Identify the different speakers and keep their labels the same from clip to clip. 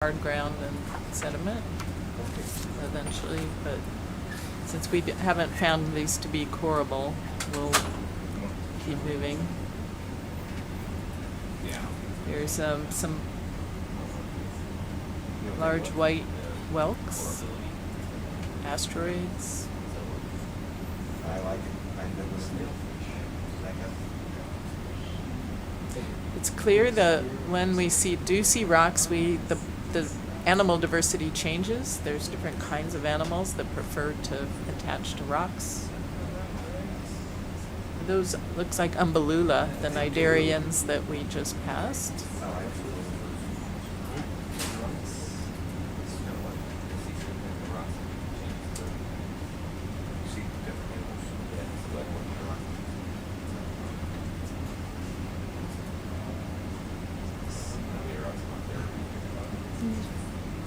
Speaker 1: hard ground and sediment eventually, but since we haven't found these to be coreable, we'll keep moving. Here's some large white whelks, asteroids.
Speaker 2: I like it.
Speaker 1: It's clear that when we do see rocks, the animal diversity changes. There's different kinds of animals that prefer to attach to rocks. Those looks like Umbellula, the cnidarians that we just passed.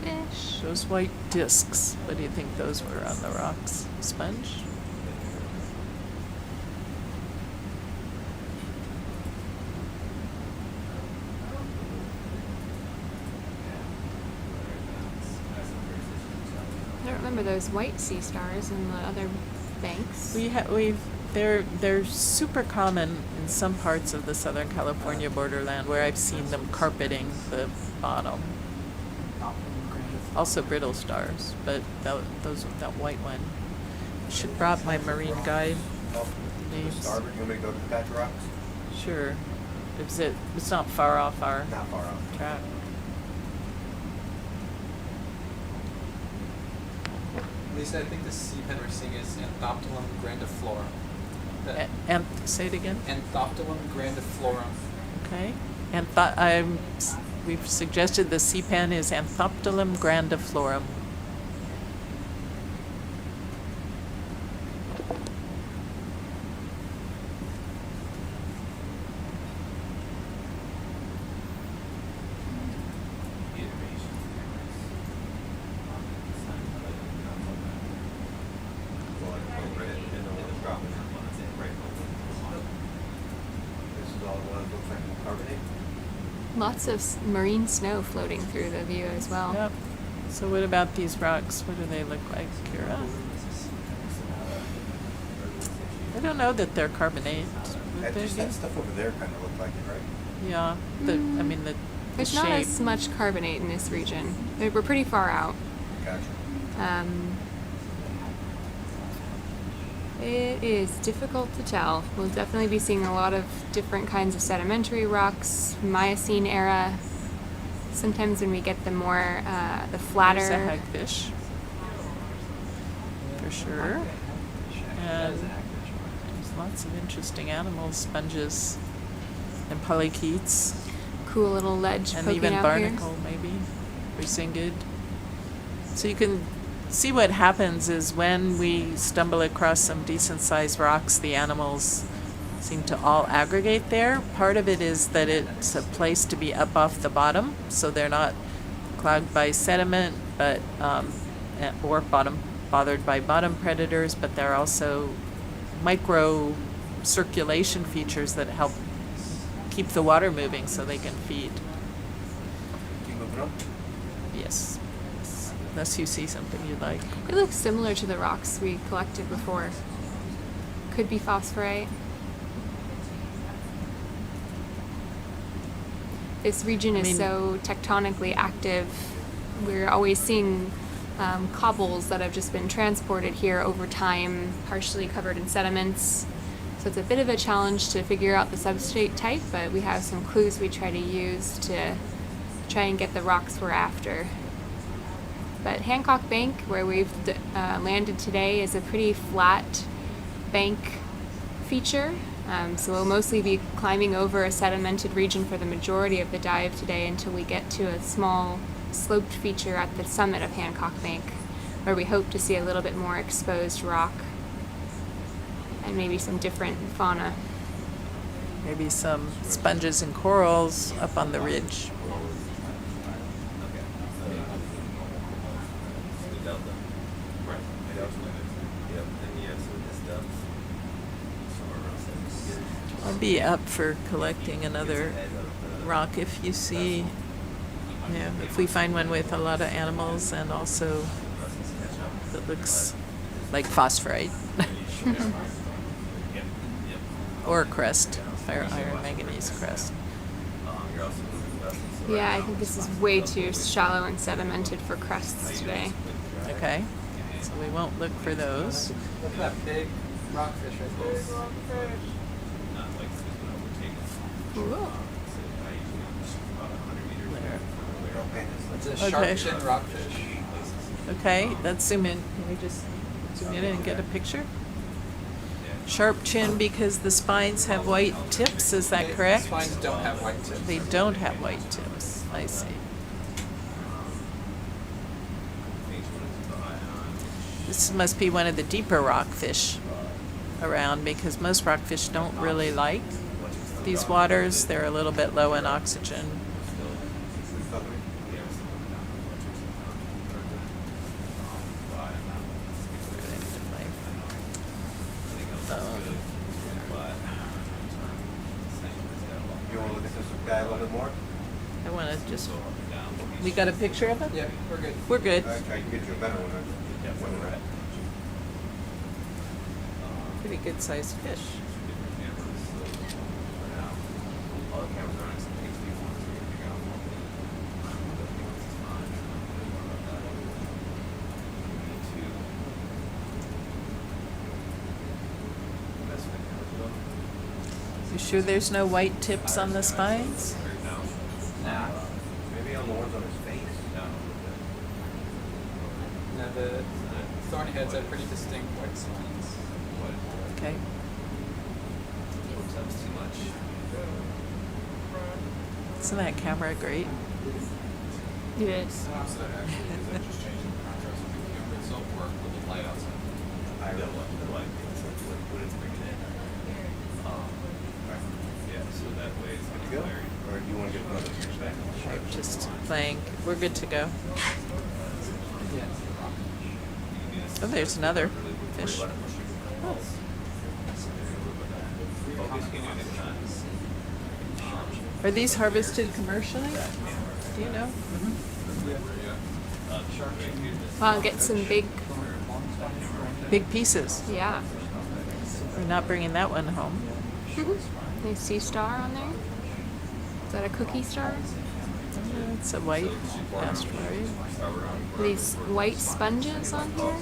Speaker 3: Fish.
Speaker 1: Those white discs, what do you think those were on the rocks? Sponge?
Speaker 3: I don't remember those white sea stars in the other banks.
Speaker 1: They're super common in some parts of the Southern California borderland where I've seen them carpeting the bottom. Also brittle stars, but that white one. Should brought my marine guide names.
Speaker 2: Starboard, you want me to go to the patch of rocks?
Speaker 1: Sure. It's not far off our
Speaker 2: Not far off.
Speaker 1: track.
Speaker 4: Lisa, I think the seapen we're seeing is Anthoptilum grandiflorum.
Speaker 1: And say it again.
Speaker 4: Anthoptilum grandiflorum.
Speaker 1: Okay. We've suggested the CPAN is Anthoptilum grandiflorum.
Speaker 2: This is all the one that looks like carbonate.
Speaker 3: Lots of marine snow floating through the view as well.
Speaker 1: Yep. So what about these rocks? What do they look like, Kira? I don't know that they're carbonate. Would they
Speaker 2: Just
Speaker 1: be?
Speaker 2: that stuff over there kind of looked like it, right?
Speaker 1: Yeah. The
Speaker 3: There's
Speaker 1: shape.
Speaker 3: not as much carbonate in this region. We're pretty far out.
Speaker 2: Gotcha.
Speaker 3: It is difficult to tell. We'll definitely be seeing a lot of different kinds of sedimentary rocks, Miocene era. Sometimes when we get the more, the flatter.
Speaker 1: There's a hagfish. For sure. And there's lots of interesting animals, sponges, and polychaetes,
Speaker 3: Cool little ledge
Speaker 1: and
Speaker 3: poking
Speaker 1: even
Speaker 3: out
Speaker 1: barnacle maybe, resingid. So you can see what happens is when we stumble across some decent-sized rocks, the animals seem to all aggregate there. Part of it is that it's a place to be up off the bottom, so they're not clogged by sediment, but or bothered by bottom predators. But there are also micro circulation features that help keep the water moving, so they can feed.
Speaker 2: Keep moving on.
Speaker 1: Yes. Unless you see something you like.
Speaker 3: It looks similar to the rocks we collected before. Could be phosphorite. This region is so tectonically active. We're always seeing cobbles that have just been transported here over time, partially covered in sediments. So it's a bit of a challenge to figure out the substrate type, but we have some clues we try to use to try and get the rocks we're after. But Hancock Bank, where we've landed today, is a pretty flat bank feature. So we'll mostly be climbing over a sedimented region for the majority of the dive today until we get to a small sloped feature at the summit of Hancock Bank, where we hope to see a little bit more exposed rock and maybe some different fauna.
Speaker 1: Maybe some sponges and corals up on the ridge. I'll be up for collecting another rock if you see Yeah, if we find one with a lot of animals and also that looks like phosphorite or crust, iron manganese crust.
Speaker 3: Yeah, I think this is way too shallow and sedimented for crusts today.
Speaker 1: Okay, so we won't look for those.
Speaker 4: Look at that big rockfish right there.
Speaker 3: Ooh.
Speaker 4: It's a
Speaker 1: Okay.
Speaker 4: sharp chin rockfish.
Speaker 1: Okay, let's zoom in. Can we just zoom in and get a picture? Sharp chin because the spines have white tips, is that correct?
Speaker 4: Spines don't have white tips.
Speaker 1: They don't have white tips, I see. This must be one of the deeper rockfish around because most rockfish don't really like these waters. They're a little bit low in oxygen.
Speaker 2: You want to look at this guy a little bit more?
Speaker 1: I want to just, we got a picture of him?
Speaker 4: Yeah, we're good.
Speaker 1: We're good.
Speaker 2: I can get you a better one. When we're at.
Speaker 1: Pretty good sized fish. You sure there's no white tips on the spines?
Speaker 4: Nah.
Speaker 2: Maybe on the ones on his face.
Speaker 4: No, the thorny heads have pretty distinct white spines.
Speaker 1: Okay. Isn't that camera great?
Speaker 3: It is.
Speaker 2: Go? Or do you want to get another picture back?
Speaker 1: Just playing. We're good to go.
Speaker 4: Yeah.
Speaker 1: Oh, there's another fish. Oh. Are these harvested commercially? Do you know?
Speaker 3: Wow, get some
Speaker 1: Big pieces.
Speaker 3: yeah.
Speaker 1: We're not bringing that one home.
Speaker 3: Nice sea star on there. Is that a cookie star?
Speaker 1: It's a white asteroid.
Speaker 3: These white sponges on here?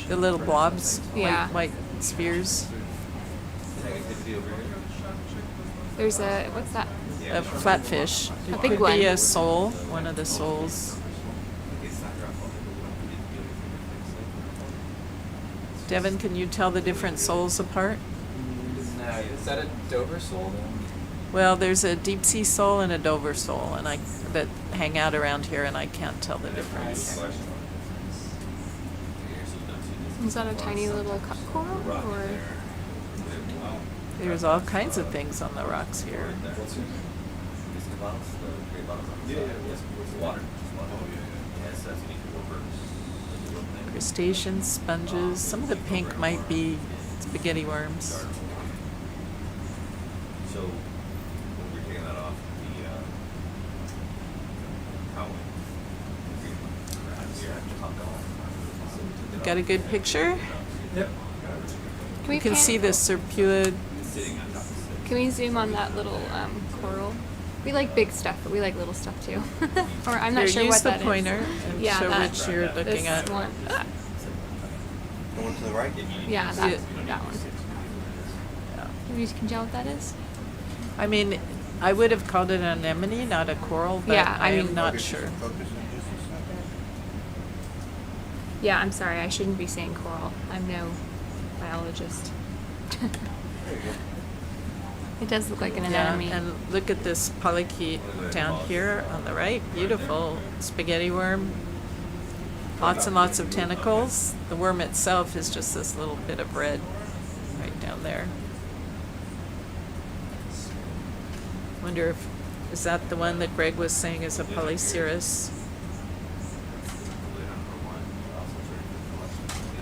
Speaker 1: The little blobs,
Speaker 3: Yeah.
Speaker 1: white spheres.
Speaker 3: There's a, what's that?
Speaker 1: A flatfish.
Speaker 3: A
Speaker 1: It
Speaker 3: big
Speaker 1: could
Speaker 3: one.
Speaker 1: be a sole, one of the soles. Devin, can you tell the different soles apart?
Speaker 4: No, is that a Dover sole though?
Speaker 1: Well, there's a deep sea sole and a Dover sole, and that hang out around here, and I can't tell the difference.
Speaker 3: Is that a tiny little cup coral or?
Speaker 1: There's all kinds of things on the rocks here. Crustaceans, sponges. Some of the pink might be spaghetti worms.
Speaker 5: So when we're taking that off,
Speaker 1: Got a good picture?
Speaker 4: Yep.
Speaker 3: Can
Speaker 1: You can see the serpulid.
Speaker 3: Can we zoom on that little coral? We like big stuff, but we like little stuff too. Or I'm not
Speaker 1: Here,
Speaker 3: sure
Speaker 1: use
Speaker 3: what
Speaker 1: the
Speaker 3: that is.
Speaker 1: pointer and
Speaker 3: Yeah,
Speaker 1: show
Speaker 3: that-
Speaker 1: which you're looking
Speaker 3: this
Speaker 1: at.
Speaker 3: one. Ah,
Speaker 2: The one to the right?
Speaker 3: yeah,
Speaker 1: See
Speaker 3: that,
Speaker 1: it?
Speaker 3: that one.
Speaker 1: Yeah.
Speaker 3: You can tell what that is?
Speaker 1: I mean, I would have called it an anemone, not a coral, but
Speaker 3: Yeah,
Speaker 1: I
Speaker 3: I
Speaker 1: am
Speaker 3: mean-
Speaker 1: not sure.
Speaker 2: Focus and just a second.
Speaker 3: Yeah, I'm sorry, I shouldn't be saying coral. I'm no biologist.
Speaker 2: There you go.
Speaker 3: It does look like an
Speaker 1: Yeah,
Speaker 3: anemone.
Speaker 1: and look at this polychaete down here on the right. Beautiful spaghetti worm. Lots and lots of tentacles. The worm itself is just this little bit of red right down there. Wonder if, is that the one that Greg was saying is a polycerus?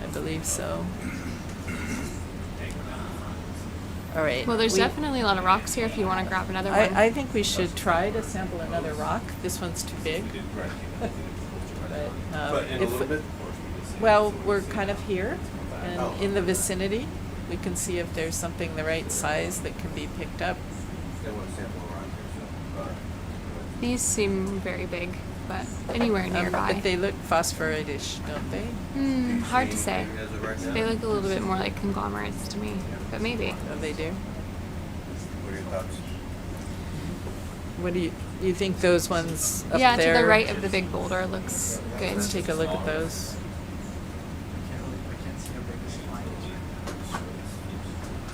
Speaker 1: I believe so. All right.
Speaker 3: Well, there's
Speaker 1: we-
Speaker 3: definitely a lot of rocks here if you want to grab another one.
Speaker 1: I think we should try to sample another rock. This one's too big.
Speaker 2: But in a
Speaker 1: if-
Speaker 2: little bit?
Speaker 1: Well, we're kind of here, and
Speaker 2: Oh.
Speaker 1: in the vicinity, we can see if there's something the right size that can be picked up.
Speaker 2: They want to sample around here, so.
Speaker 3: These seem very big, but anywhere nearby.
Speaker 1: But they look phosphorite-ish, don't they?
Speaker 3: Hard to say.
Speaker 2: As of right now?
Speaker 3: They look a little bit more like conglomerates to me, but maybe.
Speaker 1: Oh, they do.
Speaker 2: What are your thoughts?
Speaker 1: What do you think those ones up
Speaker 3: Yeah,
Speaker 1: there?
Speaker 3: to the right of the big boulder looks good.
Speaker 1: Let's take a look at those.
Speaker 4: I can't see how big this line is.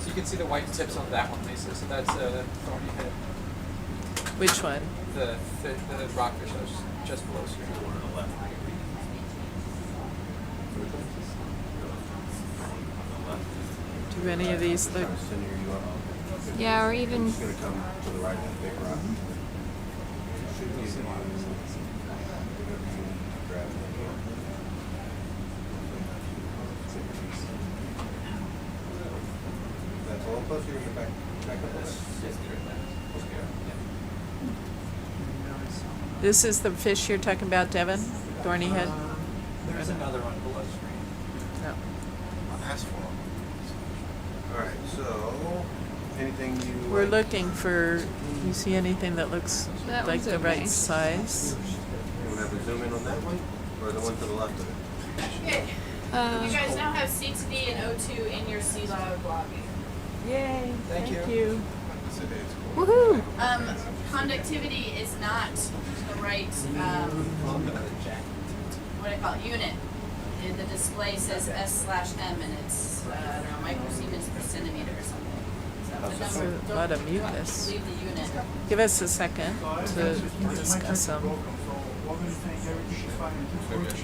Speaker 4: So you can see the white tips on that one, Lisa. So that's a thorny head.
Speaker 1: Which one?
Speaker 4: The rockfish that was just below here.
Speaker 1: Do any of these look?
Speaker 2: Kind of center you up.
Speaker 3: Yeah, or even
Speaker 2: It's going to come to the right of that big rock. Should give you whatever you need to grab it. That's a little closer. You're back up a little.
Speaker 1: This is the fish you're talking about, Devin? Thorny head?
Speaker 4: There's another one below screen.
Speaker 1: No.
Speaker 2: Ask for them. All right. So, anything you?
Speaker 1: We're
Speaker 2: like?
Speaker 1: looking for, you see anything that looks
Speaker 3: That
Speaker 1: like
Speaker 3: one's
Speaker 1: the
Speaker 3: okay.
Speaker 1: right size?
Speaker 2: You want to have a zoom in on that one, or the one to the left of it?
Speaker 6: Okay, you guys now have C2D and O2 in your sea log logging.
Speaker 1: Yay,
Speaker 4: Thank
Speaker 1: thank
Speaker 4: you.
Speaker 1: you.
Speaker 3: woohoo!
Speaker 6: Conductivity is not the right, what do I call it, unit. The display says S/M and it's, I don't know, microsiemens per centimeter or something. So the
Speaker 1: There's
Speaker 6: number,
Speaker 1: a lot of mucus.
Speaker 6: leave the unit.
Speaker 1: Give us a second to discuss them.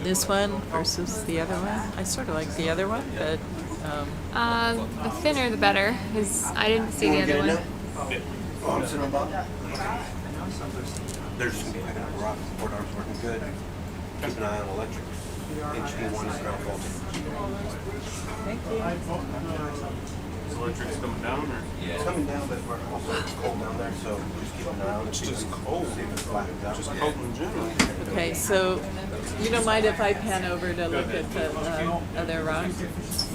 Speaker 1: This one versus the other one. I sort of like the other one, but
Speaker 3: The thinner the better, because I didn't see the other one.
Speaker 2: Oh, I'm sitting on bottom. They're just going to be picking up rocks. Port arm's working good. Keep an eye on electrics. HD1 is ground faulting.
Speaker 1: thank you.
Speaker 7: Electric's coming down, or?
Speaker 2: It's coming down, but we're also it's cold down there, so just keep an eye on it.
Speaker 7: It's
Speaker 2: See if
Speaker 7: just
Speaker 2: it-
Speaker 7: cold.
Speaker 2: See if it flattens out.
Speaker 7: Just cold in general.
Speaker 1: Okay, so you don't mind if I pan over to look at the other rock? See if this is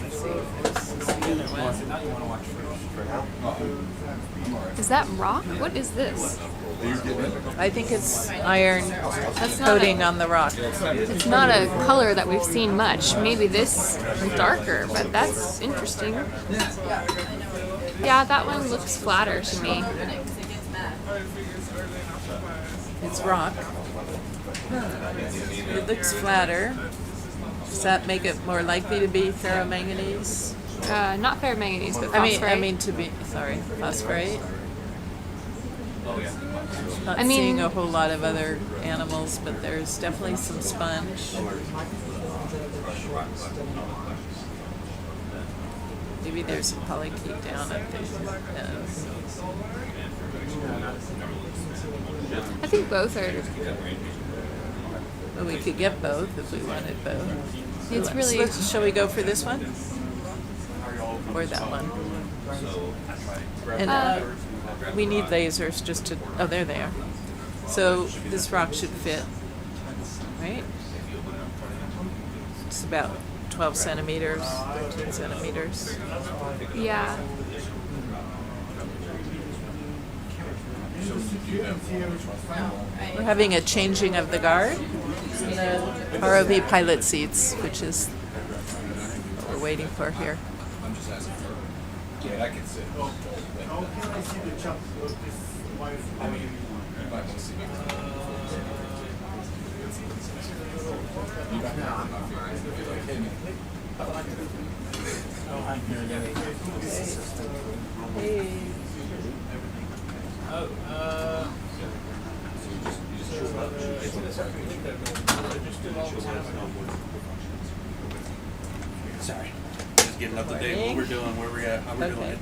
Speaker 1: the other one.
Speaker 4: Now you want to watch fish.
Speaker 2: For now.
Speaker 3: Is that rock? What is this?
Speaker 1: I think it's iron
Speaker 3: That's not
Speaker 1: coating
Speaker 3: a,
Speaker 1: on the rock.
Speaker 3: it's not a color that we've seen much. Maybe this is darker, but that's interesting. Yeah, that one looks flatter to me.
Speaker 6: Because it gets mad.
Speaker 1: It's rock. It looks flatter. Does that make it more likely to be ferromanganese?
Speaker 3: Not ferromanganese, but
Speaker 1: I
Speaker 3: phosphorite.
Speaker 1: mean to be, sorry, phosphorite. Not
Speaker 3: I mean-
Speaker 1: seeing a whole lot of other animals, but there's definitely some sponge. Maybe there's some polychaete down at the end.
Speaker 3: I think both are.
Speaker 1: Well, we could get both if we wanted both.
Speaker 3: It's really.
Speaker 1: Shall we go for this one? Or that one? And we need lasers just to, oh, there they are. So this rock should fit, right? It's about 12 centimeters, 13 centimeters.
Speaker 3: Yeah.
Speaker 1: We're having a changing of the guard in the ROV pilot seats, which is what we're waiting for here.
Speaker 5: Yeah, I can sit. I mean, you might want to see me.
Speaker 1: Hey.
Speaker 5: Sorry. Just getting up to date. What we're doing, where we're at, how we're doing
Speaker 1: Okay.
Speaker 5: it.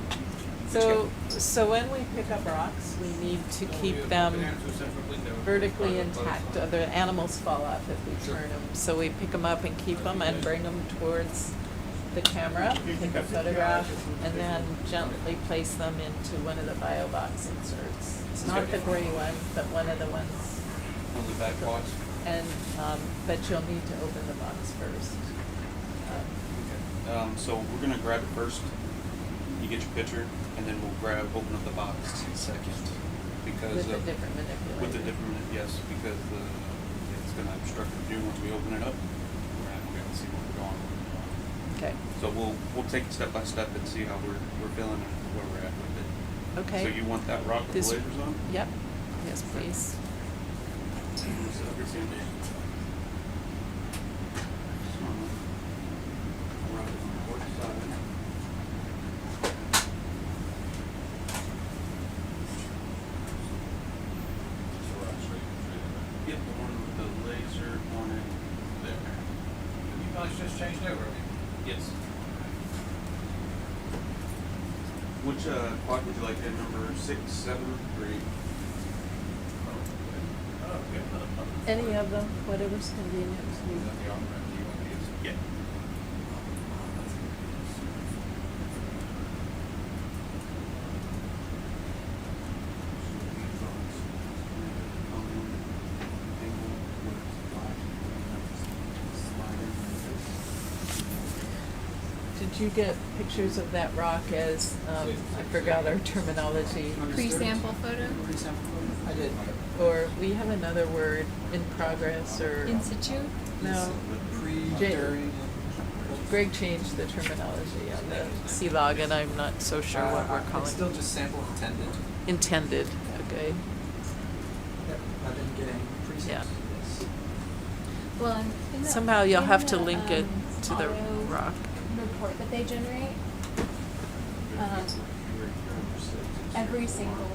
Speaker 1: So when we pick up rocks, we need to keep them vertically intact. Other animals fall off if we turn them. So we pick them up and keep them and bring them towards the camera, take a photograph, and then gently place them into one of the BioBox inserts. Not the gray one, but one of the ones.
Speaker 5: On the back box.
Speaker 1: And, but you'll need to open the box first.
Speaker 5: So we're gonna grab it first. You get your picture, and then we'll open up the box second, because
Speaker 1: With a
Speaker 5: of,
Speaker 1: different manipulator.
Speaker 5: with the different, yes, because it's gonna obstruct the view once we open it up. We're not gonna be able to see what we're going.
Speaker 1: Okay,
Speaker 5: So we'll take it step by step and see how we're feeling and where we're at with it.
Speaker 1: okay.
Speaker 5: So you want that rock with
Speaker 1: This-
Speaker 5: the lasers on?
Speaker 1: Yep, yes, please.
Speaker 5: Yep, the one with the laser on it there.
Speaker 4: You guys just changed over, have you?
Speaker 5: Yes. Which quad would you like in, number 6, 7, or 8?
Speaker 1: Any of them, whatever's convenient to you.
Speaker 5: Yeah.
Speaker 1: Did you get pictures of that rock as, I forgot our terminology,
Speaker 3: Pre-sample photo?
Speaker 4: I did.
Speaker 1: or we have another word, in progress, or,
Speaker 3: In situ?
Speaker 1: no,
Speaker 4: Pre,
Speaker 1: J-
Speaker 4: during,
Speaker 1: Greg changed the terminology on the sea log, and I'm not so sure what we're
Speaker 4: It's
Speaker 1: calling
Speaker 4: still
Speaker 1: it.
Speaker 4: just sample intended.
Speaker 1: Intended, okay,
Speaker 4: Yep, I didn't get any presets.
Speaker 1: Yeah.
Speaker 3: Well, in the,
Speaker 1: somehow you'll
Speaker 3: in
Speaker 1: have to
Speaker 3: the,
Speaker 1: link it to the
Speaker 3: auto
Speaker 1: rock.
Speaker 3: report that they generate, every single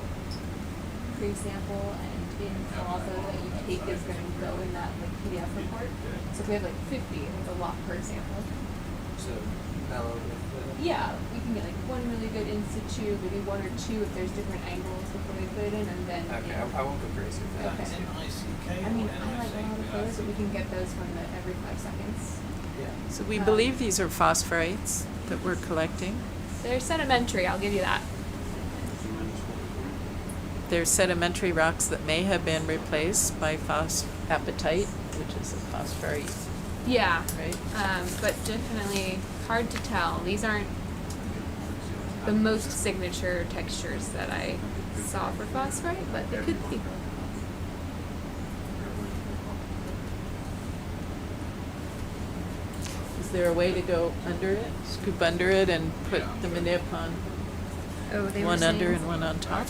Speaker 3: pre-sample and in photo that you take is going to go in that like PDF report. So if we have like 50, it's a lot per sample.
Speaker 4: So mellow with
Speaker 3: Yeah, we can get like one really good in situ, maybe one or two if there's different angles before we put it in, and then.
Speaker 4: Okay,
Speaker 3: you know,
Speaker 4: I won't go crazy with that.
Speaker 3: Okay. I mean, I like a lot of photos, but we can get those from the every 5 seconds.
Speaker 4: Yeah.
Speaker 1: So we believe these are phosphorates that we're collecting.
Speaker 3: They're sedimentary, I'll give you that.
Speaker 1: They're sedimentary rocks that may have been replaced by phosphapatite, which is a phosphorite,
Speaker 3: Yeah.
Speaker 1: right?
Speaker 3: But definitely hard to tell. These aren't the most signature textures that I saw for phosphorite, but they could be.
Speaker 1: Is there a way to go under it, scoop under it and put the manip on
Speaker 3: Oh, they were
Speaker 1: one
Speaker 3: saying.
Speaker 1: under and one on top?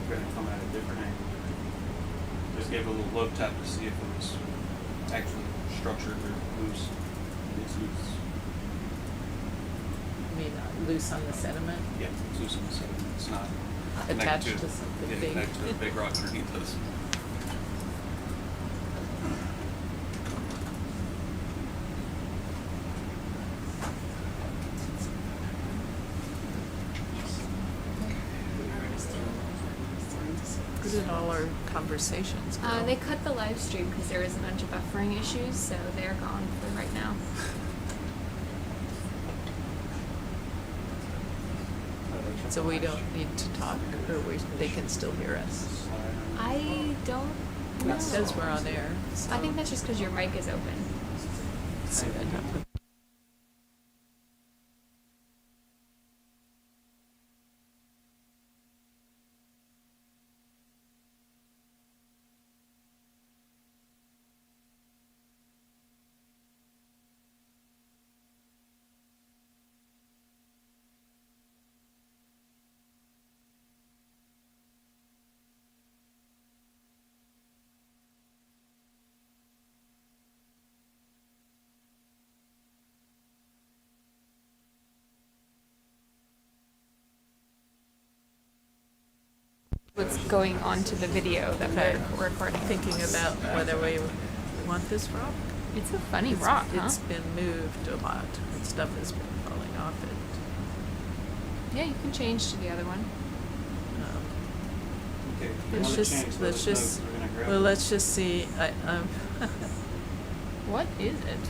Speaker 5: We're gonna come at a different angle. Just gave it a little love tap to see if it was actually structured or loose. It's loose.
Speaker 1: I mean, loose on the sediment,
Speaker 5: Yeah, it's loose in the sediment. It's not
Speaker 1: attached
Speaker 5: connected
Speaker 1: to something
Speaker 5: yeah,
Speaker 1: big.
Speaker 5: connected to a big rock underneath us.
Speaker 1: Where did all our conversations go?
Speaker 3: They cut the live stream because there was a bunch of buffering issues, so they're gone for right now.
Speaker 1: So we don't need to talk, or they can still hear us?
Speaker 3: I don't know.
Speaker 1: It says we're on air.
Speaker 3: I think that's just because your mic is open.
Speaker 1: See what happens.
Speaker 3: What's going on to the video that
Speaker 1: Okay.
Speaker 3: we're recording?
Speaker 1: Thinking about whether we want this rock.
Speaker 3: It's a funny rock, huh?
Speaker 1: It's been moved a lot, and stuff has been falling off it.
Speaker 3: Yeah, you can change to the other one.
Speaker 5: Okay.
Speaker 1: Let's just,
Speaker 5: We're gonna grab
Speaker 1: well,
Speaker 5: it.
Speaker 1: let's just see,
Speaker 3: What is it?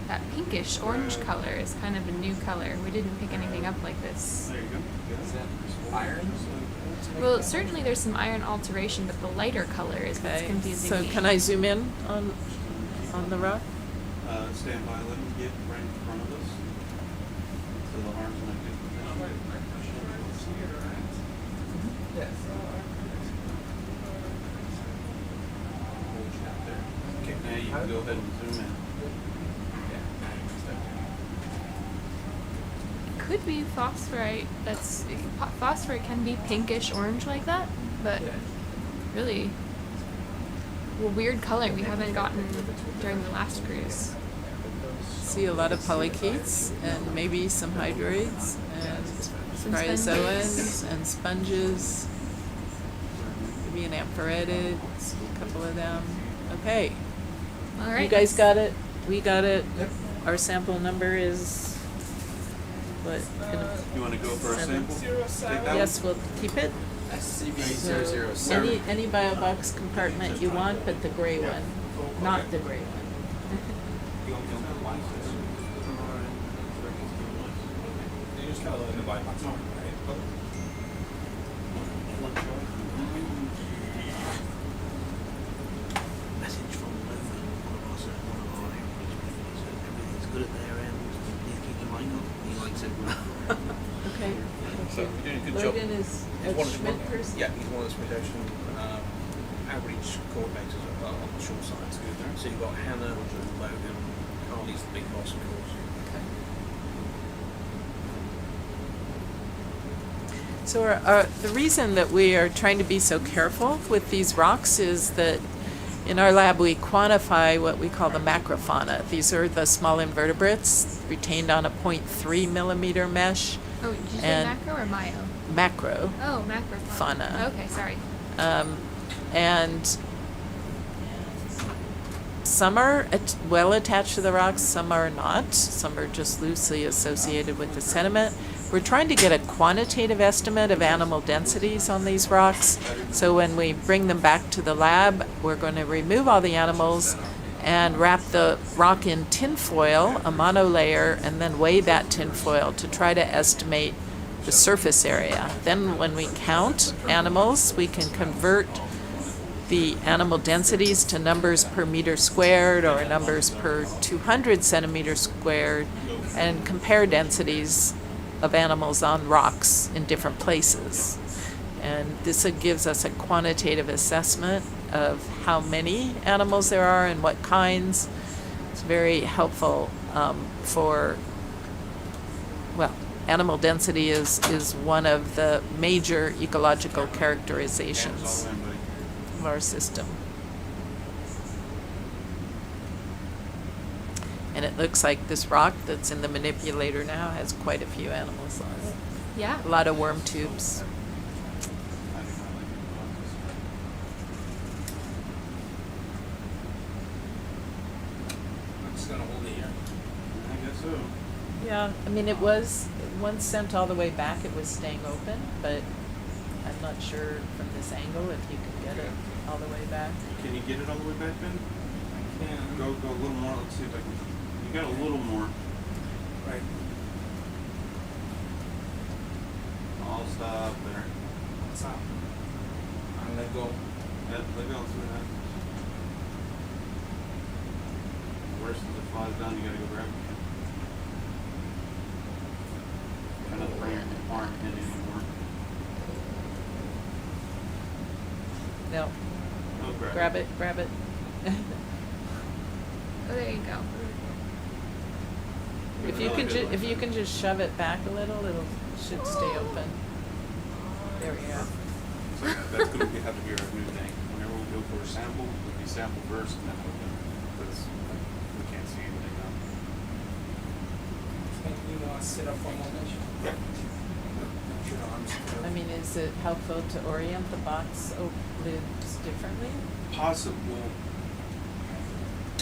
Speaker 3: That pinkish orange color is kind of a new color. We didn't pick anything up like this.
Speaker 5: There you go.
Speaker 4: Is that iron?
Speaker 3: Well, certainly there's some iron alteration, but the lighter color is what's
Speaker 1: Okay,
Speaker 3: confusing
Speaker 1: so
Speaker 3: me.
Speaker 1: can I zoom in on the rock?
Speaker 5: Stand by, let me get right in front of us. So the arms might get
Speaker 4: Yes.
Speaker 5: Okay, now you can go ahead and zoom in.
Speaker 3: Could be phosphorite. Phosphorite can be pinkish orange like that, but really weird color we haven't gotten during the last cruise.
Speaker 1: See a lot of polychaetes and maybe some hydroids and bryozoans and sponges. Maybe an amphoretid, a couple of them. Okay.
Speaker 3: All right.
Speaker 1: You guys got it? We got it? Our sample number is what?
Speaker 5: You want to go for a sample? Take that
Speaker 1: Yes, we'll keep it.
Speaker 4: SCV-007.
Speaker 1: Any biobox compartment you want, but the gray one, not the gray one.
Speaker 2: You just kind of let it divide by time, right?
Speaker 8: Message from one of our everything's good at their end. Please keep your mind up. He likes it.
Speaker 1: Okay.
Speaker 9: So you're doing a good job.
Speaker 1: Logan is a
Speaker 9: He's one of the
Speaker 1: Schmidt person?
Speaker 9: Yeah, he's one of the projection average coordinators on the short side. So you've got Hannah, Logan, Carly's the big boss, of course.
Speaker 1: So the reason that we are trying to be so careful with these rocks is that in our lab we quantify what we call the macrofauna. These are the small invertebrates retained on a 0.3 millimeter mesh.
Speaker 3: Oh, did you say
Speaker 1: and
Speaker 3: macro or myo?
Speaker 1: Macro.
Speaker 3: Oh, macro.
Speaker 1: Fauna.
Speaker 3: Okay, sorry.
Speaker 1: And some are well attached to the rocks, some are not. Some are just loosely associated with the sediment. We're trying to get a quantitative estimate of animal densities on these rocks. So when we bring them back to the lab, we're going to remove all the animals and wrap the rock in tinfoil, a monolayer, and then weigh that tinfoil to try to estimate the surface area. Then when we count animals, we can convert the animal densities to numbers per meter squared or numbers per 200 centimeters squared and compare densities of animals on rocks in different places. And this gives us a quantitative assessment of how many animals there are and what kinds. It's very helpful for, well, animal density is one of the major ecological characterizations of our system. And it looks like this rock that's in the manipulator now has quite a few animals on it.
Speaker 3: Yeah.
Speaker 1: A lot of worm tubes.
Speaker 2: I'm just gonna hold it here.
Speaker 5: I guess so.
Speaker 1: Yeah, I mean, it was, once sent all the way back, it was staying open, but I'm not sure from this angle if you can get it all the way back.
Speaker 5: Can you get it all the way back, Ben?
Speaker 2: I can.
Speaker 5: Go a little more. Let's see if I can. You got a little more.
Speaker 2: Right.
Speaker 5: I'll stop there.
Speaker 2: What's up? And let go.
Speaker 5: Let go through that. Worse as it flies down, you gotta go grab it. Kind of bring your arm in anymore.
Speaker 1: No,
Speaker 5: Oh,
Speaker 1: grab it, grab it.
Speaker 3: Oh, there you go.
Speaker 1: If you can just shove it back a little, should stay open. There we go.
Speaker 5: So that's going to have to be our new thing. Whenever we go for a sample, we sample first and then open, because we can't see anything now.
Speaker 2: You want to sit up for a moment?
Speaker 5: Yeah.
Speaker 2: Put your arms together.
Speaker 1: I mean, is it helpful to orient the box lids differently?
Speaker 5: Possible.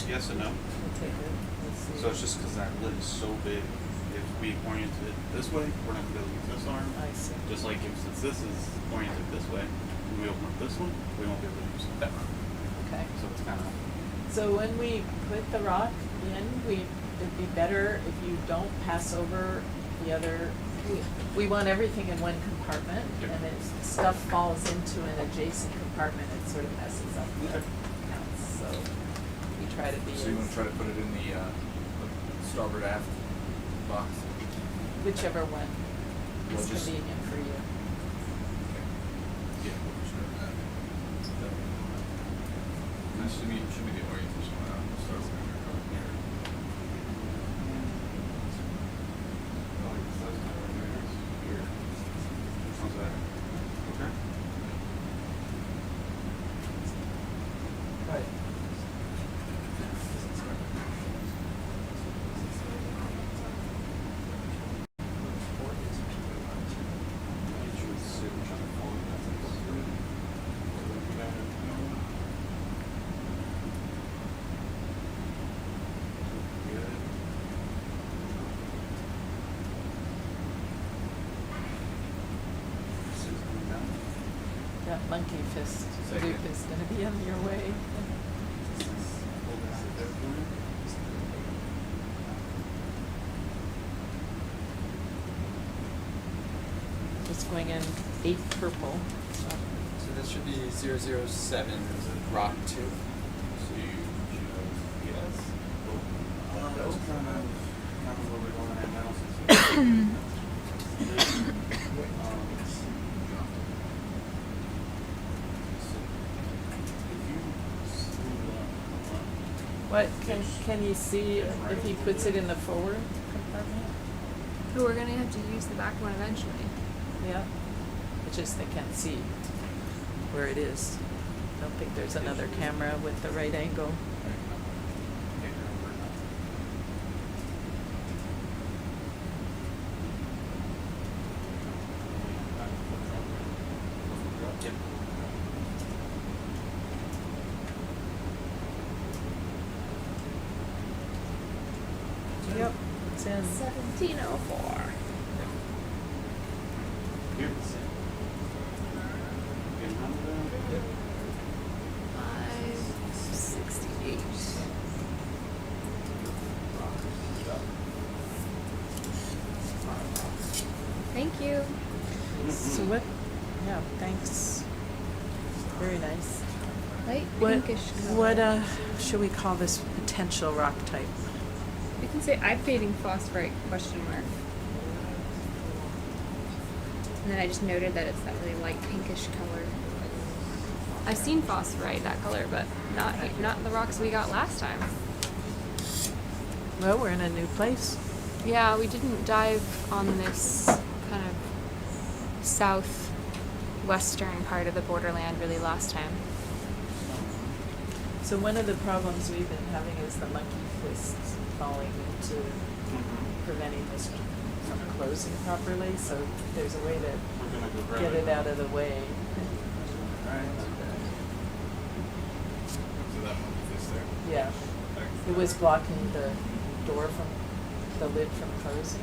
Speaker 5: Yes and no.
Speaker 1: We'll take it. Let's see.
Speaker 5: So it's just because that lid is so big. If we orient it this way, we're not going to be able to use this arm.
Speaker 1: I see.
Speaker 5: Just like if since this is oriented this way, when we open up this one, we won't be able to use that arm.
Speaker 1: Okay.
Speaker 5: So it's kind of
Speaker 1: So when we put the rock in, it'd be better if you don't pass over the other, we want everything in one compartment, and if stuff falls into an adjacent compartment, it sort of messes up the counts, so we try to be
Speaker 2: So you want to try to put it in the starboard aft box?
Speaker 1: whichever one
Speaker 2: Well,
Speaker 1: is
Speaker 2: just-
Speaker 1: convenient for you.
Speaker 2: Yeah, for sure. That should be the orientation one. I'll start with
Speaker 5: How's that? Okay.
Speaker 1: Right. That monkey fist
Speaker 2: Second.
Speaker 1: loop is gonna be in your way. Just going in 8 purple.
Speaker 4: So this should be 007 rock 2.
Speaker 2: So you choose yes.
Speaker 5: That was kind of where we're going at now. Since
Speaker 1: What, can you see if he puts it in the forward compartment?
Speaker 3: But we're gonna have to use the back one eventually.
Speaker 1: Yeah. It's just they can't see where it is. I don't think there's another camera with the right angle.
Speaker 5: Yep.
Speaker 1: Yep, it's in.
Speaker 3: 1704.
Speaker 5: Here. Getting out of there.
Speaker 3: 568. Thank you.
Speaker 1: So what, yeah, thanks. Very nice.
Speaker 3: Light
Speaker 1: What,
Speaker 3: pinkish color.
Speaker 1: what should we call this potential rock type?
Speaker 3: You can say eye fading phosphorite question mark. And then I just noted that it's that really light pinkish color. I've seen phosphorite that color, but not the rocks we got last time.
Speaker 1: Well, we're in a new place.
Speaker 3: Yeah, we didn't dive on this kind of southwestern part of the borderland really last time.
Speaker 1: So one of the problems we've been having is the monkey fists falling into preventing this from closing properly. So there's a way to
Speaker 5: We're gonna go grab
Speaker 1: get it out of the way.
Speaker 2: So that one is there.
Speaker 1: Yeah, it was blocking the door from the lid from closing.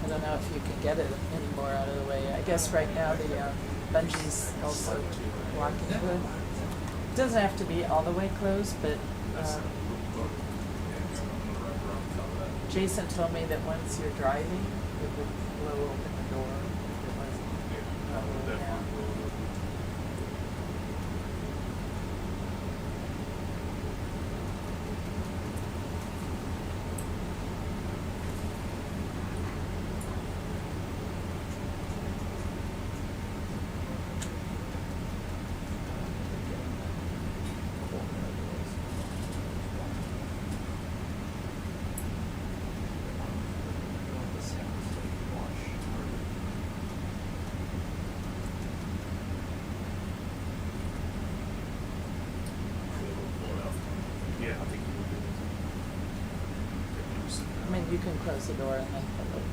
Speaker 1: I don't know if you can get it any more out of the way. I guess right now the bungee's also blocking it. It doesn't have to be all the way closed, but Jason told me that once you're driving, it would blow open the door if it wasn't all the way down.
Speaker 5: Yeah, I think
Speaker 1: I mean, you can close the door and then pull it.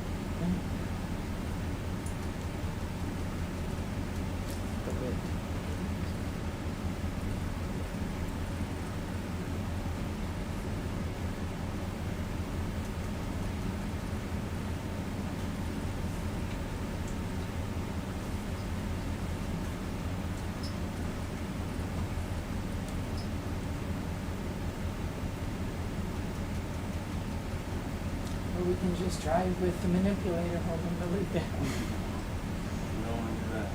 Speaker 1: The lid. Or we can just drive with the manipulator holding the lid down.
Speaker 5: We don't want to do that.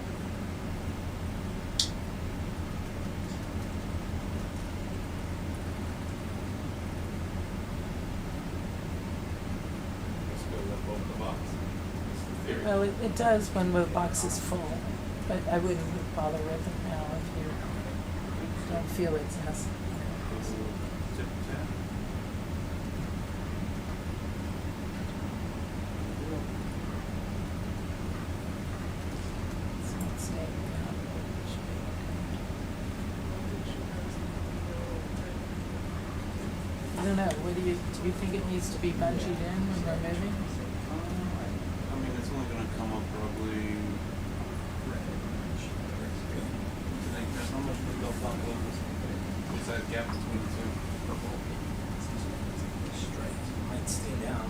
Speaker 2: Let's go with both the box. That's the theory.
Speaker 1: Well, it does when the box is full, but I wouldn't bother with it now if you don't feel it's necessary.
Speaker 5: Tip tap.
Speaker 1: It's not staying down, but it should be okay. I don't know, do you think it needs to be bungeed in when we're moving?
Speaker 5: I mean, it's only gonna come up probably. How much we go up what's that gap between the two?
Speaker 9: Might stay down.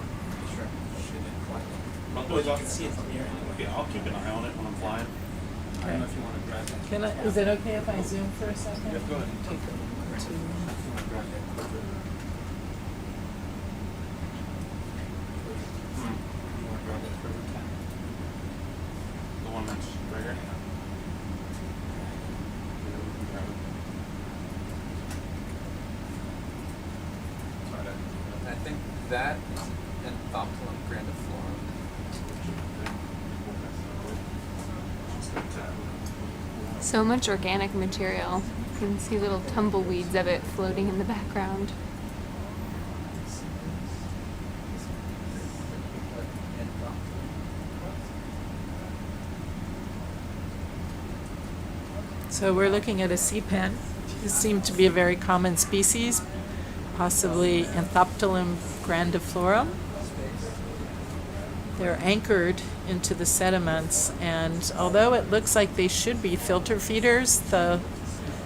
Speaker 9: Sure.
Speaker 5: Well,
Speaker 9: Well, you can see it from here anyway.
Speaker 5: Yeah, I'll keep an eye on it when I'm flying.
Speaker 9: I don't know if you want to grab that.
Speaker 1: Is it okay if I zoom for a second?
Speaker 5: Yeah, go ahead.
Speaker 1: Take a look too.
Speaker 5: You want to grab that further tap? The one that's right here? Yeah, we can grab it.
Speaker 4: I think that is Anthoptylum grandiflorum.
Speaker 3: So much organic material. You can see little tumbleweeds of it floating in the background.
Speaker 1: So we're looking at a sea pen. This seemed to be a very common species, possibly Anthoptylum grandiflorum. They're anchored into the sediments, and although it looks like they should be filter feeders, the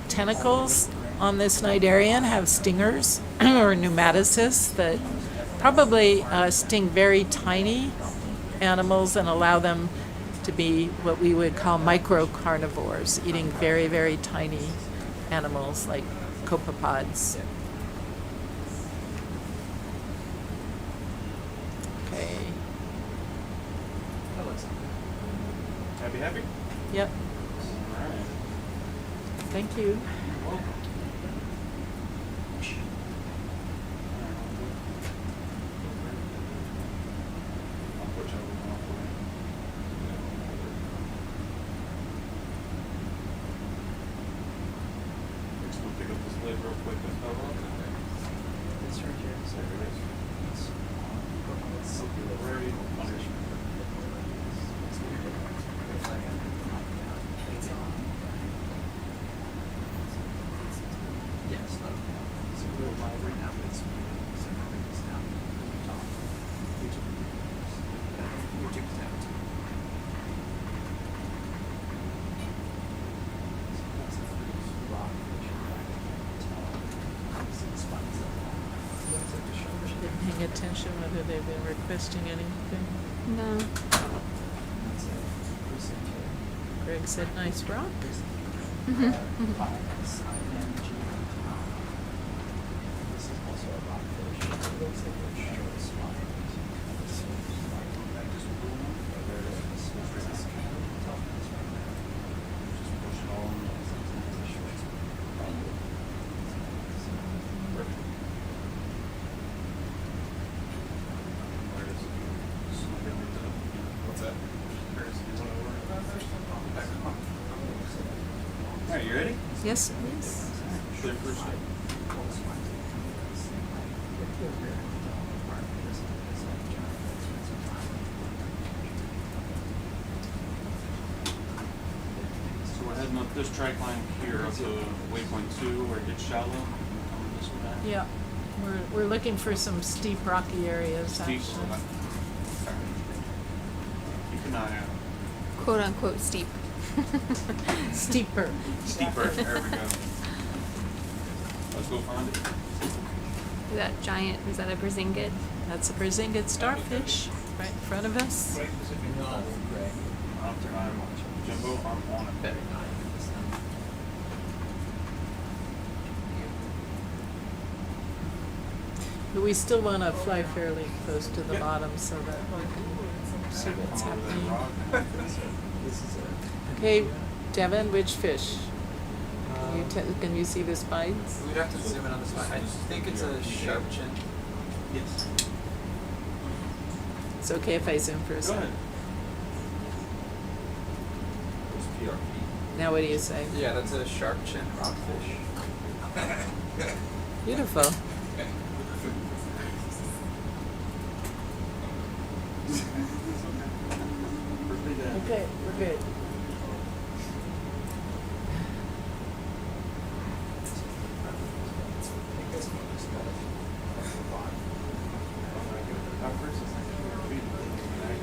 Speaker 1: tentacles on this cnidarian have stingers or pneumatocysts that probably sting very tiny animals and allow them to be what we would call microcarnivores, eating very, very tiny animals like copepods. Okay.
Speaker 5: Happy?
Speaker 1: Yep.
Speaker 5: All right.
Speaker 1: Thank you.
Speaker 5: You're welcome. I'll put you over one for you. Just gonna pick up this lid real quick. That's not wrong.
Speaker 9: This right here.
Speaker 5: There it is. Right under.
Speaker 9: Yes. It's a little live right now, but it's down. YouTube's down too.
Speaker 1: Paying attention whether they've been requesting anything.
Speaker 3: No.
Speaker 1: Greg said nice rock.
Speaker 3: Mhm.
Speaker 9: This is also a rockfish. It looks like a short spine.
Speaker 5: Just push it all in. Perfect. Where is it?
Speaker 2: What's that?
Speaker 5: All right, you ready?
Speaker 1: Yes, please.
Speaker 5: Clear first. So we're heading up this trike-line here up to waypoint 2 where it gets shallow. Coming this way.
Speaker 1: Yeah, we're looking for some steep rocky areas
Speaker 5: Steep.
Speaker 1: actually.
Speaker 5: Okay. Keep an eye out.
Speaker 3: Quote unquote steep.
Speaker 1: Steeper.
Speaker 5: Steeper. There we go. Let's go find it.
Speaker 3: That giant, is that a brisingid?
Speaker 1: That's a brisingid starfish right in front of us.
Speaker 5: Jimbo, I'm on it.
Speaker 1: But we still want to fly fairly close to the bottom so that we can see what's happening. Okay, Devin, which fish? Can you see the spines?
Speaker 4: We'd have to zoom in on this one. I think it's a sharp chin.
Speaker 5: Yes.
Speaker 1: It's okay if I zoom for a
Speaker 5: Go
Speaker 1: second.
Speaker 5: ahead.
Speaker 2: It's PRP.
Speaker 1: Now what do you say?
Speaker 4: Yeah, that's a sharp chin rockfish.
Speaker 1: Beautiful. Okay, we're good.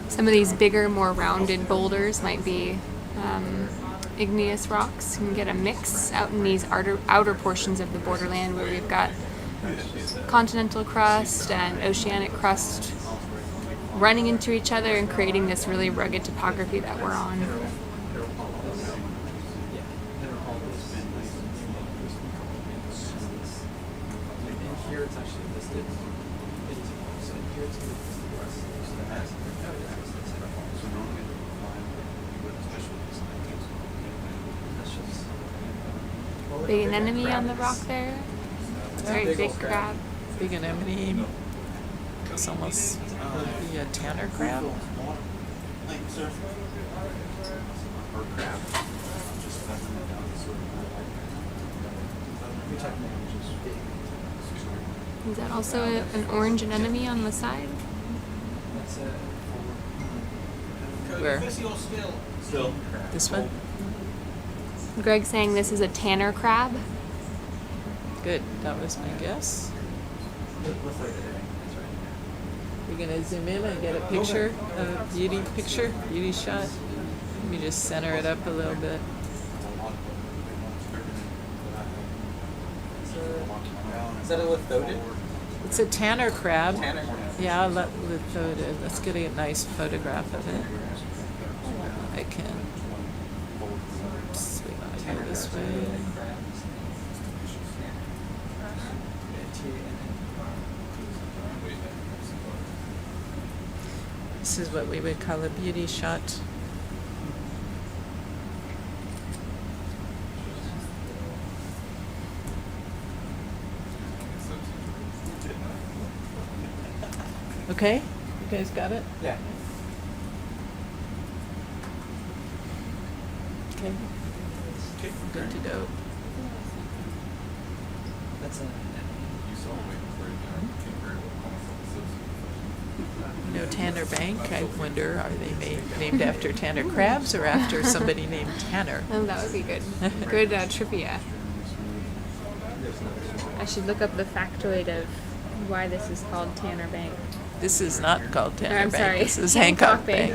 Speaker 3: Some of these bigger, more rounded boulders might be igneous rocks. You can get a mix out in these outer portions of the borderland where we've got continental crust and oceanic crust running into each other and creating this really rugged topography that we're on.
Speaker 4: And here it's actually listed. So here it's listed as
Speaker 5: So normally the line you would especially
Speaker 3: Big anemone on the rock there. Very
Speaker 4: big
Speaker 3: big
Speaker 4: old
Speaker 3: crab.
Speaker 4: crab.
Speaker 1: Big anemone. It's almost maybe a tanner crab.
Speaker 5: Thank you, sir. Or crab. Just feathering it down sort of
Speaker 3: Is that also an orange anemone on the side?
Speaker 4: That's a
Speaker 1: Where?
Speaker 5: Still.
Speaker 1: This one?
Speaker 3: Greg's saying this is a tanner crab.
Speaker 1: Good. That was my guess. We're gonna zoom in and get a picture, a beauty picture, beauty shot. Let me just center it up a little bit.
Speaker 4: Is that a lithodid?
Speaker 1: It's a tanner crab.
Speaker 4: Tanner crab.
Speaker 1: Yeah, lithodid. Let's get a nice photograph of it. I can swing on here this way. This is what we would call a beauty shot. Okay, you guys got it?
Speaker 4: Yeah.
Speaker 1: Okay, good to go.
Speaker 4: That's a
Speaker 1: You know Tanner Bank, I wonder, are they named after Tanner crabs or after somebody named Tanner?
Speaker 3: Oh, that would be good. Good trivia. I should look up the factoid of why this is called Tanner Bank.
Speaker 1: This is not called
Speaker 3: Or,
Speaker 1: Tanner
Speaker 3: I'm
Speaker 1: Bank,
Speaker 3: sorry,
Speaker 1: this is Hancock Bank.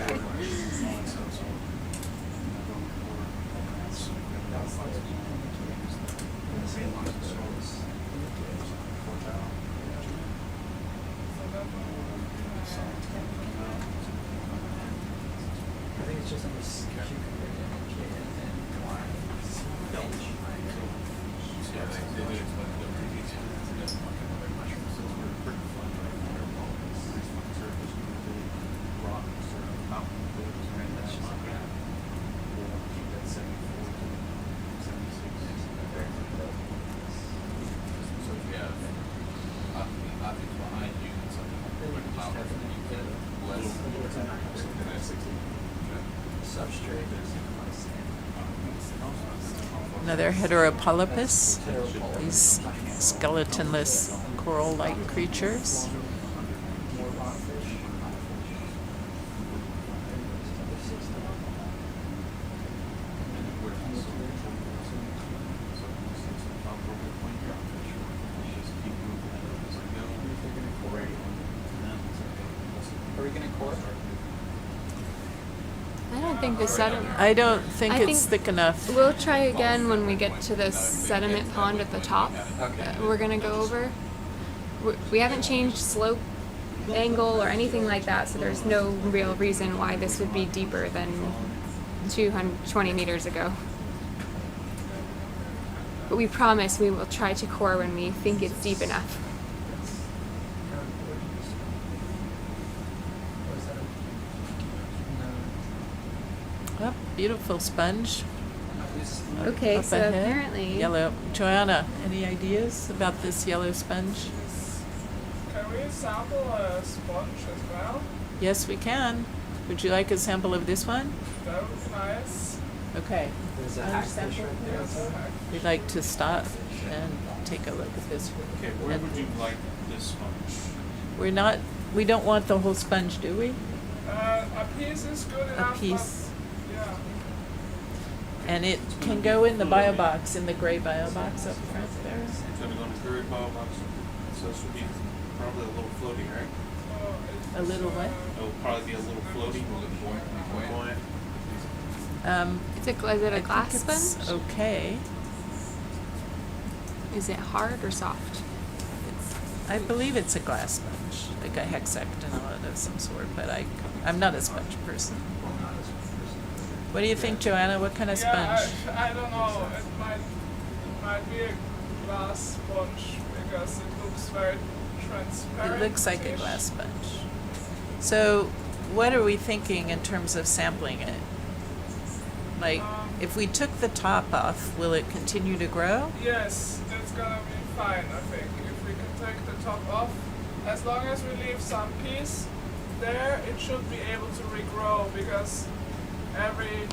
Speaker 4: I think it's just on this
Speaker 1: Another heteropolypus, these skeletonless coral-like creatures.
Speaker 4: Are we gonna core?
Speaker 3: I don't think the sediment.
Speaker 1: I don't think
Speaker 3: I
Speaker 1: it's
Speaker 3: think
Speaker 1: thick enough.
Speaker 3: We'll try again when we get to the sediment pond at the top.
Speaker 4: Okay.
Speaker 3: We're gonna go over. We haven't changed slope, angle, or anything like that, so there's no real reason why this would be deeper than 220 meters ago. But we promise we will try to core when we think it's deep enough.
Speaker 1: Oh, beautiful sponge.
Speaker 3: Okay,
Speaker 1: Up
Speaker 3: so
Speaker 1: ahead.
Speaker 3: apparently
Speaker 1: Yellow. Joanna, any ideas about this yellow sponge?
Speaker 10: Can we sample a sponge as well?
Speaker 1: Yes, we can. Would you like a sample of this one?
Speaker 10: That would be nice.
Speaker 1: Okay.
Speaker 4: There's a
Speaker 1: Sponge
Speaker 4: hackfish
Speaker 1: sample,
Speaker 4: right there.
Speaker 1: please.
Speaker 4: Also.
Speaker 1: We'd like to stop and take a look at this.
Speaker 5: Okay, where
Speaker 1: And
Speaker 5: would you like this sponge?
Speaker 1: we don't want the whole sponge, do we?
Speaker 10: A piece is good enough.
Speaker 1: A piece.
Speaker 10: But yeah.
Speaker 1: And it can go in the bio box, in the gray bio box up front there.
Speaker 5: It's gonna go in the third bottle box, so this would be probably a little floaty, right?
Speaker 10: It's,
Speaker 1: A little what?
Speaker 5: It'll probably be a little floaty. Buoyant.
Speaker 3: is it a glass
Speaker 1: I think it's
Speaker 3: sponge?
Speaker 1: okay.
Speaker 3: Is it hard or soft?
Speaker 1: I believe it's a glass sponge, like a hexactinide of some sort, but I'm not a sponge person. What do you think, Joanna? What kind of
Speaker 10: yeah,
Speaker 1: sponge?
Speaker 10: I don't know. It might be a glass sponge because it looks very transparent.
Speaker 1: It looks like a glass sponge. So, what are we thinking in terms of sampling it? Like, if we took the top off, will it continue to grow?
Speaker 10: Yes, it's gonna be fine, I think. If we can take the top off, as long as we leave some piece there, it should be able to regrow because every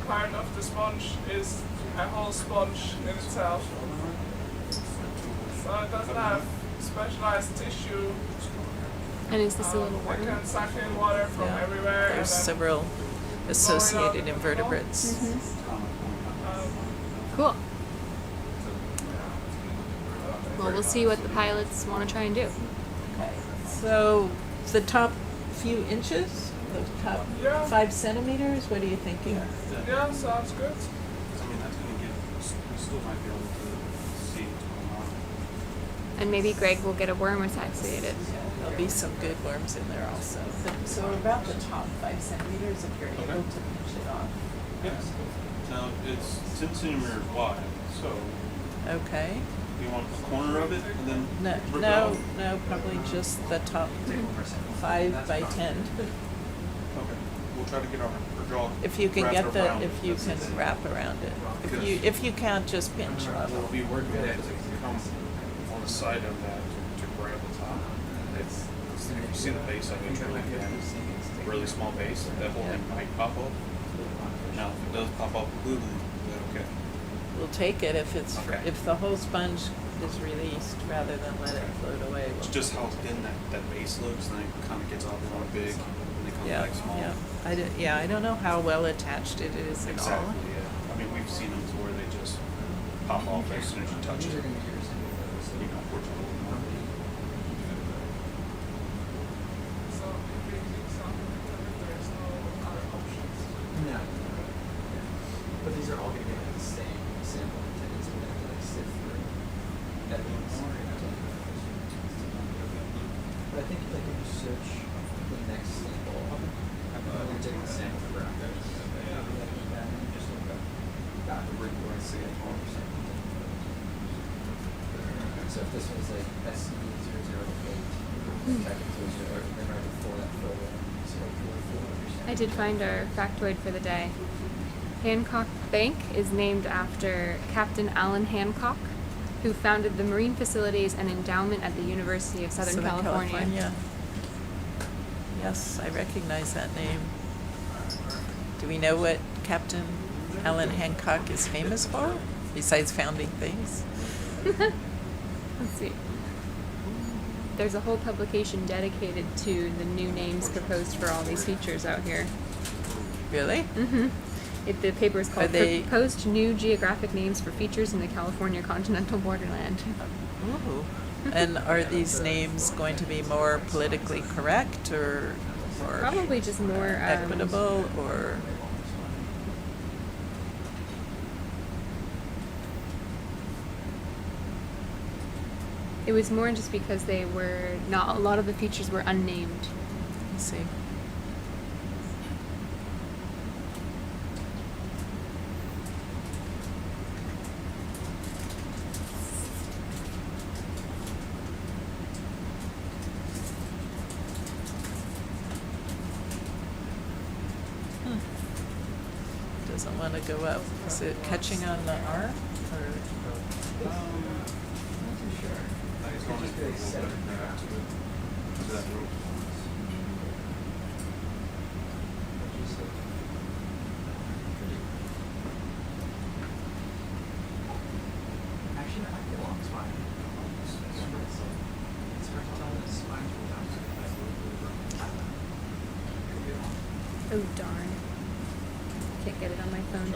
Speaker 10: part of the sponge is a whole sponge in itself. So it doesn't have specialized tissue
Speaker 3: And is this a little
Speaker 10: that
Speaker 3: worm?
Speaker 10: can suck in water from
Speaker 1: Yeah.
Speaker 10: everywhere.
Speaker 1: There's
Speaker 10: and then,
Speaker 1: several associated invertebrates.
Speaker 3: Cool. Well, we'll see what the pilots want to try and do.
Speaker 1: Okay. So, the top few inches, the top
Speaker 10: Yeah.
Speaker 1: 5 centimeters, what are you thinking?
Speaker 10: yeah, sounds good.
Speaker 5: I mean, that's gonna give, we still might be able to see what's going on.
Speaker 3: And maybe Greg will get a worm associated.
Speaker 1: There'll be some good worms in there also. So about the top 5 centimeters, if you're able to pinch it off.
Speaker 5: Yes. Now, it's 10 centimeters wide, so
Speaker 1: Okay.
Speaker 5: you want a corner of it and then
Speaker 1: No,
Speaker 5: rip
Speaker 1: no,
Speaker 5: out?
Speaker 1: no, probably just the top 5 by 10.
Speaker 5: Okay. We'll try to get our jaw.
Speaker 1: If you can
Speaker 5: wrapped
Speaker 1: get the,
Speaker 5: around
Speaker 1: if
Speaker 5: it.
Speaker 1: you can wrap around it. If you can't, just pinch off.
Speaker 5: We'll be working with it to come on the side of that to grab the top. It's, if you see the base of it, it's really thin, really small base, that whole thing might pop off. Now, if it does pop off completely, then okay.
Speaker 1: We'll take it if it's,
Speaker 5: Okay.
Speaker 1: if the whole sponge is released rather than let it float away.
Speaker 5: It's just how thin that base looks, and then it kind of gets off real big, and they come
Speaker 1: Yeah,
Speaker 5: back small.
Speaker 1: yeah. I don't know how well attached it is at all.
Speaker 5: Exactly, yeah. I mean, we've seen them to where they just pop off as soon as you touch it. You know, unfortunately.
Speaker 10: So if we need something, there's no other options.
Speaker 4: No. But these are all going to get the same sample containers. We're going to like sift through evidence. But I think like if you search the next sample, we're taking the sample for graphics. Just look up that report and see it 12%. So if this was like SE008, check it to or then right before that photo, so like 44%.
Speaker 3: I did find our factoid for the day. Hancock Bank is named after Captain Alan Hancock, who founded the Marine Facilities and Endowment at the University of Southern California.
Speaker 1: Yes, I recognize that name. Do we know what Captain Alan Hancock is famous for, besides founding things?
Speaker 3: Let's see. There's a whole publication dedicated to the new names proposed for all these features out here.
Speaker 1: Really?
Speaker 3: Mm-hmm. The paper is
Speaker 1: Are
Speaker 3: called
Speaker 1: they-
Speaker 3: Proposed New Geographic Names for Features in the California Continental Borderland.
Speaker 1: Ooh. And are these names going to be more politically correct or
Speaker 3: Probably just more
Speaker 1: equitable or?
Speaker 3: It was more just because they were not, a lot of the features were unnamed.
Speaker 1: Let's see. doesn't want to go up. Is it catching on the arm? Or
Speaker 2: It's only for a little bit back to that rope.
Speaker 4: Actually, that might be a long spine. It's hard to tell the spines from the outside. Could be wrong.
Speaker 3: Oh darn. Can't get it on my phone.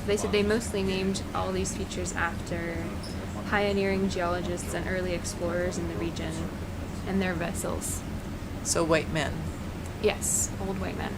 Speaker 3: They said they mostly named all these features after pioneering geologists and early explorers in the region and their vessels.
Speaker 1: so white men.
Speaker 3: Yes, old white men.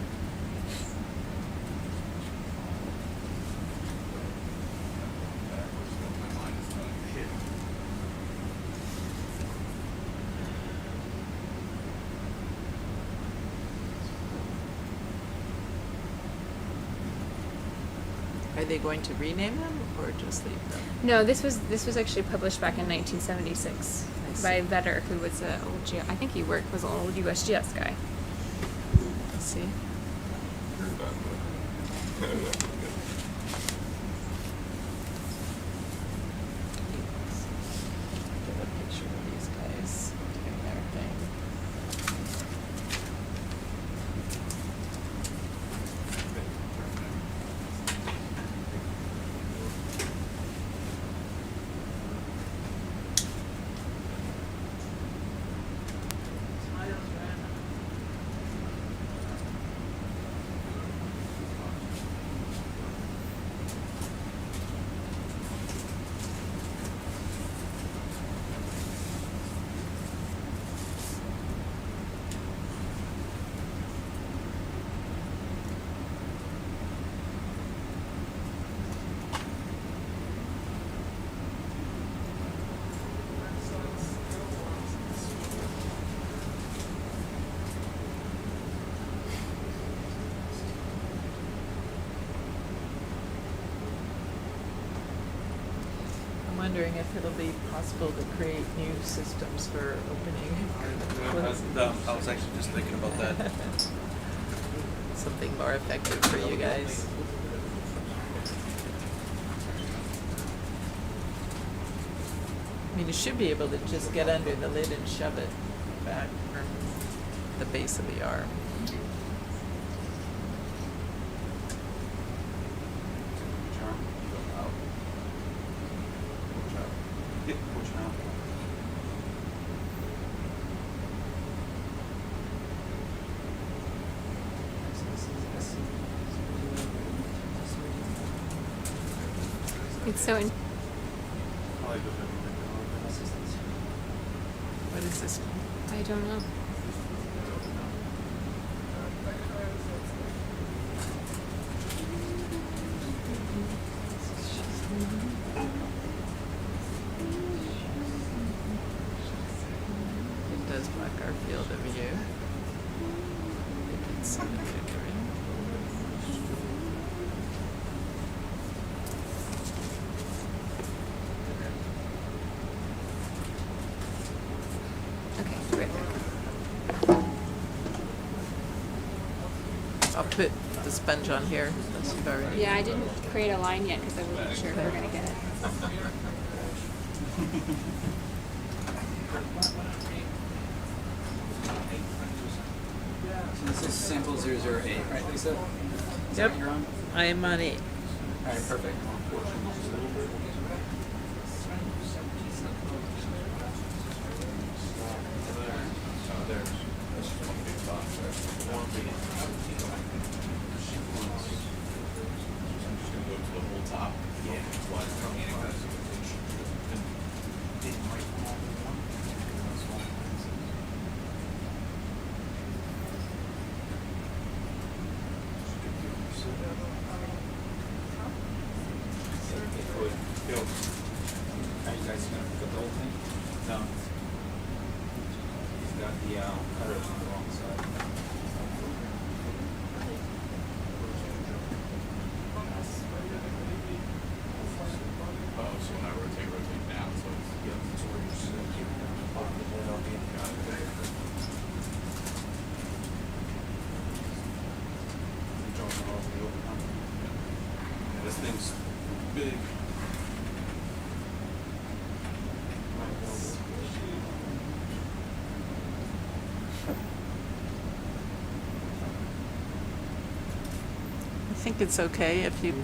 Speaker 1: Are they going to rename them or just leave them?
Speaker 3: No, this was actually published back in 1976
Speaker 1: I
Speaker 3: by
Speaker 1: see.
Speaker 3: Vetter, who was an old I think he was an old USGS guy.
Speaker 1: Let's see. Get a picture of these guys doing their thing. I'm wondering if it'll be possible to create new systems for opening and closing.
Speaker 9: I was actually just thinking about that.
Speaker 1: Something more effective for you guys. I mean, you should be able to just get under the lid and shove it back from the base of the arm.
Speaker 3: It's so
Speaker 1: What is this one?
Speaker 3: I don't know.
Speaker 1: It does block our field of view. It's configuring.
Speaker 3: Okay, great.
Speaker 1: I'll put the sponge on here. Unless you've already.
Speaker 3: Yeah, I didn't create a line yet because I wasn't sure if we were gonna get it.
Speaker 4: So this is sample 008, right, Lisa? Is that
Speaker 1: Yep.
Speaker 4: what you're on?
Speaker 1: I am on 8.
Speaker 4: All right, perfect. Are you guys gonna pick up the whole thing? No. He's got the cutter on the wrong side.
Speaker 5: This thing's big.
Speaker 1: I think it's okay if you,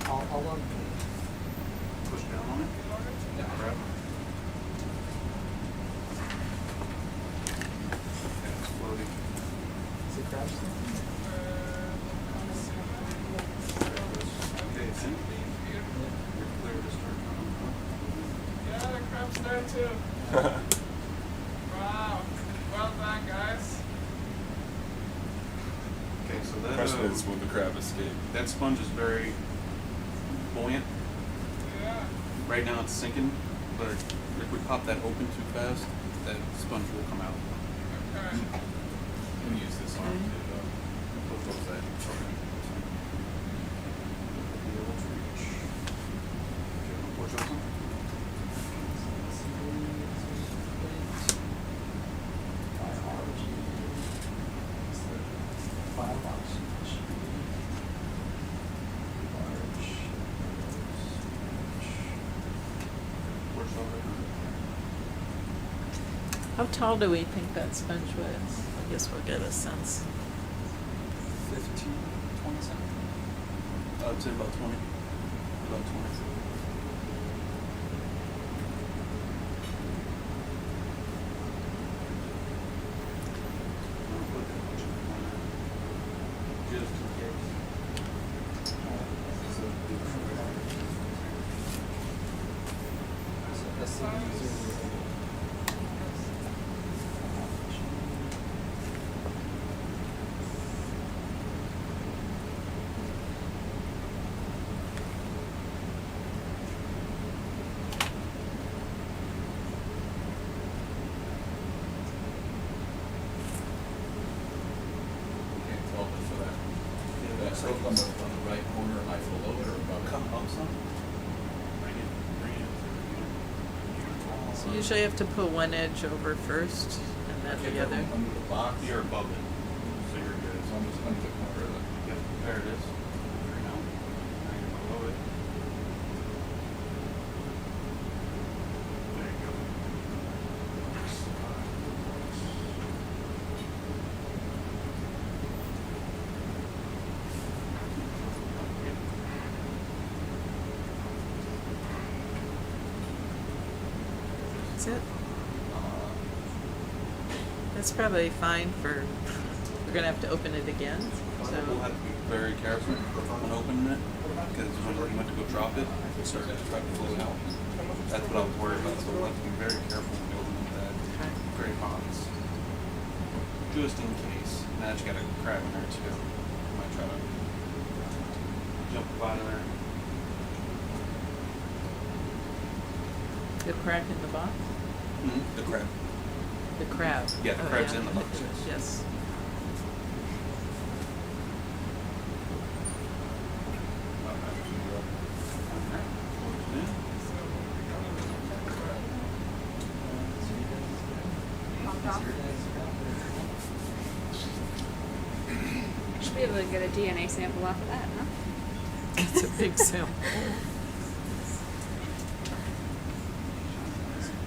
Speaker 4: I'll
Speaker 5: Push down on it.
Speaker 4: Yeah.
Speaker 5: Grab. Yeah, it's floating.
Speaker 4: Is it crash still?
Speaker 5: Okay, see? You're clear to start coming.
Speaker 10: Yeah, the crab's there too. Wow. Well done, guys.
Speaker 5: Okay, so that
Speaker 2: Question is, will the crab escape?
Speaker 5: that sponge is very buoyant.
Speaker 10: Yeah.
Speaker 5: Right now it's sinking, but if we pop that open too fast, that sponge will come out.
Speaker 10: Okay.
Speaker 2: Can use this arm to close that.
Speaker 5: Push open. Push over.
Speaker 1: how tall do we think that sponge was? I guess we'll get a sense.
Speaker 5: 15, 20 centimeters. I'd say about 20. About 20. Just in case.
Speaker 2: Can't tell it for that. That's like on the right corner, am I below it or above it?
Speaker 5: Come up some. Bring it.
Speaker 1: So usually you have to pull one edge over first and then
Speaker 2: Okay,
Speaker 1: the other.
Speaker 2: Under the box?
Speaker 5: You're above it, so you're good.
Speaker 2: It's almost under the corner of the.
Speaker 5: Yep, there it is. There now. Now you're below it. There you go.
Speaker 1: That's it. That's probably fine for, we're gonna have to open it again,
Speaker 5: We'll
Speaker 1: so.
Speaker 5: have to be very careful when opening it, because when we went to go drop it, it started to try to float out. That's what I was worried about, so we'll have to be very careful when we open up that gray box. Just in case. Now that you got a crab in there too. You might try to jump up out of there.
Speaker 1: The crack in the box?
Speaker 5: The crab.
Speaker 1: The crab.
Speaker 5: Yeah, the
Speaker 1: Oh,
Speaker 5: crab's in the box,
Speaker 1: Yes.
Speaker 3: Should be able to get a DNA sample off of that, huh?
Speaker 1: It's a big sample.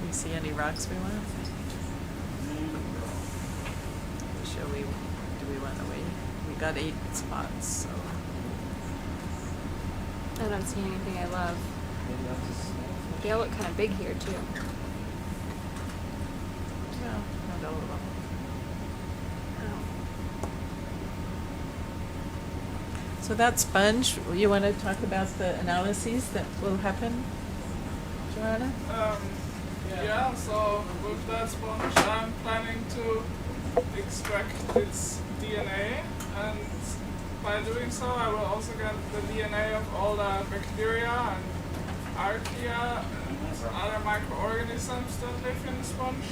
Speaker 1: You see any rocks we want? Shall we, do we want to wait? We got 8 spots, so.
Speaker 3: I don't see anything I love.
Speaker 4: Maybe I'll just.
Speaker 3: They all look kind of big here too.
Speaker 1: Well, not all of them. So that sponge, you want to talk about the analyses that will happen, Joanna?
Speaker 10: Yeah, so with that sponge, I'm planning to extract its DNA, and by doing so, I will also get the DNA of all the bacteria and archaea and other microorganisms that live in the sponge.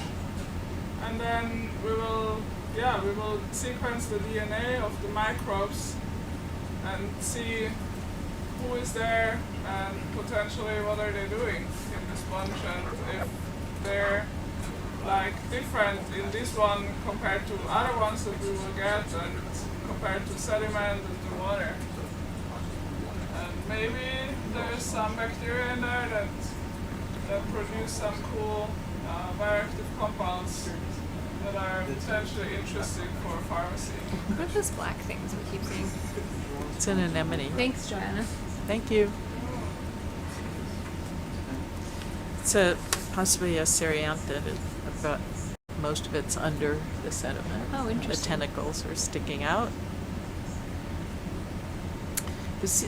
Speaker 10: And then we will sequence the DNA of the microbes and see who is there and potentially what are they doing in the sponge, and if they're like different in this one compared to other ones that we will get and compared to sediment and to water. maybe there's some bacteria in there that produce some cool bioactive compounds that are potentially interesting for pharmacy.
Speaker 3: What are those black things we keep seeing?
Speaker 1: It's an anemone.
Speaker 3: Thanks, Joanna.
Speaker 1: Thank you. It's possibly a cereantid, but most of it's under the sediment.
Speaker 3: Oh,
Speaker 1: The
Speaker 3: interesting.
Speaker 1: tentacles are sticking out.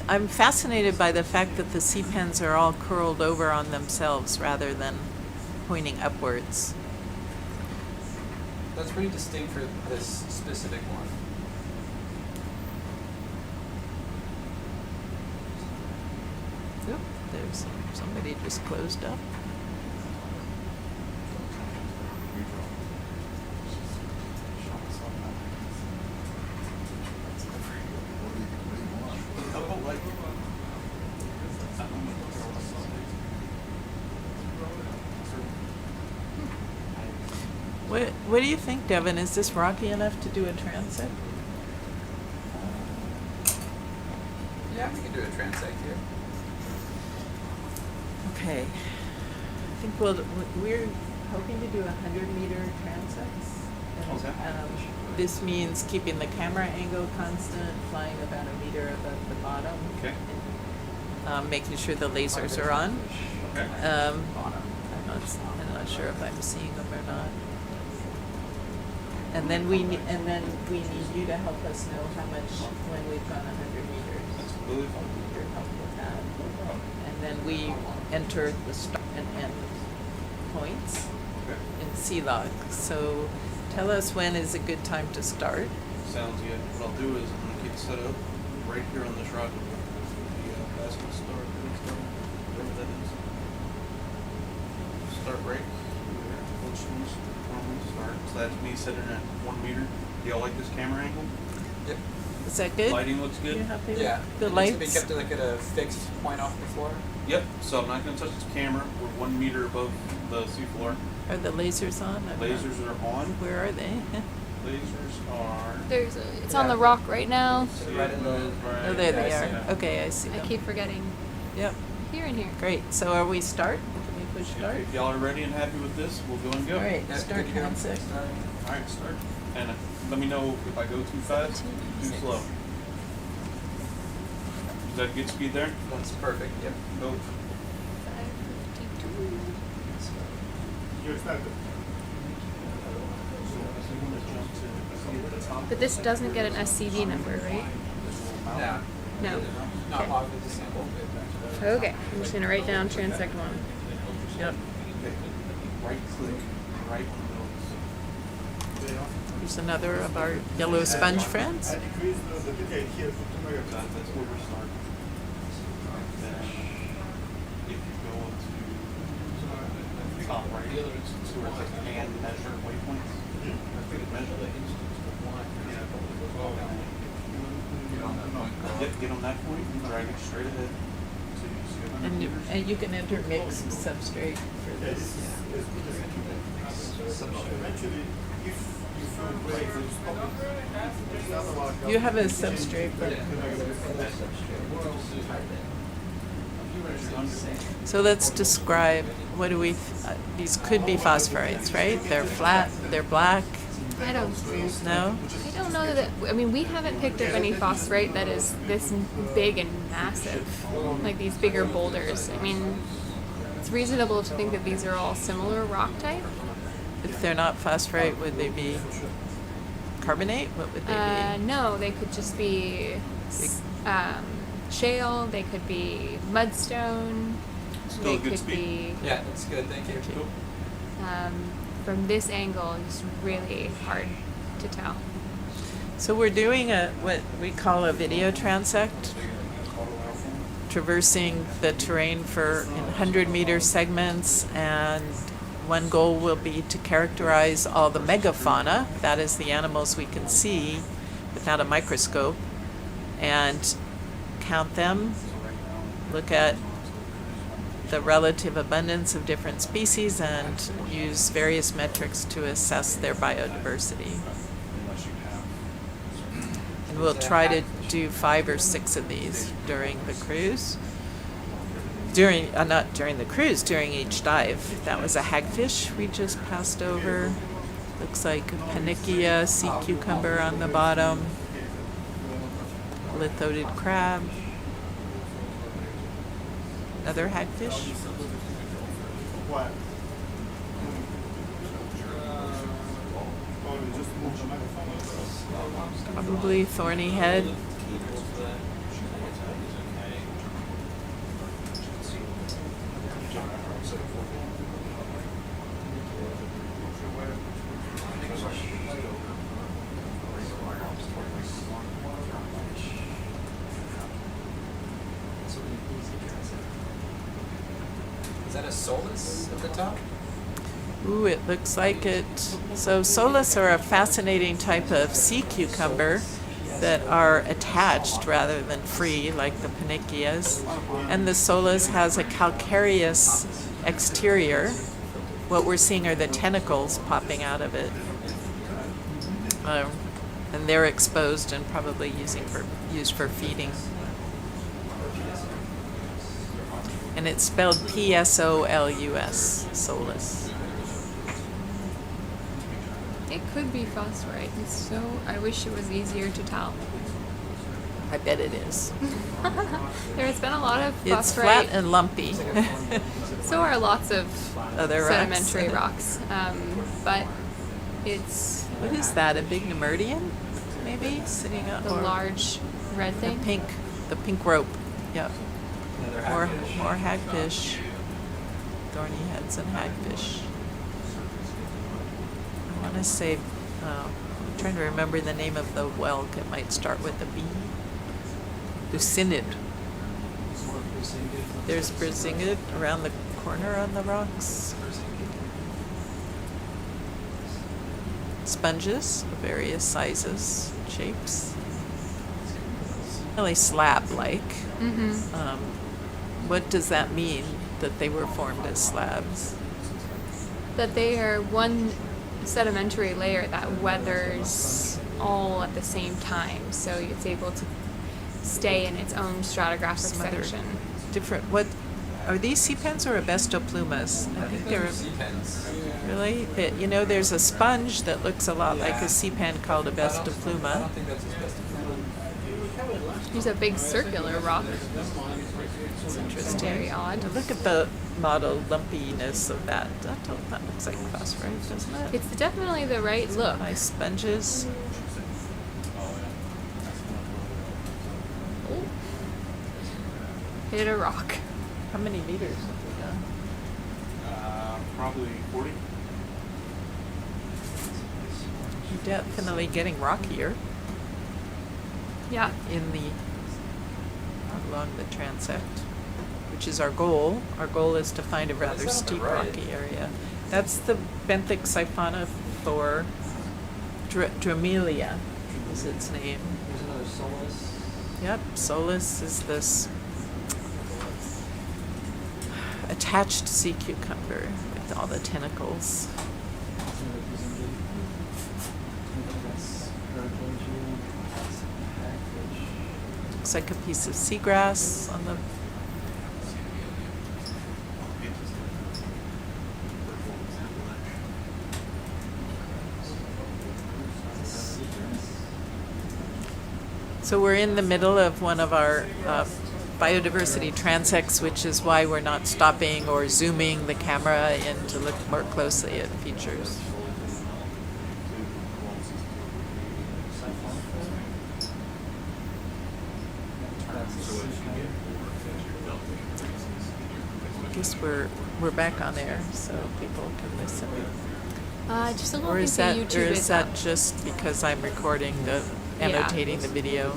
Speaker 1: I'm fascinated by the fact that the sea pens are all curled over on themselves rather than pointing upwards.
Speaker 4: That's pretty distinct for this specific one.
Speaker 1: Oop, there's somebody just closed up. What do you think, Devin? Is this rocky enough to do a transect?
Speaker 4: Yeah, we can do a transect here.
Speaker 1: Okay. I think we're hoping to do 100-meter transects. And, this means keeping the camera angle constant, flying about a meter above the bottom.
Speaker 5: Okay.
Speaker 1: And, making sure the lasers are on.
Speaker 5: Okay.
Speaker 1: I'm not sure if I'm seeing them or not. And then we need you to help us know how much when we've gone 100 meters.
Speaker 5: Absolutely fine.
Speaker 1: Your help with that. And then we enter the start and end points
Speaker 5: Okay.
Speaker 1: in sea log. So tell us when is a good time to start.
Speaker 5: Sounds good. What I'll do is I'm going to get set up right here on this rock. The basket start, whatever that is. Start right here. Which one's normally start? So that's me sitting at 1 meter. Do y'all like this camera angle?
Speaker 4: Yep.
Speaker 1: Is that good?
Speaker 5: Lighting looks good?
Speaker 1: You happy
Speaker 4: Yeah.
Speaker 1: with the
Speaker 4: It needs
Speaker 1: lights?
Speaker 4: to be kept like at a fixed point off before.
Speaker 5: Yep. So I'm not going to touch this camera. We're 1 meter above the seafloor.
Speaker 1: Are the lasers on? I don't know.
Speaker 5: Lasers are on.
Speaker 1: Where are they?
Speaker 5: Lasers are.
Speaker 3: It's on the rock right now.
Speaker 4: Right in the.
Speaker 1: Oh, there they
Speaker 4: Yeah, I see
Speaker 1: are.
Speaker 4: them.
Speaker 1: Okay, I see
Speaker 3: I
Speaker 1: them.
Speaker 3: keep forgetting.
Speaker 1: Yep,
Speaker 3: Here and here.
Speaker 1: great. So are we start? Can we push start?
Speaker 5: If y'all are ready and happy with this, we'll go and go.
Speaker 1: All right,
Speaker 4: Yeah,
Speaker 1: start
Speaker 4: good to go.
Speaker 1: transect.
Speaker 5: All right, start. And let me know if I go too fast, too slow. Is that good speed there?
Speaker 4: That's perfect. Yep.
Speaker 5: Go.
Speaker 3: 5:52. But this doesn't get an SCV number, right?
Speaker 4: Yeah.
Speaker 3: No.
Speaker 4: Not
Speaker 3: Okay.
Speaker 4: log with the sample.
Speaker 3: Okay. I'm just gonna write down transect 1.
Speaker 1: Yep.
Speaker 5: Okay. Right click, right on those.
Speaker 1: Here's another of our yellow sponge friends.
Speaker 5: That's where we're starting. Then, if you go to top right, to where it says and measure waypoints, measure the instance of one. Yep, get on that point and drag it straight ahead. So you see 100 meters.
Speaker 1: And you can enter mixed substrate for this. You have a substrate, but so let's describe what do we? These could be phosphorites, right? They're flat. They're black.
Speaker 3: I don't.
Speaker 1: No.
Speaker 3: I don't know that. I mean, we haven't picked up any phosphorite that is this big and massive, like these bigger boulders. I mean, it's reasonable to think that these are all similar rock type.
Speaker 1: If they're not phosphorite, would they be carbonate? What would they be?
Speaker 3: No, they could just be shale. They could be mudstone.
Speaker 5: Still
Speaker 3: They
Speaker 5: a good
Speaker 3: could
Speaker 5: speed.
Speaker 3: be.
Speaker 4: Yeah, that's good. Thank you.
Speaker 1: Thank you.
Speaker 3: From this angle, it's really hard to tell.
Speaker 1: So we're doing what we call a video transect, traversing the terrain in 100-meter segments, and one goal will be to characterize all the megafauna, that is the animals we can see without a microscope, and count them, look at the relative abundance of different species, and use various metrics to assess their biodiversity. And we'll try to do 5 or 6 of these during the cruise. Not during the cruise, during each dive. That was a hagfish we just passed over. Looks like a Panicia, sea cucumber on the bottom. Lithodid crab. Another hagfish. Probably thorny head.
Speaker 4: Is that a solus at the top?
Speaker 1: Ooh, it looks like it. So solus are a fascinating type of sea cucumber that are attached rather than free, like the panicias. And the solus has a calcareous exterior. What we're seeing are the tentacles popping out of it. And they're exposed and probably used for feeding. And it's spelled Psolus, solus.
Speaker 3: It could be phosphorite. I wish it was easier to tell.
Speaker 1: I bet it is.
Speaker 3: There's been a lot of
Speaker 1: It's
Speaker 3: phosphorite.
Speaker 1: flat and lumpy.
Speaker 3: So are lots of
Speaker 1: Other
Speaker 3: sedimentary
Speaker 1: rocks.
Speaker 3: but it's
Speaker 1: What is that? A big Nemerdian, maybe sitting up.
Speaker 3: the large red
Speaker 1: The
Speaker 3: thing.
Speaker 1: the pink rope. Yep.
Speaker 4: Another
Speaker 1: More hagfish. Thorny heads and hagfish. I want to say, I'm trying to remember the name of the whelk. It might start with a B. Bucinid. There's Brazingid around the corner on the rocks. Sponges of various sizes, shapes. Really slab-like. What does that mean, that they were formed as slabs?
Speaker 3: That they are one sedimentary layer that weathers all at the same time, so it's able to stay in its own stratigraphic
Speaker 1: Some other
Speaker 3: section.
Speaker 1: different, what, are these sea pens or abestoplumas? I think they're,
Speaker 4: pens.
Speaker 1: really? There's a sponge that looks a lot like a sea pen called
Speaker 4: I
Speaker 1: abestopluma.
Speaker 4: don't think that's a specimen.
Speaker 3: There's a big circular rock.
Speaker 1: It's interesting.
Speaker 3: Very odd.
Speaker 1: Look at the model lumpiness of that. That looks like phosphorite, doesn't it?
Speaker 3: It's definitely the right look.
Speaker 1: Nice sponges.
Speaker 3: Oh. Hit a rock.
Speaker 1: How many meters have we done?
Speaker 7: Probably 40.
Speaker 1: You're definitely getting rockier
Speaker 3: Yeah.
Speaker 1: along the transect, which is our goal. Our goal is to find a rather
Speaker 4: that on the
Speaker 1: steep
Speaker 4: right?
Speaker 1: rocky area. That's the benthic siphonophore dromelia is its name.
Speaker 4: There's another solus.
Speaker 1: Yep, solus is this attached sea cucumber with all the tentacles.
Speaker 4: There's another Brazingid. That's Urchin. That's hagfish.
Speaker 1: Looks like a piece of seagrass on the So we're in the middle of one of our biodiversity transects, which is why we're not stopping or zooming the camera in to look more closely at features. I guess we're back on air, so people can listen.
Speaker 3: I just don't
Speaker 1: Or
Speaker 3: think
Speaker 1: is
Speaker 3: the
Speaker 1: that
Speaker 3: YouTube
Speaker 1: or
Speaker 3: is
Speaker 1: is that
Speaker 3: up.
Speaker 1: just because I'm recording annotating the video?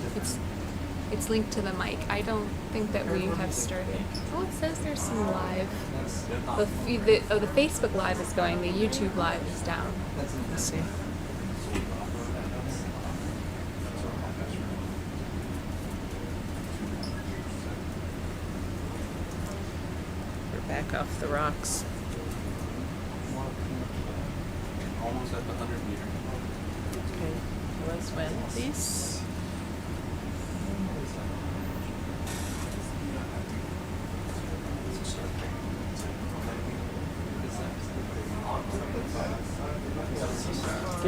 Speaker 3: It's linked to the mic. I don't think that we have started. Oh, it says there's some live. The Facebook live is going. The YouTube live is down.
Speaker 1: Let's see. We're back off the rocks.
Speaker 7: Almost at the 100 meter.
Speaker 1: Okay, let's win, please.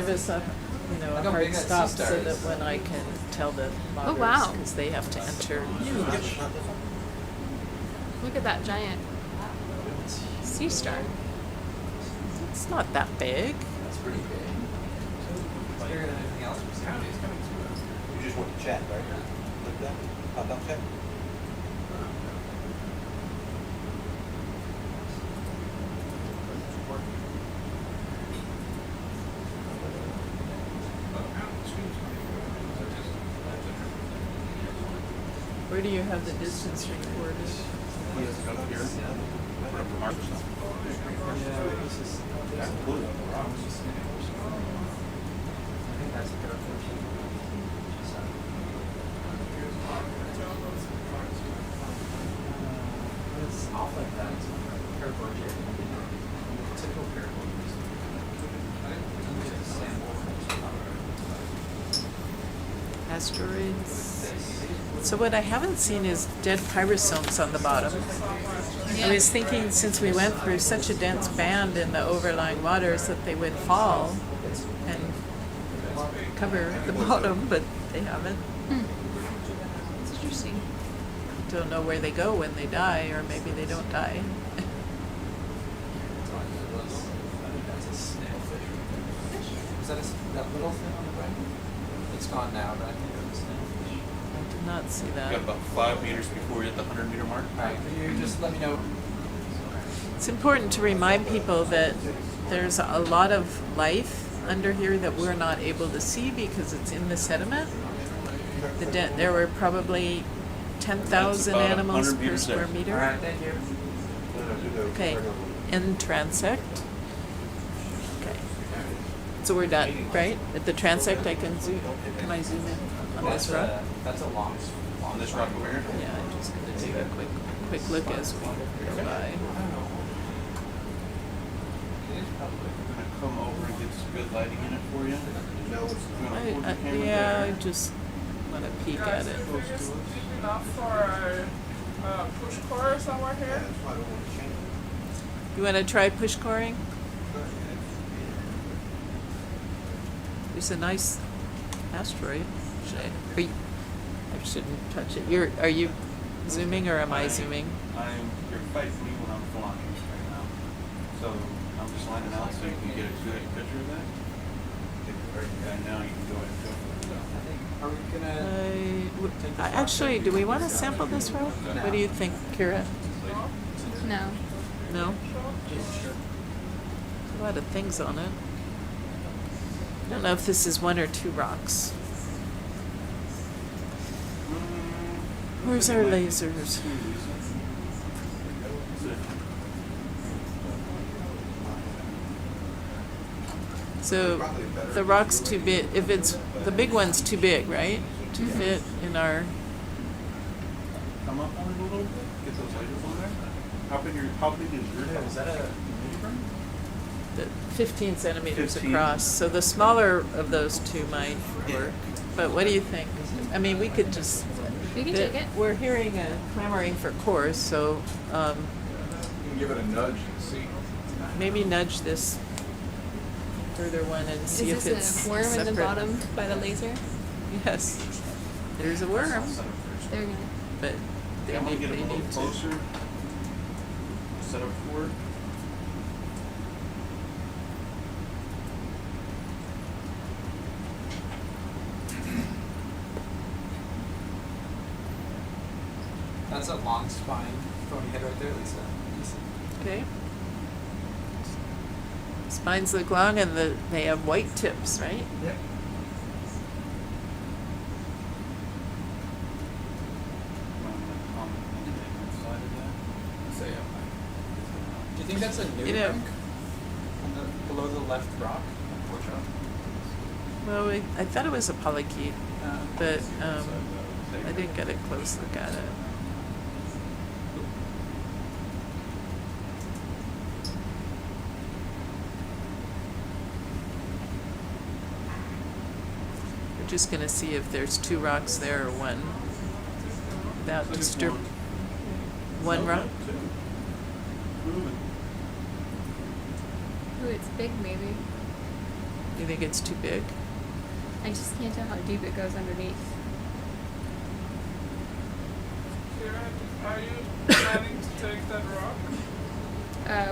Speaker 1: give us a, you know, a
Speaker 4: Look how
Speaker 1: hard
Speaker 4: big that sea
Speaker 1: stop
Speaker 4: star
Speaker 1: so
Speaker 4: is.
Speaker 1: that when I can tell the loggers,
Speaker 3: wow.
Speaker 1: because they have to enter.
Speaker 3: Look at that giant sea star.
Speaker 1: It's not that big.
Speaker 4: That's pretty big. It's bigger than anything else we've seen.
Speaker 2: You just want to chat, right? Like that? Hot dog chat?
Speaker 1: Where do you have the distance recorded?
Speaker 5: Up here. Whatever marks stuff.
Speaker 2: That's blue, the rocks.
Speaker 4: I think that's a paraphrase. It's off like that. It's paraphrase. Typical paraphrase.
Speaker 1: Asteroids. So what I haven't seen is dead pyrosomes on the bottom. I was thinking since we went through such a dense band in the overlying waters that they would fall and cover the bottom, but they haven't.
Speaker 3: It's interesting.
Speaker 1: Don't know where they go when they die, or maybe they don't die.
Speaker 4: I think that's a snailfish. Was that that little thing on the right? It's gone now, but I think it was a snailfish.
Speaker 1: I did not see
Speaker 5: You got
Speaker 1: that.
Speaker 5: about 5 meters before you hit the 100-meter mark.
Speaker 4: Alright, could you just let me know?
Speaker 1: It's important to remind people that there's a lot of life under here that we're not able to see because it's in the sediment. There were probably 10,000
Speaker 5: about
Speaker 1: animals
Speaker 5: 100
Speaker 1: per
Speaker 5: meters
Speaker 1: square
Speaker 5: there.
Speaker 1: meter.
Speaker 4: Alright, thank you.
Speaker 1: Okay, in Transect. Okay. So we're done, right? At the Transect, I can zoom. Can I zoom in on this rock?
Speaker 4: That's a long
Speaker 5: On this rock over here.
Speaker 1: Yeah, I'm just gonna take a quick look as we go by.
Speaker 5: I'm gonna come over and get some good lighting in it for you. You wanna hold the camera
Speaker 1: Yeah, I
Speaker 5: there?
Speaker 1: just want to peek
Speaker 10: Guys,
Speaker 1: at it.
Speaker 10: if it is deep enough for a push core somewhere here.
Speaker 1: You want to try push coring? There's a nice asteroid. I shouldn't touch it. Are you zooming or am I zooming?
Speaker 5: You're fighting me when I'm flying right now. So I'm just lining out so you can get a good picture of that. And now you can go ahead and go for it.
Speaker 4: Are we gonna?
Speaker 1: Actually, do we want to sample this rock? What do you think, Kira?
Speaker 3: No.
Speaker 1: No? A lot of things on it. I don't know if this is one or two rocks. Where's our lasers? So the rock's too big. If it's the big one's too big, right? To fit in our.
Speaker 5: Come up on it a little bit. Get those lasers on there. How big is your?
Speaker 4: Is that a medium?
Speaker 1: The 15 centimeters
Speaker 5: 15.
Speaker 1: across. So the smaller of those two might work. But what do you think? I mean, we could just.
Speaker 3: We can take it.
Speaker 1: We're hearing a clamoring for cores, so
Speaker 2: You can give it a nudge and see.
Speaker 1: maybe nudge this further one and see
Speaker 3: Is
Speaker 1: if it's
Speaker 3: this a worm in the
Speaker 1: separate.
Speaker 3: bottom by the laser?
Speaker 1: Yes, there's a worm,
Speaker 3: They're gonna.
Speaker 1: but they
Speaker 5: I'm gonna
Speaker 1: need,
Speaker 5: get
Speaker 1: they
Speaker 5: them a little
Speaker 1: need to.
Speaker 5: closer. Set up for it.
Speaker 4: That's a long spine phony head right there, Lisa.
Speaker 1: Okay. Spines look long and they have white tips, right?
Speaker 4: Yep.
Speaker 5: Say
Speaker 4: Do you think that's a new
Speaker 1: You know-
Speaker 4: rock? Below the left rock?
Speaker 1: Well, I thought it was a polychaete, but I didn't get a close look at it. We're just gonna see if there's two rocks there or one. Without disturb. One rock?
Speaker 3: Ooh, it's big, maybe.
Speaker 1: You think it's too big?
Speaker 3: I just can't tell how deep it goes underneath.
Speaker 10: Kieran, are you planning to take that rock?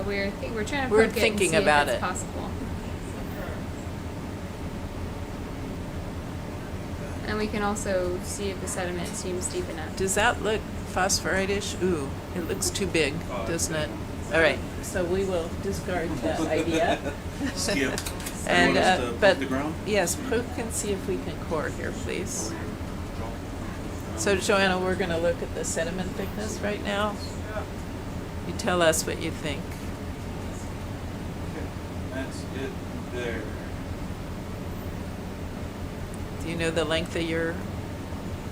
Speaker 3: We're trying to
Speaker 1: We're
Speaker 3: poke it and
Speaker 1: thinking
Speaker 3: see
Speaker 1: about
Speaker 3: if it's
Speaker 1: it.
Speaker 3: possible. And we can also see if the sediment seems deep enough.
Speaker 1: Does that look phosphorite-ish? Ooh, it looks too big, doesn't it? All right, so we will discard that idea.
Speaker 8: Skip.
Speaker 1: And,
Speaker 8: You want us to
Speaker 1: but,
Speaker 8: poke the ground?
Speaker 1: yes, poke and see if we can core here, please. So Joanna, we're gonna look at the sediment thickness right now.
Speaker 10: Yeah.
Speaker 1: You tell us what you think.
Speaker 2: That's it there.
Speaker 1: Do you know the length of your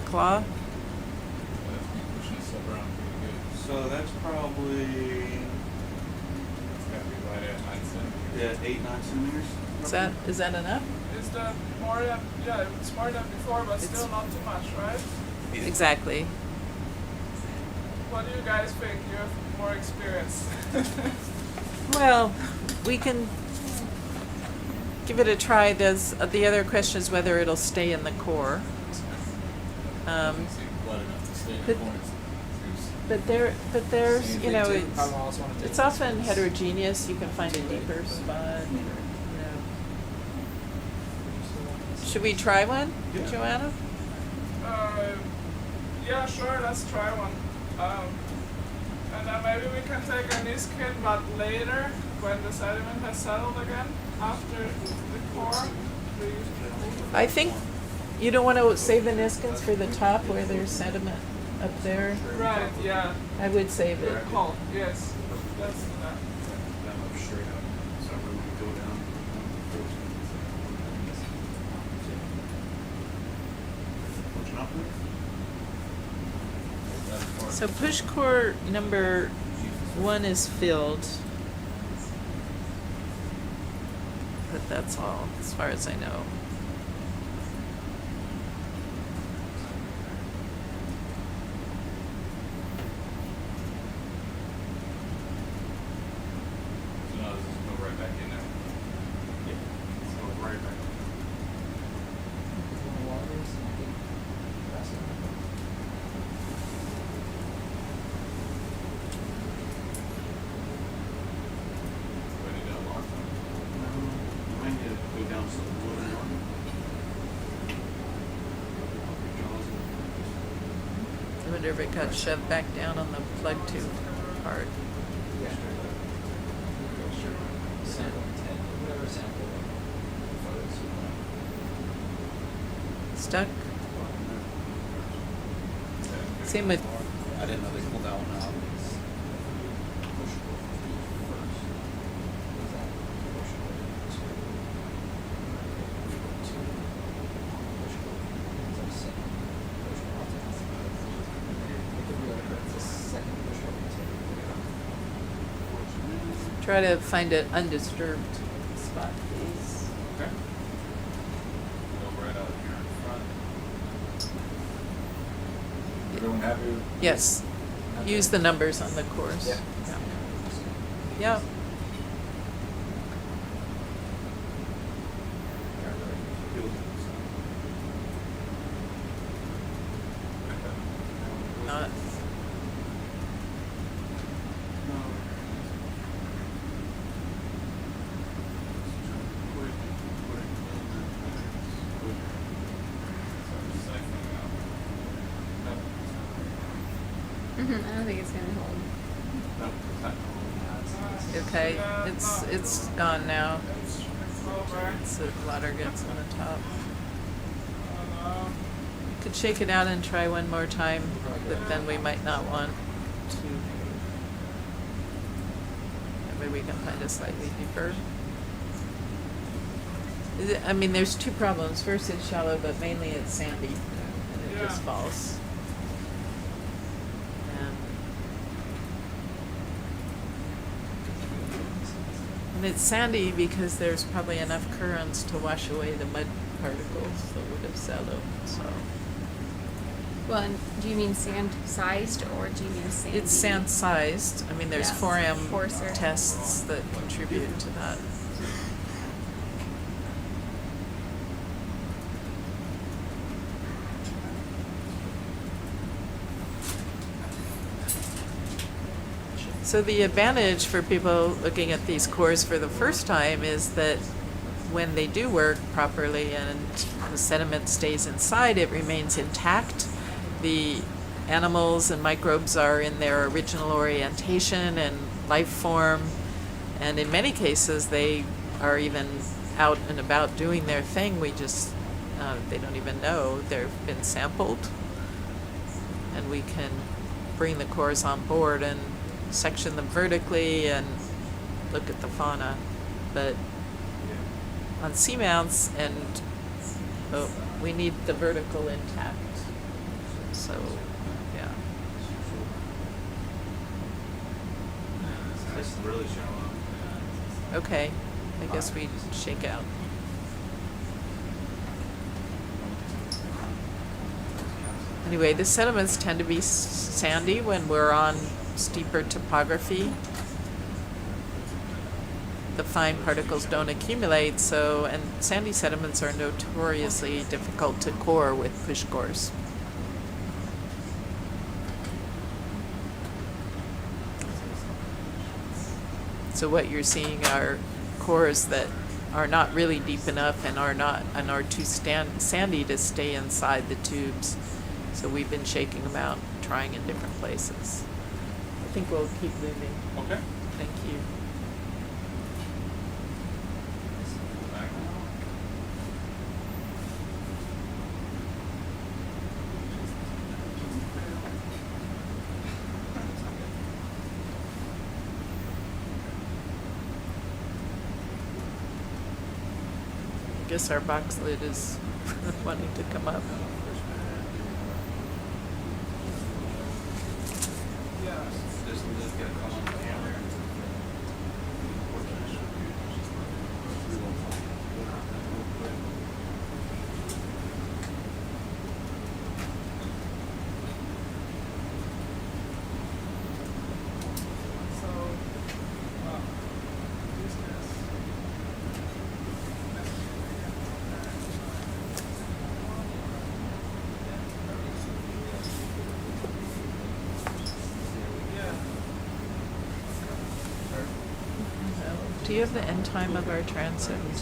Speaker 1: claw?
Speaker 2: So that's probably, yeah, 8-9 centimeters.
Speaker 1: Is that enough?
Speaker 10: Is that more than, yeah, it's more than before, but still not too much, right?
Speaker 1: Exactly.
Speaker 10: What do you guys think? You have more experience.
Speaker 1: Well, we can give it a try. The other question is whether it'll stay in the core. But there's, you know, it's often heterogeneous. You can find a deeper spot. You know. Should we try one, Joanna?
Speaker 10: Yeah, sure, let's try one. And then maybe we can take a Niskan, but later, when the sediment has settled again, after the core.
Speaker 1: I think you don't want to save the Niskans for the top where there's sediment up there.
Speaker 10: Right, yeah.
Speaker 1: I would save it.
Speaker 10: Good call, yes. Let's do that.
Speaker 5: That looks straight up. So when we go down.
Speaker 2: Watching up there?
Speaker 1: So push core number 1 is filled. But that's all, as far as I know.
Speaker 7: So now this is go right back in there.
Speaker 5: Yeah. So right back.
Speaker 7: Ready to unlock them.
Speaker 2: Might need to go down some a little more.
Speaker 1: I wonder if it got shoved back down on the plug tube part.
Speaker 4: Sample 10, whatever sample photos you want.
Speaker 1: Stuck? Same with,
Speaker 9: I didn't know they pulled that one out.
Speaker 1: try to find an undisturbed spot, please.
Speaker 7: Okay. Go right out here in front. Everyone happy with?
Speaker 1: Yes. Use the numbers on the course.
Speaker 4: Yeah.
Speaker 1: Yeah. Not.
Speaker 3: I don't think it's gonna hold.
Speaker 7: No, it's not.
Speaker 1: Okay, it's gone now.
Speaker 10: It's over.
Speaker 1: So water gets on the top.
Speaker 10: Oh,
Speaker 1: Could shake it out and try one more time, but then we might not want to. Maybe we can find a slightly deeper. I mean, there's two problems. First, it's shallow, but mainly it's sandy, and it just
Speaker 10: Yeah.
Speaker 1: falls. And it's sandy because there's probably enough currents to wash away the mud particles that would have settled. So
Speaker 3: Well, and do you mean sand sized or do you mean sandy?
Speaker 1: it's sand sized. I mean, there's
Speaker 3: Yes,
Speaker 1: 4M
Speaker 3: coarser.
Speaker 1: tests that contribute to that. So the advantage for people looking at these cores for the first time is that when they do work properly and the sediment stays inside, it remains intact. The animals and microbes are in their original orientation and life form, and in many cases they are even out and about doing their thing. We just, they don't even know they've been sampled, and we can bring the cores on board and section them vertically and look at the fauna. But on seamounts, and we need the vertical intact. So, yeah.
Speaker 7: It's really shallow.
Speaker 1: Okay, I guess we shake out. Anyway, the sediments tend to be sandy when we're on steeper topography. The fine particles don't accumulate, so, and sandy sediments are notoriously difficult to core with push cores. So what you're seeing are cores that are not really deep enough and are too sandy to stay inside the tubes. So we've been shaking them out, trying in different places. I think we'll keep moving.
Speaker 5: Okay.
Speaker 1: Thank you. I guess our box lid is wanting to come up.
Speaker 7: This lid got come on the camera.
Speaker 10: So,
Speaker 1: Do you have the end time of our transect?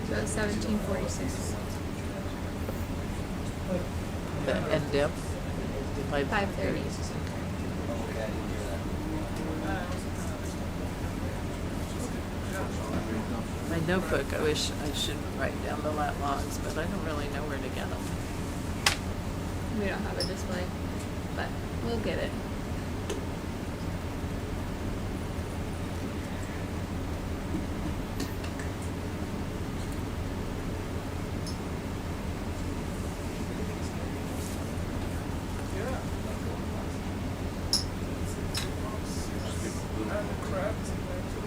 Speaker 3: So 1746.
Speaker 1: The end depth?
Speaker 3: 5:30.
Speaker 1: My notebook, I wish I should write down the lat logs, but I don't really know where to get them.
Speaker 3: We don't have a display, but we'll get it.
Speaker 10: yeah. And the crabs in there too.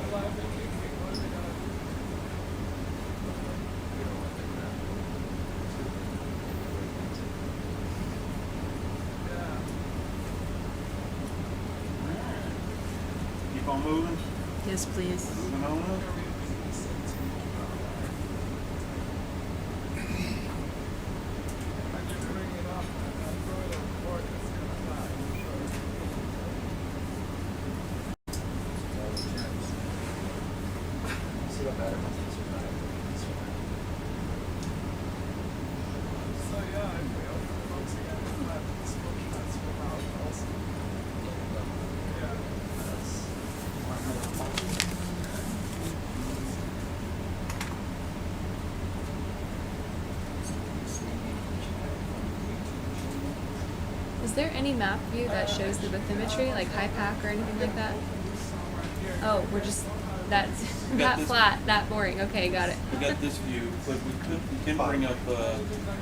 Speaker 10: Alive and kicking. What are they gonna do? Yeah.
Speaker 7: Keep on moving,
Speaker 1: Yes, please.
Speaker 7: moving on up.
Speaker 10: I did bring it up and I threw it on board. It's gonna die, I'm sure.
Speaker 4: See what better ones can survive.
Speaker 10: So yeah, if we open it once again, we'll have this full transfer out also. Yeah, that's.
Speaker 3: Is there any map view that shows the bathymetry, like HiPAC or anything like that? Oh, we're just that's
Speaker 5: got
Speaker 3: that
Speaker 5: this-
Speaker 3: flat, that boring. Okay, got it.
Speaker 5: We got this view, but we can bring up,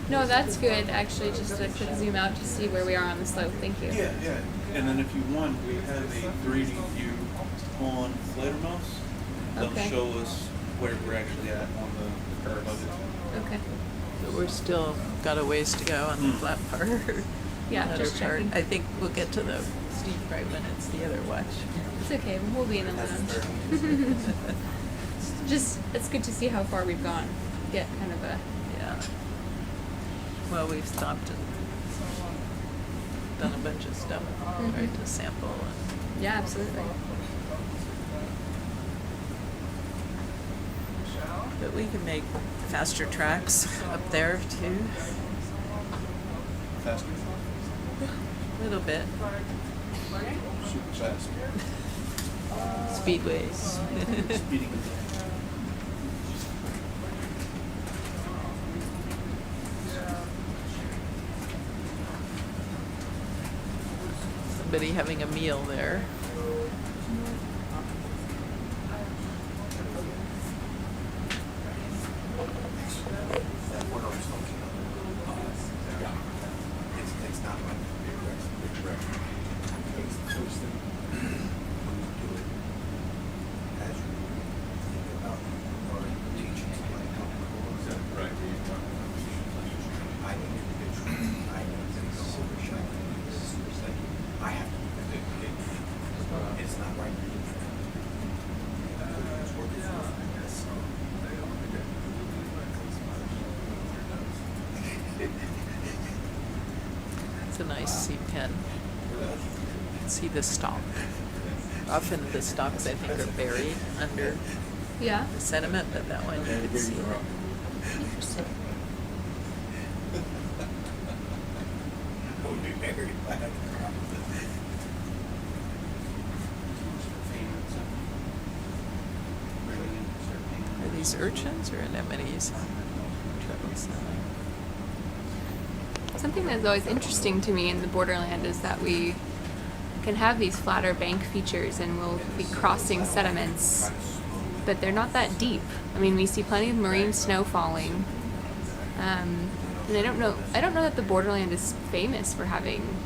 Speaker 3: No, that's good. Actually, just a quick zoom out to see where we are on the slope. Thank you.
Speaker 5: yeah. And then if you want, we have a 3D view on Fledermaus. That'll
Speaker 3: Okay.
Speaker 5: show us where we're actually at on the curve of it.
Speaker 3: Okay.
Speaker 1: But we're still got a ways to go on the flat part.
Speaker 3: Yeah,
Speaker 1: Latter
Speaker 3: just
Speaker 1: part.
Speaker 3: checking.
Speaker 1: I think we'll get to the steep right when it's the other watch.
Speaker 3: It's okay. We'll be in the lounge. Just it's good to see how far we've gone. Get kind of a
Speaker 1: Yeah. Well, we've stopped and done a bunch of stuff, right, to sample. And
Speaker 3: Yeah, absolutely.
Speaker 1: but we can make faster tracks up there too,
Speaker 2: Faster.
Speaker 1: a little bit.
Speaker 2: Super fast.
Speaker 1: Speedways.
Speaker 2: Speeding.
Speaker 1: Somebody having a meal there.
Speaker 2: It's not like big direct. When you do it, as you think about or teaching like right. I need to get true. I need to go overshine. I have to do it. It's not right. It's working for us.
Speaker 1: It's a nice seed pen. You can see the stalk. Often the stalks, I think, are buried under
Speaker 3: Yeah.
Speaker 1: the sediment, but that one you can see.
Speaker 3: Interesting.
Speaker 2: Would be very bad.
Speaker 1: Are these urchins or anemones? Trouble selling.
Speaker 3: Something that's always interesting to me in the borderland is that we can have these flatter bank features and we'll be crossing sediments, but they're not that deep. I mean, we see plenty of marine snow falling. And I don't know that the borderland is famous for having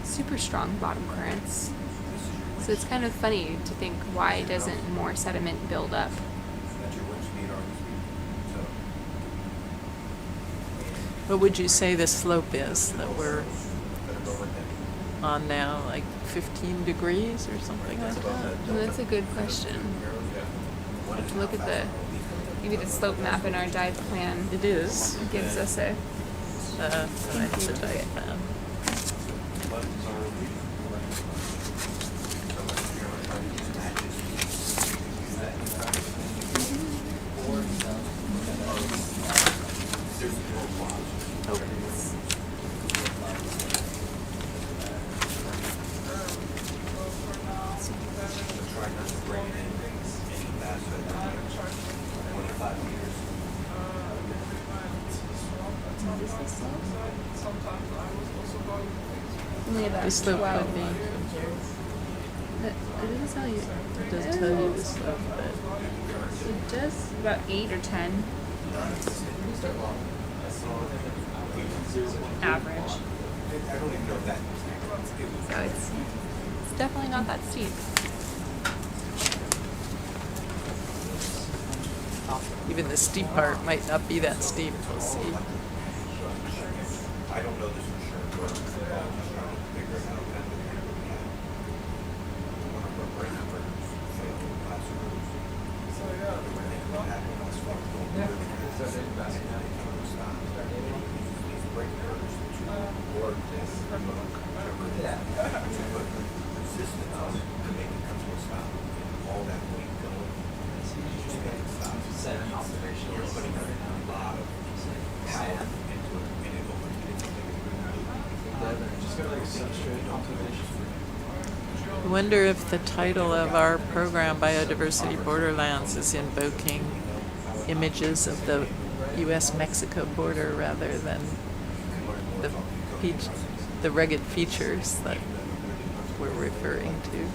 Speaker 3: super strong bottom currents. So it's kind of funny to think, why doesn't more sediment build up?
Speaker 2: That's your wind speed or wind speed. So
Speaker 1: What would you say the slope is that we're
Speaker 2: better go with that.
Speaker 1: on now, like 15 degrees or something like that?
Speaker 3: Well, that's a good question. Look at maybe the slope map in our dive plan
Speaker 1: It is.
Speaker 3: gives us a
Speaker 1: It's a diet plan.
Speaker 2: Try not to bring it in any faster than 25 meters.
Speaker 10: Sometimes I was also going
Speaker 3: only about
Speaker 1: The slope
Speaker 3: 12.
Speaker 1: would be,
Speaker 3: It doesn't tell you.
Speaker 1: it does tell you the slope, but
Speaker 3: It does about 8 or 10 average.
Speaker 2: I don't even know if that
Speaker 3: So it's definitely not that steep.
Speaker 1: even the steep part might not be that steep. We'll see.
Speaker 2: I don't know this for sure. We're all just trying to figure it out. And we had one of our brain members failed in classrooms.
Speaker 10: So yeah.
Speaker 2: What happened was fucked over. These brain members to board this. But resistance to make it come to a stop. And all that weight going. Just make it stop. You're putting a lot of power into it. And it overheats.
Speaker 4: Just got like substrate observations.
Speaker 1: I wonder if the title of our program, Biodiversity Borderlands, is invoking images of the U.S.-Mexico border rather than the rugged features that we're referring to.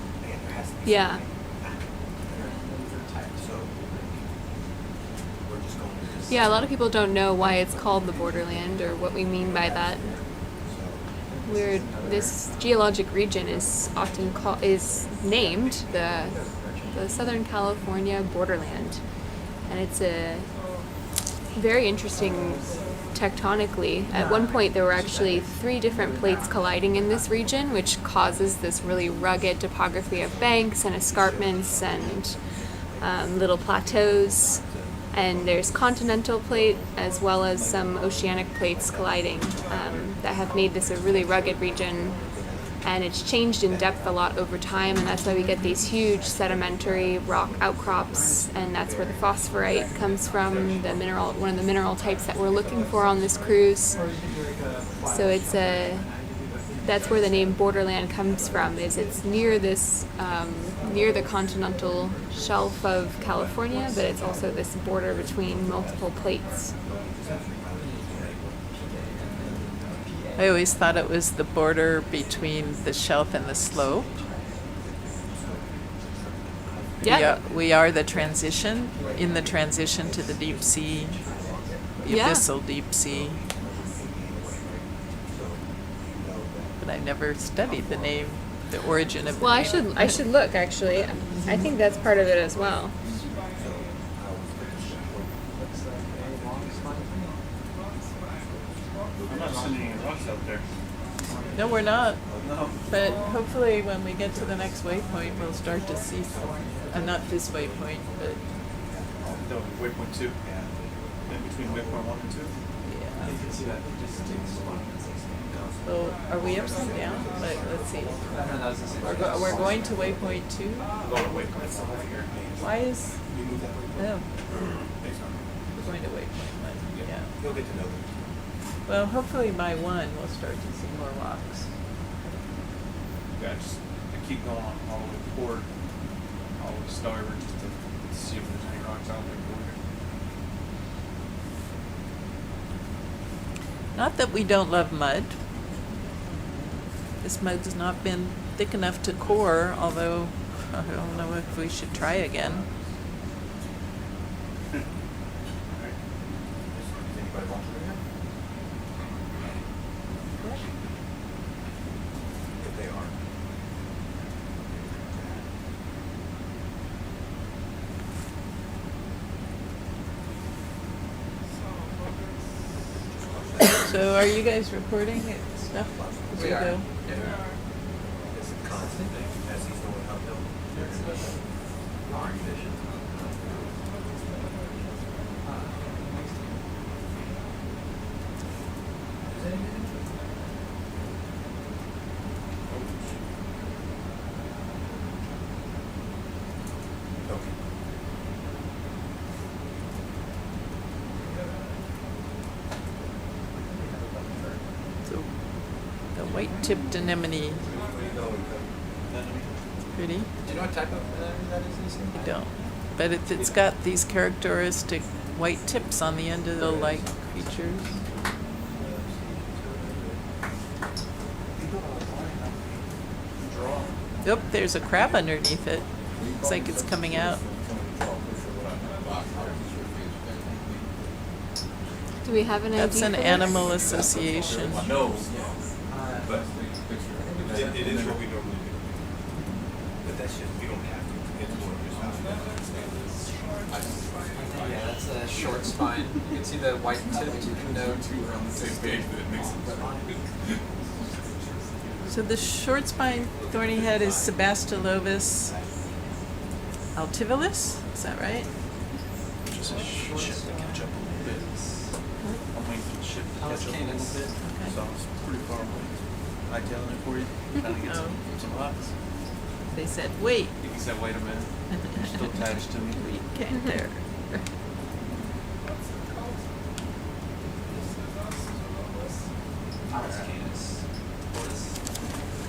Speaker 3: Yeah. Yeah, a lot of people don't know why it's called the borderland or what we mean by that. This geologic region is often is named the Southern California borderland, and it's a very interesting tectonically. At one point, there were actually 3 different plates colliding in this region, which causes this really rugged topography of banks and escarpments and little plateaus. And there's continental plate as well as some oceanic plates colliding that have made this a really rugged region. And it's changed in depth a lot over time, and that's why we get these huge sedimentary rock outcrops, and that's where the phosphorite comes from, the mineral, one of the mineral types that we're looking for on this cruise. So it's that's where the name Borderland comes from, is it's near this, near the continental shelf of California, but it's also this border between multiple plates.
Speaker 1: I always thought it was the border between the shelf and the slope.
Speaker 3: Yeah.
Speaker 1: We are the transition, in the transition to the deep sea, the
Speaker 3: Yeah.
Speaker 1: abyssal deep sea. But I never studied the name, the origin of the
Speaker 3: Well,
Speaker 1: name.
Speaker 3: I should look actually. I think that's part of it as well.
Speaker 5: I'm not seeing any rocks out there.
Speaker 1: No, we're not.
Speaker 5: No.
Speaker 1: But hopefully when we get to the next waypoint, we'll start to see some. Not this waypoint, but
Speaker 5: No, waypoint 2. In between waypoint 1 and 2.
Speaker 1: yeah.
Speaker 4: You can see that.
Speaker 1: So are we upside down? Let's see.
Speaker 4: That's the same.
Speaker 1: We're going to waypoint 2.
Speaker 5: We're going to waypoint 1 here.
Speaker 1: Why is? No, we're going to waypoint 1. Yeah.
Speaker 2: You'll get to know them.
Speaker 1: Well, hopefully by 1 we'll start to see more rocks.
Speaker 5: Yeah, just I keep going all the way forward, all the way starboard, just to see if there's any rocks out there for you.
Speaker 1: Not that we don't love mud. This mud has not been thick enough to core, although I don't know if we should try again.
Speaker 2: Anybody want to do that? If they are.
Speaker 1: So are you guys recording it stuff as we
Speaker 4: We are.
Speaker 1: go?
Speaker 2: It's a constant thing as he's going uphill. Our vision. Okay.
Speaker 1: So the white-tipped anemone, pretty?
Speaker 4: Do you know what type of anemone that is, Niskan?
Speaker 1: I don't. But it's got these characteristic white tips on the end of the like creatures. Yep, there's a crab underneath it. Looks like it's coming out.
Speaker 3: Do we have an ID
Speaker 1: That's an
Speaker 3: for this?
Speaker 1: animal association.
Speaker 2: No, but it is what we normally do. But that's just, we don't have to. It's more just
Speaker 4: Yeah, that's a short spine. You can see the white tipped node.
Speaker 2: on the same page, but it makes it.
Speaker 1: So the short spine thorny head is Sebastilovus altiveolus, is that right?
Speaker 5: Just a ship to catch up a little bit. I'm waiting for the ship to catch up a little bit.
Speaker 1: Okay.
Speaker 5: So it's pretty far away. I telling it for you, trying to get some rocks.
Speaker 1: They said, wait,
Speaker 5: He said, wait a minute. You're still attached to me.
Speaker 1: we can't there.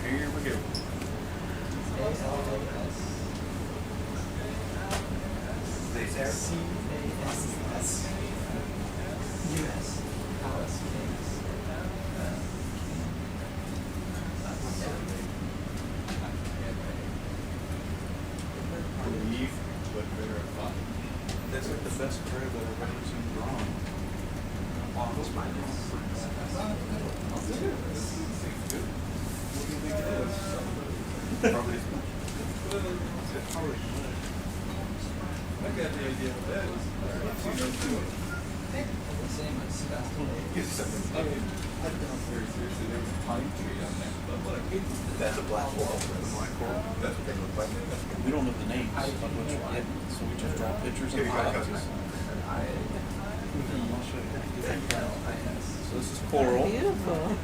Speaker 5: Here we go.
Speaker 7: Believe, but verify.
Speaker 5: That's like the best crab that I've ever seen drawn.
Speaker 4: On the spine.
Speaker 5: Probably. It's probably mud.
Speaker 7: I got the idea what that is.
Speaker 4: Same as
Speaker 2: Gives something.
Speaker 7: I mean, I don't very seriously, there was a pine tree on there. But what I get
Speaker 2: That's a black hole. That's what they look like.
Speaker 5: We don't know the names of what you're getting, so we just draw pictures
Speaker 2: Here
Speaker 5: and
Speaker 2: you go,
Speaker 5: boxes.
Speaker 2: cousin.
Speaker 5: So this is coral.
Speaker 1: Beautiful.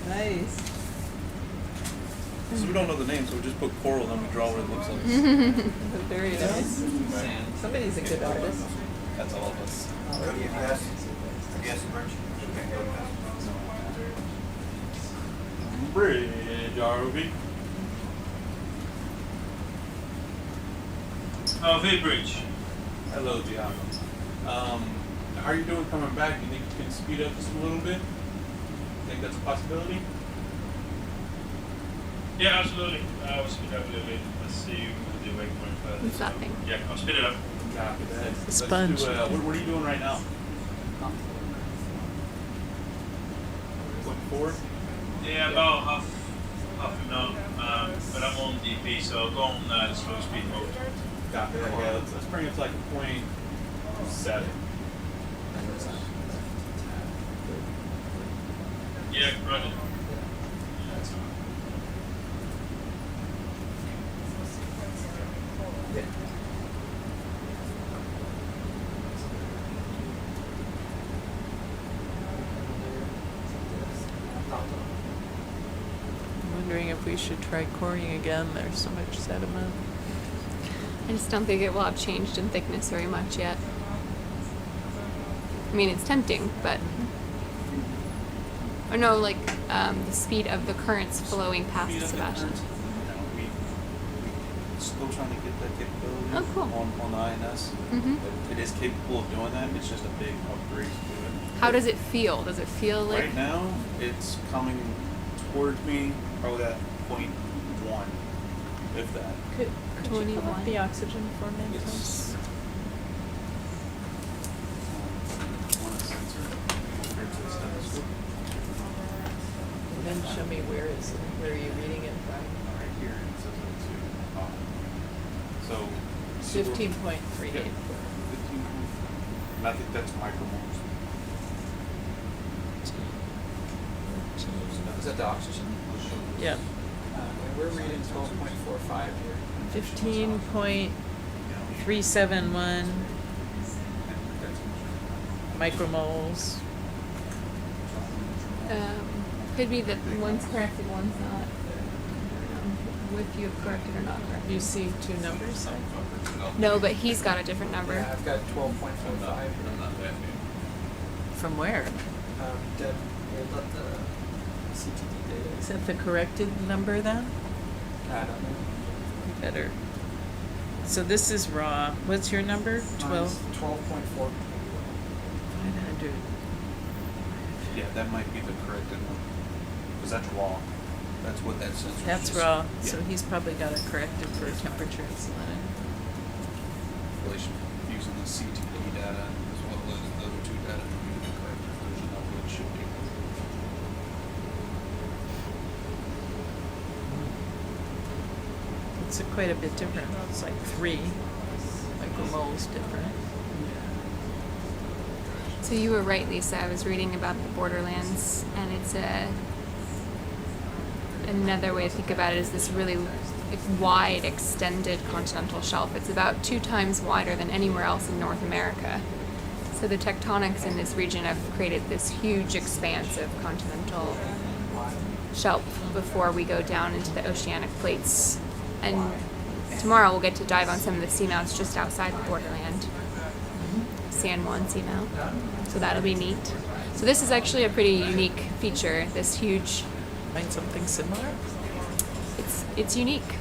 Speaker 1: Nice.
Speaker 5: So we don't know the name, so we just put coral and then we draw what it looks like.
Speaker 1: Very nice. Somebody's a good artist.
Speaker 5: That's all of us.
Speaker 2: Go to your desk. I guess, Urchin. You can go past.
Speaker 7: Bridge, ROV. ROV bridge.
Speaker 5: Hello, Diego. How are you doing coming back? You think you can speed up just a little bit? Think that's a possibility?
Speaker 7: Yeah, absolutely. I'll speed up a little bit. Let's see the waypoint first.
Speaker 3: What's that thing?
Speaker 7: Yeah, I'll speed it up.
Speaker 5: Copy that. Let's
Speaker 1: Sponge.
Speaker 5: do, what are you doing right now? 0.4?
Speaker 7: Yeah, about half a knot. But I'm on DP, so I'll go on slow speed mode.
Speaker 5: Copy that. Yeah, let's bring it to like a 0.7.
Speaker 7: Yeah, roger.
Speaker 1: I'm wondering if we should try coring again. There's so much sediment.
Speaker 3: I just don't think it will have changed in thickness very much yet. I mean, it's tempting, but... Or no, like, the speed of the currents flowing past
Speaker 5: Speed up the
Speaker 3: Sebastian.
Speaker 5: currents. We're still trying to get that capability
Speaker 3: Oh, cool.
Speaker 5: on the INS.
Speaker 3: Mm-hmm.
Speaker 5: It is capable of doing that. It's just a big upgrade to it.
Speaker 3: How does it feel? Does it feel like...
Speaker 5: Right now, it's coming towards me probably at 0.1, if that.
Speaker 1: Could you come
Speaker 3: 21.
Speaker 1: up the oxygen for me,
Speaker 5: Yes.
Speaker 1: please?
Speaker 5: On a sensor compared to the stethoscope.
Speaker 1: And then show me where are you reading it from?
Speaker 5: Right here, it says it too. So.
Speaker 1: 15.38.
Speaker 5: Yeah, 15. And I think that's micromoles.
Speaker 4: Is that the oxygen?
Speaker 1: Yeah.
Speaker 4: And we're reading 12.45 here.
Speaker 1: 15.371 micromoles.
Speaker 3: Could be that one's corrected, one's not. If you have corrected or not corrected.
Speaker 1: You see two numbers there?
Speaker 3: No, but he's got a different number.
Speaker 4: Yeah, I've got 12.45 here.
Speaker 1: From where?
Speaker 4: Deb, we'll let the CTD data.
Speaker 1: Is that the corrected number then?
Speaker 4: I don't know.
Speaker 1: Better. So this is raw. What's your number? 12?
Speaker 4: 12.4.
Speaker 1: 900.
Speaker 5: Yeah, that might be the corrected one. Because that's raw. That's what that sensor
Speaker 1: That's
Speaker 5: is.
Speaker 1: raw.
Speaker 5: Yeah.
Speaker 1: So he's probably got it corrected for temperature and salinity.
Speaker 5: Relation using the CTD data as well as the other two data to be the correct version of what it should be.
Speaker 1: It's quite a bit different. It's like 3 micromoles different.
Speaker 3: So you were right, Lisa. I was reading about the borderlands, and it's another way to think about it is this really wide, extended continental shelf. It's about 2 times wider than anywhere else in North America. So the tectonics in this region have created this huge expanse of continental shelf before we go down into the oceanic plates. And tomorrow we'll get to dive on some of the seamounts just outside the borderland. San Juan seamount. So that'll be neat. So this is actually a pretty unique feature, this huge...
Speaker 1: Find something similar?
Speaker 3: It's unique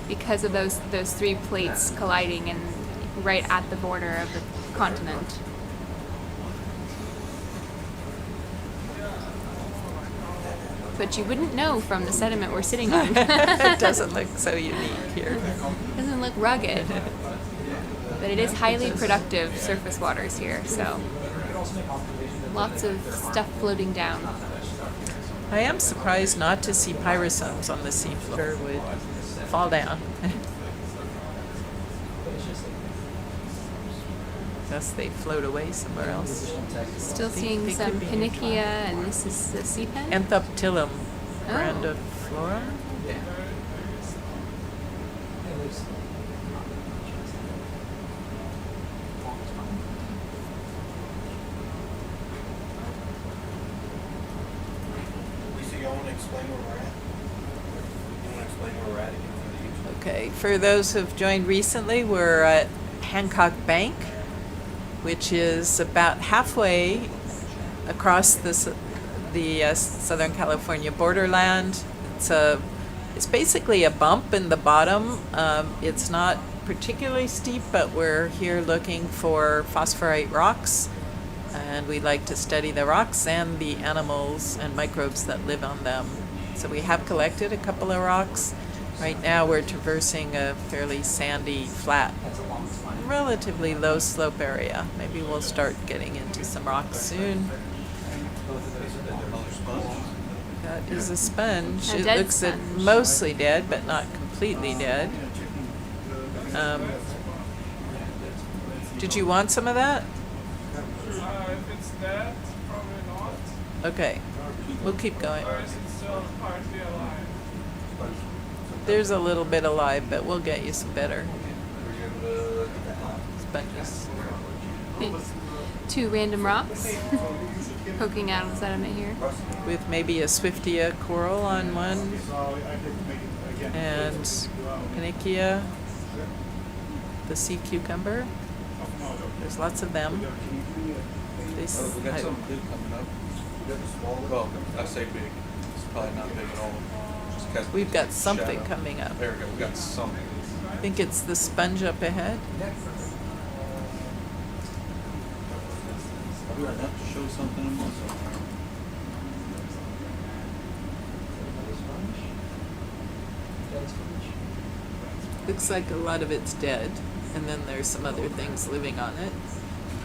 Speaker 3: because of those 3 plates colliding and right at the border of the continent. But you wouldn't know from the sediment we're sitting on.
Speaker 1: It doesn't look so unique here.
Speaker 3: Doesn't look rugged, but it is highly productive surface waters here. So lots of stuff floating down.
Speaker 1: I am surprised not to see pyrosomes on the seafloor. Would fall down. Thus they float away somewhere else.
Speaker 3: Still
Speaker 1: They
Speaker 3: seeing
Speaker 1: could
Speaker 3: some
Speaker 1: be
Speaker 3: Pinnacia, and this is the sea pen.
Speaker 1: Anthoptilum
Speaker 3: Oh.
Speaker 1: grandiflora.
Speaker 4: Yeah.
Speaker 2: explain where we're at? You want to explain where we're at again for the YouTube?
Speaker 1: Okay, for those who've joined recently, we're at Hancock Bank, which is about halfway across the Southern California borderland. It's basically a bump in the bottom. It's not particularly steep, but we're here looking for phosphorite rocks, and we like to study the rocks and the animals and microbes that live on them. So we have collected a couple of rocks. Right now we're traversing a fairly sandy, flat, relatively low slope area. Maybe we'll start getting into some rocks soon. That is a sponge.
Speaker 3: A
Speaker 1: It
Speaker 3: dead
Speaker 1: looks
Speaker 3: sponge.
Speaker 1: mostly dead, but not completely dead. Did you want some of that?
Speaker 10: If it's dead, probably not.
Speaker 1: Okay, we'll keep going.
Speaker 10: Or is it still partly alive?
Speaker 1: There's a little bit alive, but we'll get you some better sponges.
Speaker 3: Two random rocks poking out of the sediment here.
Speaker 1: With maybe a Swiftia coral on one, and Panicia, the sea cucumber. There's lots of them.
Speaker 5: We got something big coming up. Well, I say big. It's probably not big at all. Just 'cause
Speaker 1: We've got
Speaker 5: it's
Speaker 1: something
Speaker 5: shadow.
Speaker 1: coming up.
Speaker 5: There we go. We got something.
Speaker 1: I think it's the sponge up ahead.
Speaker 5: Are we enough to show something in this?
Speaker 1: Looks like a lot of it's dead, and then there's some other things living on it.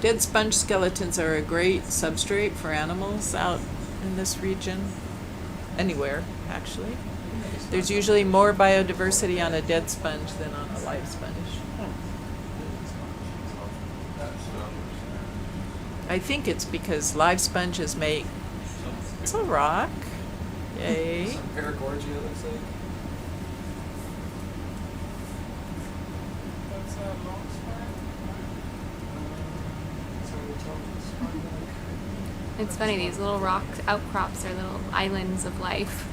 Speaker 1: Dead sponge skeletons are a great substrate for animals out in this region. Anywhere, actually. There's usually more biodiversity on a dead sponge than on a live sponge. I think it's because live sponges make... It's a rock. Yay.
Speaker 4: Some paragorgia looks like.
Speaker 10: That's a long spine.
Speaker 3: It's funny, these little rock outcrops are little islands of life.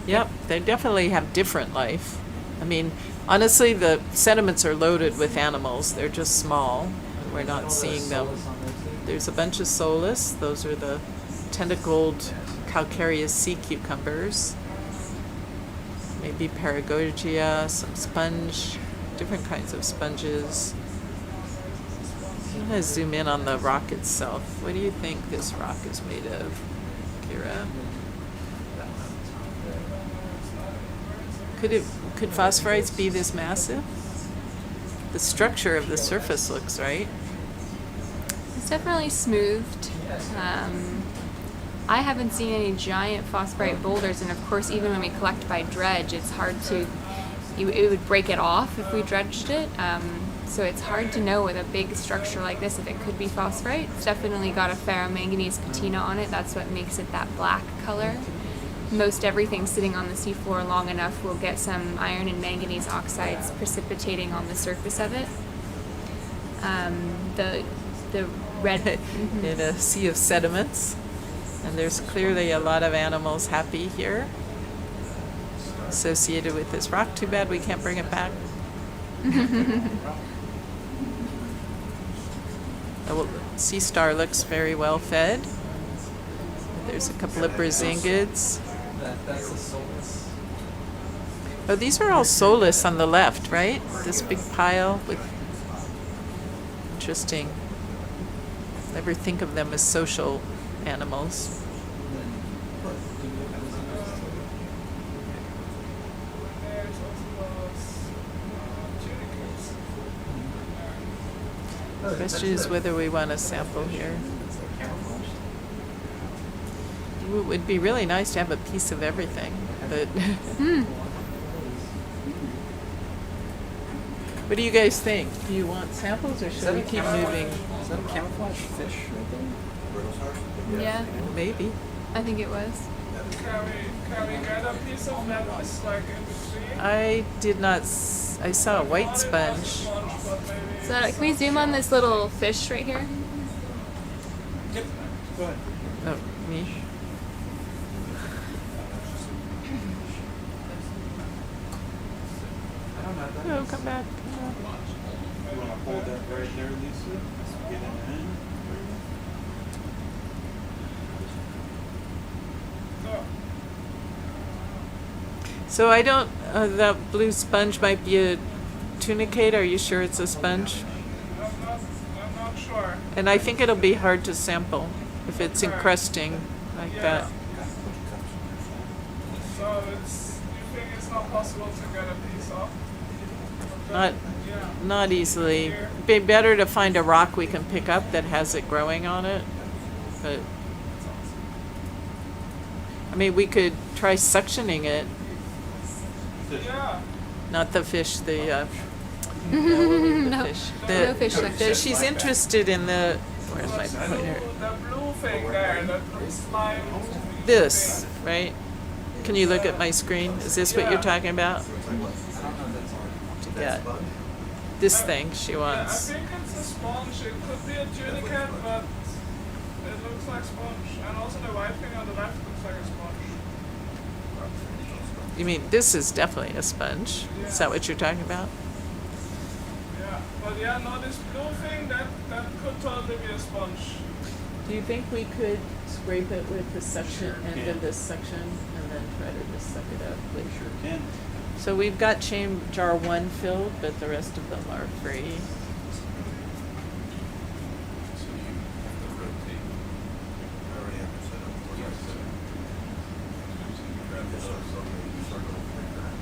Speaker 1: Yep, they definitely have different life. I mean, honestly, the sediments are loaded with animals. They're just small, and we're not seeing them. There's a bunch of solus. Those are the tentacled calcareous sea cucumbers. Maybe paragorgia, some sponge, different kinds of sponges. I'm going to zoom in on the rock itself. What do you think this rock is made of, Kira? Could phosphorites be this massive? The structure of the surface looks right.
Speaker 3: It's definitely smoothed. I haven't seen any giant phosphorite boulders, and of course, even when we collect by dredge, it's hard to. It would break it off if we dredged it. So it's hard to know with a big structure like this if it could be phosphorite. It's definitely got a ferromanganese patina on it. That's what makes it that black color. Most everything sitting on the seafloor long enough will get some iron and manganese oxides precipitating on the surface of it. The red
Speaker 1: In a sea of sediments. And there's clearly a lot of animals happy here associated with this rock. Too bad we can't bring it back. The sea star looks very well fed. There's a couple of brazingids.
Speaker 4: That's a solus.
Speaker 1: Oh, these are all solus on the left, right? This big pile with... Interesting. Never think of them as social animals.
Speaker 10: There's also those tunicles.
Speaker 1: The question is whether we want to sample here. It would be really nice to have a piece of everything, but... What do you guys think? Do you want samples, or should we keep moving?
Speaker 4: Is that a camouflage fish right there?
Speaker 3: yeah,
Speaker 1: Maybe.
Speaker 3: I think it was.
Speaker 10: Can we get a piece of lettuce like in between?
Speaker 1: I did not... I saw a white sponge.
Speaker 3: So can we zoom on this little fish right here?
Speaker 1: Oh, me? No, come back.
Speaker 11: You want to hold that right there, Lisa? Get in.
Speaker 10: So,
Speaker 1: So I don't, that blue sponge might be a tunicate. Are you sure it's a sponge?
Speaker 10: I'm not sure.
Speaker 1: And I think it'll be hard to sample if it's
Speaker 10: Okay.
Speaker 1: encrusting like
Speaker 10: Yeah.
Speaker 1: that.
Speaker 10: So you think it's not possible to get a piece off?
Speaker 1: Not,
Speaker 10: Yeah.
Speaker 1: not easily. Be better to find a rock we can pick up that has it growing on it. But, I mean, we could try suctioning it.
Speaker 10: Yeah.
Speaker 1: Not the fish, the, no, we'll leave the
Speaker 3: No.
Speaker 1: fish.
Speaker 3: No fish suction.
Speaker 1: She's interested in the, where's my
Speaker 10: The
Speaker 1: pointer?
Speaker 10: blue thing there, that slime.
Speaker 1: This,
Speaker 10: thing.
Speaker 1: right? Can you look at my screen? Is this what you're talking about? Yeah. This thing she
Speaker 10: Yeah, I
Speaker 1: wants.
Speaker 10: think it's a sponge. It could be a tunicate, but it looks like sponge. And also the white thing on the left looks like a sponge.
Speaker 1: You mean, this is definitely a sponge. Is that what you're talking about?
Speaker 10: Yeah, but yeah, no, this blue thing, that could totally be a sponge.
Speaker 1: Do you think we could scrape it with the suction end of this section and then try to just suck it up? Please?
Speaker 11: Sure can.
Speaker 1: So we've got jar 1 filled, but the rest of them are free.
Speaker 5: So you have to rotate.
Speaker 2: I already have it set up for
Speaker 5: Yes.
Speaker 2: it.
Speaker 5: So you grab
Speaker 2: This
Speaker 5: this
Speaker 2: is
Speaker 5: up.
Speaker 2: something you start going like that.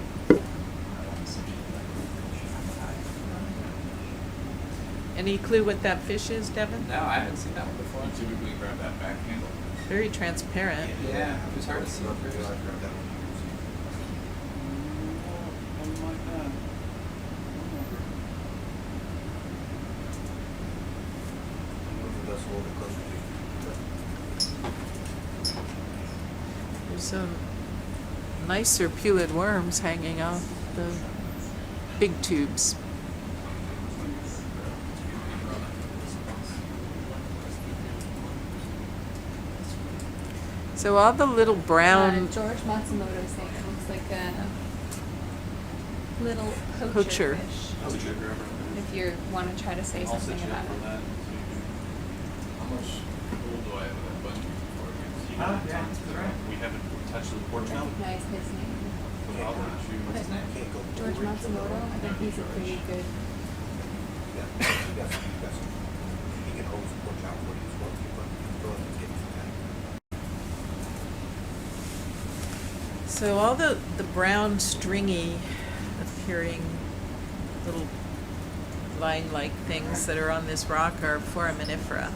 Speaker 1: Any clue what that fish is, Devin?
Speaker 4: No, I haven't seen that one before.
Speaker 5: You typically grab that back handle.
Speaker 1: Very transparent.
Speaker 4: Yeah, it was hard to see.
Speaker 2: Yeah, I grabbed that one.
Speaker 11: Something like that.
Speaker 2: That's a little bit closer to you.
Speaker 1: There's some nice serpulid worms hanging off the big tubes. So all the little brown
Speaker 3: George Matsumoto saying it looks like a little poacher,
Speaker 1: Poacher.
Speaker 3: fish.
Speaker 5: That's a good grabber.
Speaker 3: If you want to try to say
Speaker 5: I'll set
Speaker 3: something
Speaker 5: you up
Speaker 3: about
Speaker 5: for
Speaker 3: it.
Speaker 5: that. How much pool do I have in that bunch before it gets you?
Speaker 11: Ah, yeah, that's right.
Speaker 5: We haven't touched the porch now.
Speaker 3: Recognize his name.
Speaker 5: But I'll let you.
Speaker 3: But
Speaker 2: Can't go
Speaker 3: George
Speaker 2: forward.
Speaker 3: Matsumoto, I think he's a pretty good.
Speaker 2: Yeah, that's, he can hold the porch out for you as well, but still have to get to that.
Speaker 1: So all the brown stringy appearing little line-like things that are on this rock are foraminifera,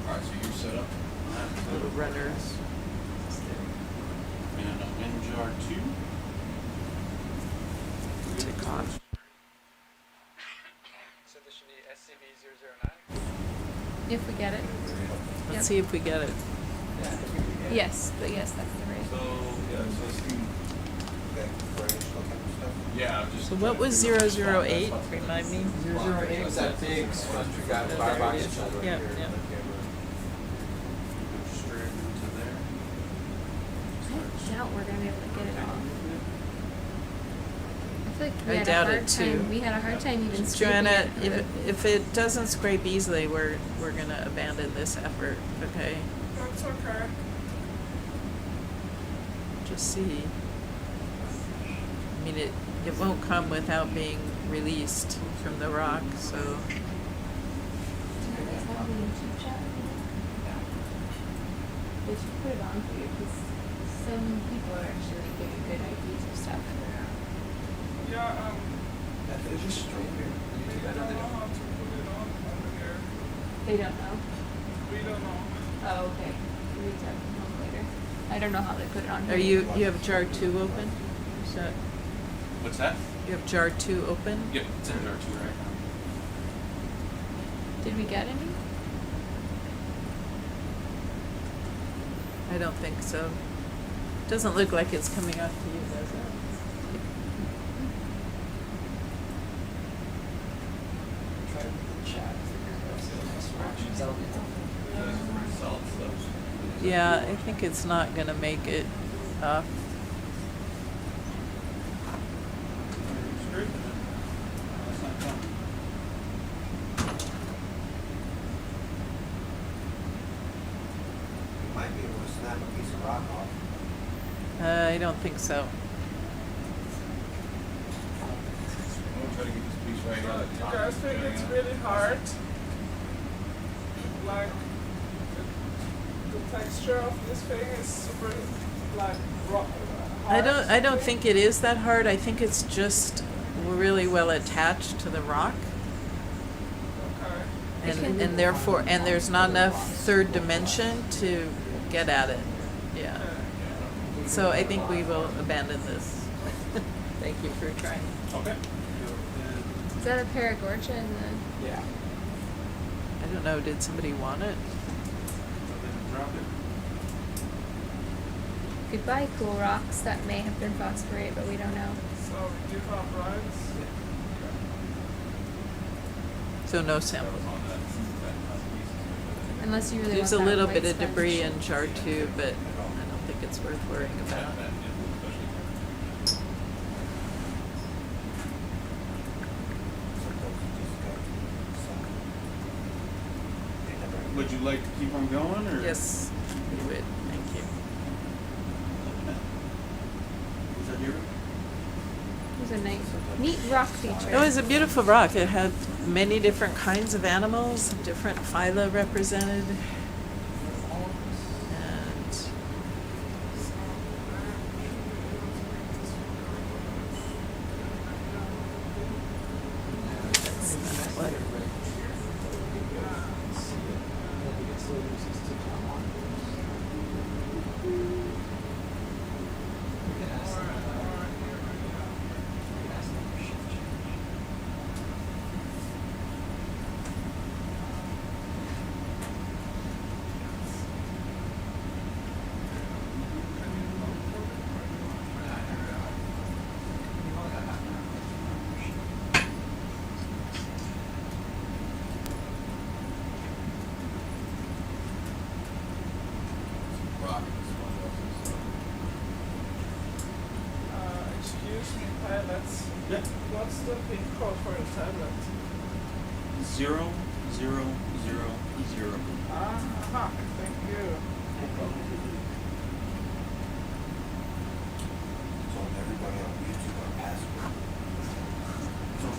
Speaker 5: Alright, so you're set up.
Speaker 1: little runners.
Speaker 5: And in jar 2.
Speaker 1: Tick off.
Speaker 4: So this should be SCV-009?
Speaker 3: If we get it.
Speaker 1: Let's
Speaker 3: Yep.
Speaker 1: see if we get it.
Speaker 4: Yeah, I think we can get it.
Speaker 3: Yes, but yes, that's the right.
Speaker 5: So, yeah, so it's
Speaker 2: Okay, drainage, that kind of stuff.
Speaker 5: yeah, I'm just.
Speaker 1: So what was 008? Remind me.
Speaker 4: 008 was that big sponge we got in
Speaker 1: There
Speaker 4: Firebox
Speaker 1: it is.
Speaker 4: Children
Speaker 1: Yep,
Speaker 4: here.
Speaker 1: yep.
Speaker 5: Straight into there.
Speaker 3: I doubt we're gonna be able to get it off. I feel like we
Speaker 1: I
Speaker 3: had
Speaker 1: doubt
Speaker 3: a
Speaker 1: it,
Speaker 3: hard
Speaker 1: too.
Speaker 3: time. We had a hard time even scraping
Speaker 1: Joanna,
Speaker 3: it.
Speaker 1: if it doesn't scrape easily, we're gonna abandon this effort, okay?
Speaker 10: That's okay.
Speaker 1: Just see. I mean, it won't come without being released from the rock, so.
Speaker 3: Is that the YouTube chat? They should put it on for you because some people are actually giving good ideas of stuff.
Speaker 10: Yeah,
Speaker 4: That fish is straight here. You do
Speaker 10: we
Speaker 4: that
Speaker 10: don't
Speaker 4: in
Speaker 10: know
Speaker 4: there.
Speaker 10: how to put it on over here.
Speaker 3: They don't know.
Speaker 10: We don't know.
Speaker 3: Oh, okay. Reach out to them later. I don't know how they put it on here.
Speaker 1: Are you have jar 2 open? Is that,
Speaker 5: What's that?
Speaker 1: you have jar 2 open?
Speaker 5: Yep, it's in jar 2 right now.
Speaker 3: Did we get any?
Speaker 1: I don't think so. Doesn't look like it's coming up to you, does it?
Speaker 4: Try to put the chat. Instructions. That'll be
Speaker 1: Yeah, I think it's not gonna make it up.
Speaker 2: snap a piece of rock off.
Speaker 1: I don't think so.
Speaker 11: We'll try to get this piece right out.
Speaker 10: You guys think it's really hard? Like, the texture of this thing is super, like, rock.
Speaker 1: I don't think it is that hard. I think it's just really well attached to the rock.
Speaker 10: Okay.
Speaker 1: And therefore, and there's not enough third dimension to get at it. Yeah. So I think we will abandon this. Thank you for trying.
Speaker 11: Okay.
Speaker 3: Is that a paragorgia in the?
Speaker 4: Yeah.
Speaker 1: I don't know, did somebody want it?
Speaker 11: Drop it.
Speaker 3: Goodbye, cool rocks that may have been phosphorate, but we don't know.
Speaker 10: So we give up, right?
Speaker 1: So no sample.
Speaker 3: Unless you really
Speaker 1: There's
Speaker 3: want
Speaker 1: a
Speaker 3: that
Speaker 1: little
Speaker 3: white
Speaker 1: bit of
Speaker 3: sponge.
Speaker 1: debris in jar 2, but I don't think it's worth worrying about.
Speaker 11: Would you like to keep on going, or?
Speaker 1: Yes, we would. Thank you.
Speaker 11: Is that your?
Speaker 3: It was a nice, neat rock feature.
Speaker 1: It was a beautiful rock. It had many different kinds of animals, different phyla represented. And what?
Speaker 10: Excuse me, pilots.
Speaker 11: Yeah.
Speaker 10: What's the pin code for your tablet?
Speaker 11: 0, 0, 0, 0.
Speaker 10: Aha, thank you.
Speaker 2: So everybody on YouTube our password.
Speaker 10: It's okay.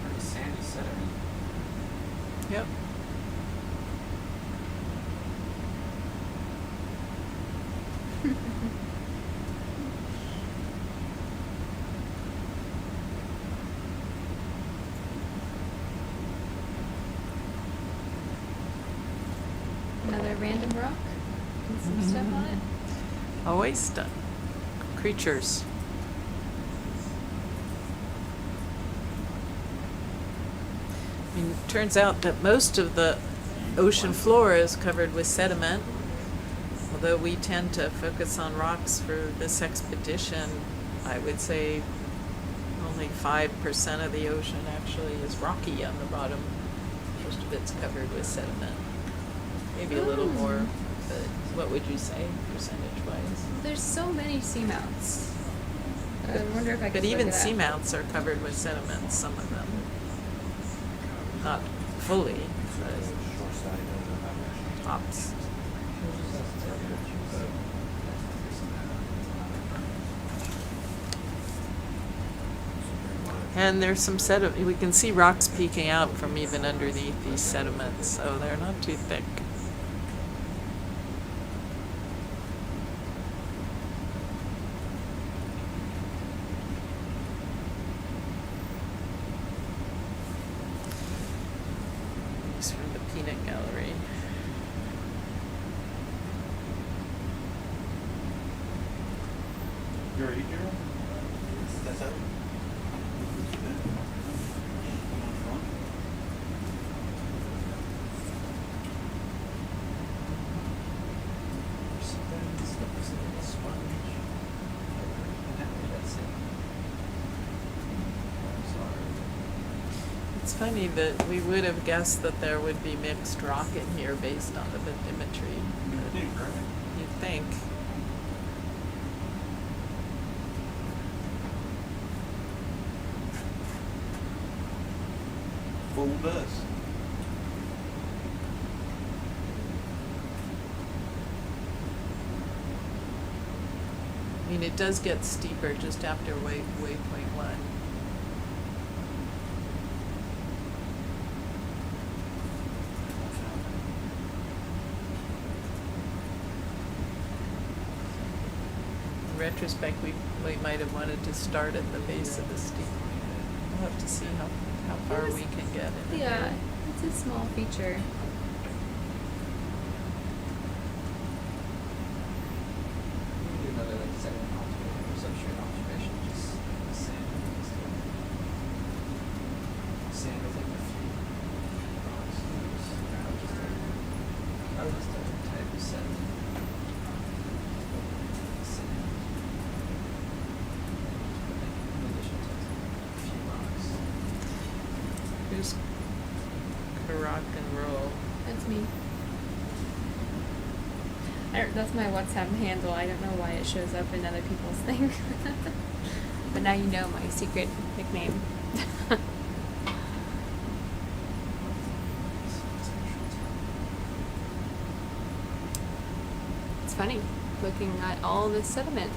Speaker 4: Pretty sandy sediment.
Speaker 1: Yep.
Speaker 3: Another random rock and some stuff on it.
Speaker 1: Always done. Creatures. I mean, it turns out that most of the ocean floor is covered with sediment. Although we tend to focus on rocks for this expedition, I would say only 5% of the ocean actually is rocky on the bottom. Most of it's covered with sediment. Maybe a little more, but what would you say, percentage-wise?
Speaker 3: There's so many seamounts. I wonder if I could
Speaker 1: But even
Speaker 3: look it up.
Speaker 1: seamounts are covered with sediment, some of them. Not fully, but tops. And there's some sediment. We can see rocks peeking out from even underneath these sediments, so they're not too thick. These from the peanut gallery.
Speaker 11: You already here?
Speaker 2: That's it.
Speaker 1: It's funny that we would have guessed that there would be mixed rock in here based on the bathymetry.
Speaker 11: You think, right?
Speaker 1: You'd think.
Speaker 11: Fooled us.
Speaker 1: I mean, it does get steeper just after waypoint 1. In retrospect, we might have wanted to start at the base of the steep. We'll have to see how far we can get in it.
Speaker 3: Yeah, it's a small feature.
Speaker 4: We can do another like second observation or substrate observation, just the sand. Sand with like a few rocks. I would just type sediment. Sand. In addition to a few rocks.
Speaker 1: Who's rock and roll?
Speaker 3: That's me. That's my WhatsApp handle. I don't know why it shows up in other people's thing. But now you know my secret nickname. It's funny looking at all this sediment.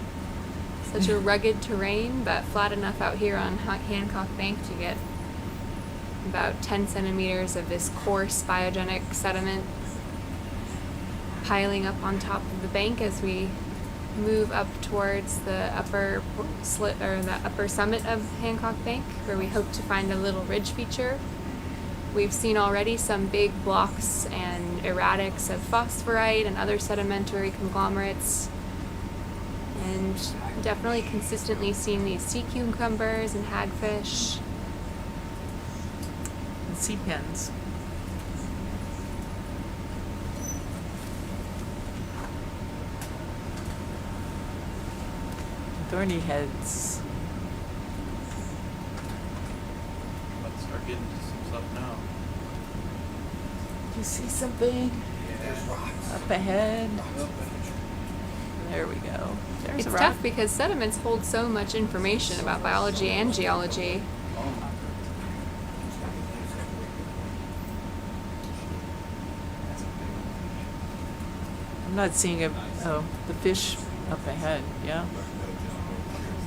Speaker 3: Such a rugged terrain, but flat enough out here on Hancock Bank to get about 10 centimeters of this coarse biogenic sediment piling up on top of the bank as we move up towards the upper slit or the upper summit of Hancock Bank, where we hope to find a little ridge feature. We've seen already some big blocks and erratics of phosphorite and other sedimentary conglomerates, and definitely consistently seen these sea cucumbers and hagfish.
Speaker 1: And sea pens. Thorny heads.
Speaker 11: Let's start getting to some stuff now.
Speaker 1: You see something
Speaker 2: There's rocks.
Speaker 1: up ahead?
Speaker 2: Rocks up in
Speaker 1: There we go. There's
Speaker 3: It's
Speaker 1: a rock.
Speaker 3: tough because sediments hold so much information about biology and geology.
Speaker 1: I'm not seeing the fish up ahead, yeah.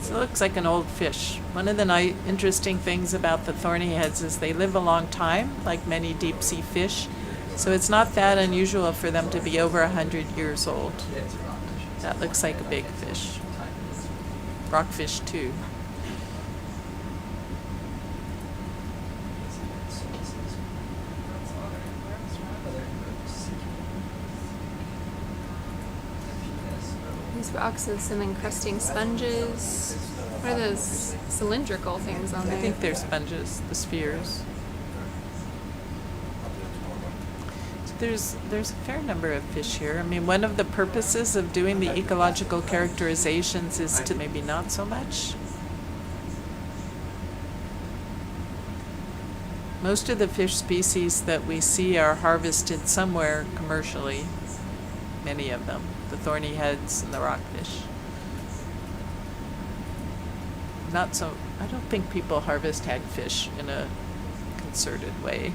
Speaker 1: So it looks like an old fish. One of the interesting things about the thorny heads is they live a long time, like many deep sea fish. So it's not that unusual for them to be over 100 years old. That looks like a big fish. Rockfish too.
Speaker 3: These rocks have some encrusting sponges. What are those cylindrical things on
Speaker 1: I
Speaker 3: there?
Speaker 1: think they're sponges, the spheres. There's a fair number of fish here. I mean, one of the purposes of doing the ecological characterizations is to maybe not so much. Most of the fish species that we see are harvested somewhere commercially, many of them, the thorny heads and the rockfish. Not so, I don't think people harvest hagfish in a concerted way.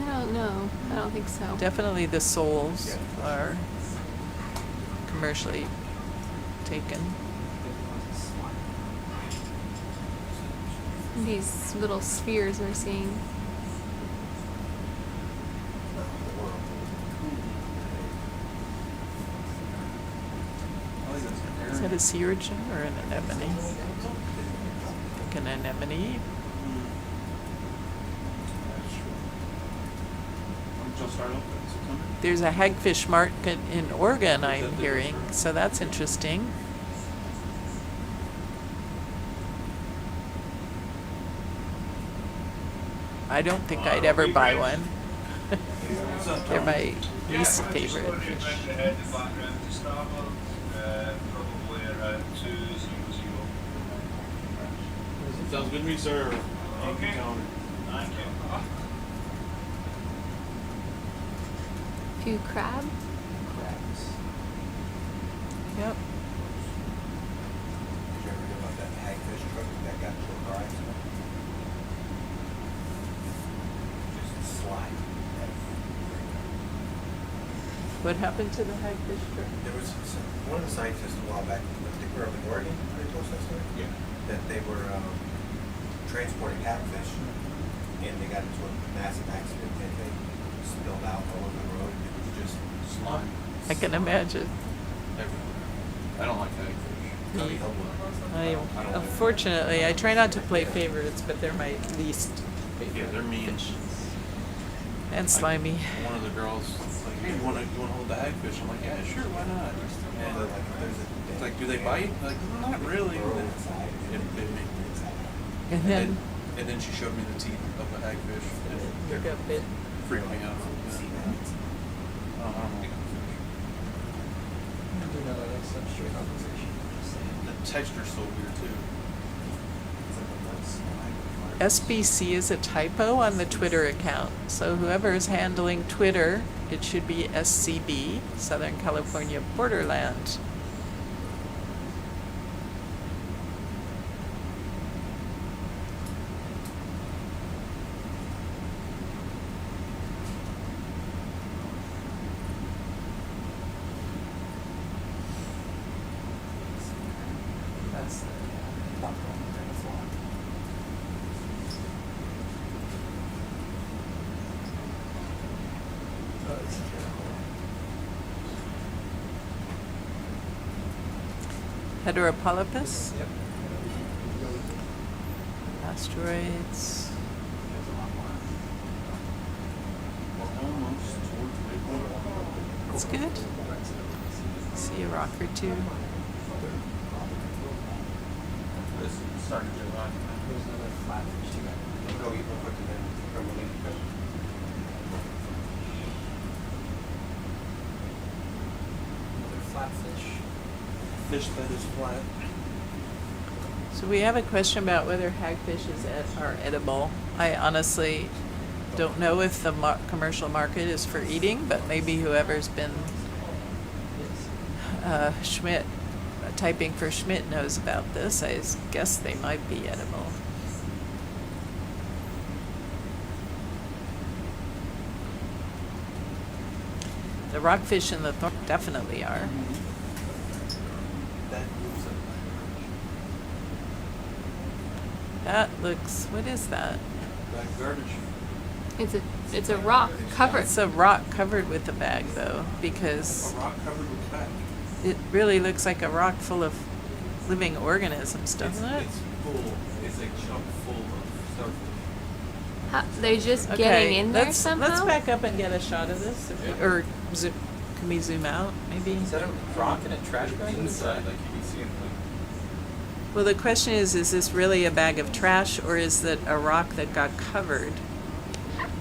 Speaker 3: I don't know. I don't think so.
Speaker 1: Definitely the soles are commercially taken.
Speaker 3: These little spheres we're seeing.
Speaker 1: Is that a sea urchin or an anemone? Like an anemone?
Speaker 11: Just start off at 600.
Speaker 1: There's a hagfish market in Oregon, I'm hearing, so that's interesting. I don't think I'd ever buy one. They're my least favorite fish.
Speaker 7: Probably around 200.
Speaker 11: Sounds good to me, sir.
Speaker 7: Okay.
Speaker 11: Counter.
Speaker 7: Thank you.
Speaker 3: Few crab.
Speaker 4: Crabs.
Speaker 1: Yep.
Speaker 2: Did you ever hear about that hagfish truck that got to a car accident? Just slide.
Speaker 1: What happened to the hagfish truck?
Speaker 2: There was one of the scientists a while back, I think we were up in Oregon, they told us that story?
Speaker 11: Yeah.
Speaker 2: That they were transporting hagfish, and they got into a massive accident, and they spilled out all over the road. It was just
Speaker 11: Slime.
Speaker 1: I can imagine.
Speaker 11: Everywhere. I don't like hagfish.
Speaker 2: Gotta be helpful.
Speaker 1: Unfortunately, I try not to play favorites, but they're my least favorite.
Speaker 11: Yeah, they're mean.
Speaker 1: fish. And slimy.
Speaker 11: One of the girls was like, "Hey, you wanna hold the hagfish?" I'm like, "Yeah, sure, why not?" And
Speaker 2: But, like, if there's a
Speaker 11: it's like, "Do they bite?" Like, "Not really."
Speaker 2: burrow
Speaker 11: And
Speaker 2: inside,
Speaker 11: then it bit me.
Speaker 1: And then
Speaker 11: And then she showed me the teeth of a hagfish, and
Speaker 1: you got bit.
Speaker 11: it freaked me out.
Speaker 2: See
Speaker 11: Yeah.
Speaker 2: that?
Speaker 11: I don't like hagfish.
Speaker 4: You know, that's some straight conversation. Just saying.
Speaker 11: The texture's so weird too.
Speaker 2: It's like a little slime.
Speaker 1: SBC is a typo on the Twitter account. So whoever is handling Twitter, it should be SCB, Southern California Borderland.
Speaker 4: That's the top one and the floor. Oh, it's
Speaker 1: Heteropolypus,
Speaker 4: Yep.
Speaker 1: asteroids.
Speaker 4: There's a lot more.
Speaker 11: We're almost towards waypoint.
Speaker 1: That's good. See a rock or two.
Speaker 11: This is starting to get hot.
Speaker 4: There's another flatfish too.
Speaker 2: Go eat one quick and then from the lake.
Speaker 4: Another flatfish.
Speaker 11: Fish that is flat.
Speaker 1: So we have a question about whether hagfishes are edible. I honestly don't know if the commercial market is for eating, but maybe whoever's been Schmidt typing for Schmidt knows about this. I guess they might be edible. The rockfish and the thorn definitely are.
Speaker 11: That moves up.
Speaker 1: That looks, what is that?
Speaker 11: That garbage.
Speaker 3: It's a rock covered.
Speaker 1: It's a rock covered with a bag though, because
Speaker 11: A rock covered with fat.
Speaker 1: it really looks like a rock full of living organisms, doesn't it?
Speaker 11: It's full. It's a chunk full of starfish.
Speaker 3: They're just getting in there somehow.
Speaker 1: Let's back up and get a shot of this, or can we zoom out, maybe?
Speaker 4: Is that a rock in a trash bag?
Speaker 11: Inside, like you can see it.
Speaker 1: Well, the question is this really a bag of trash, or is it a rock that got covered?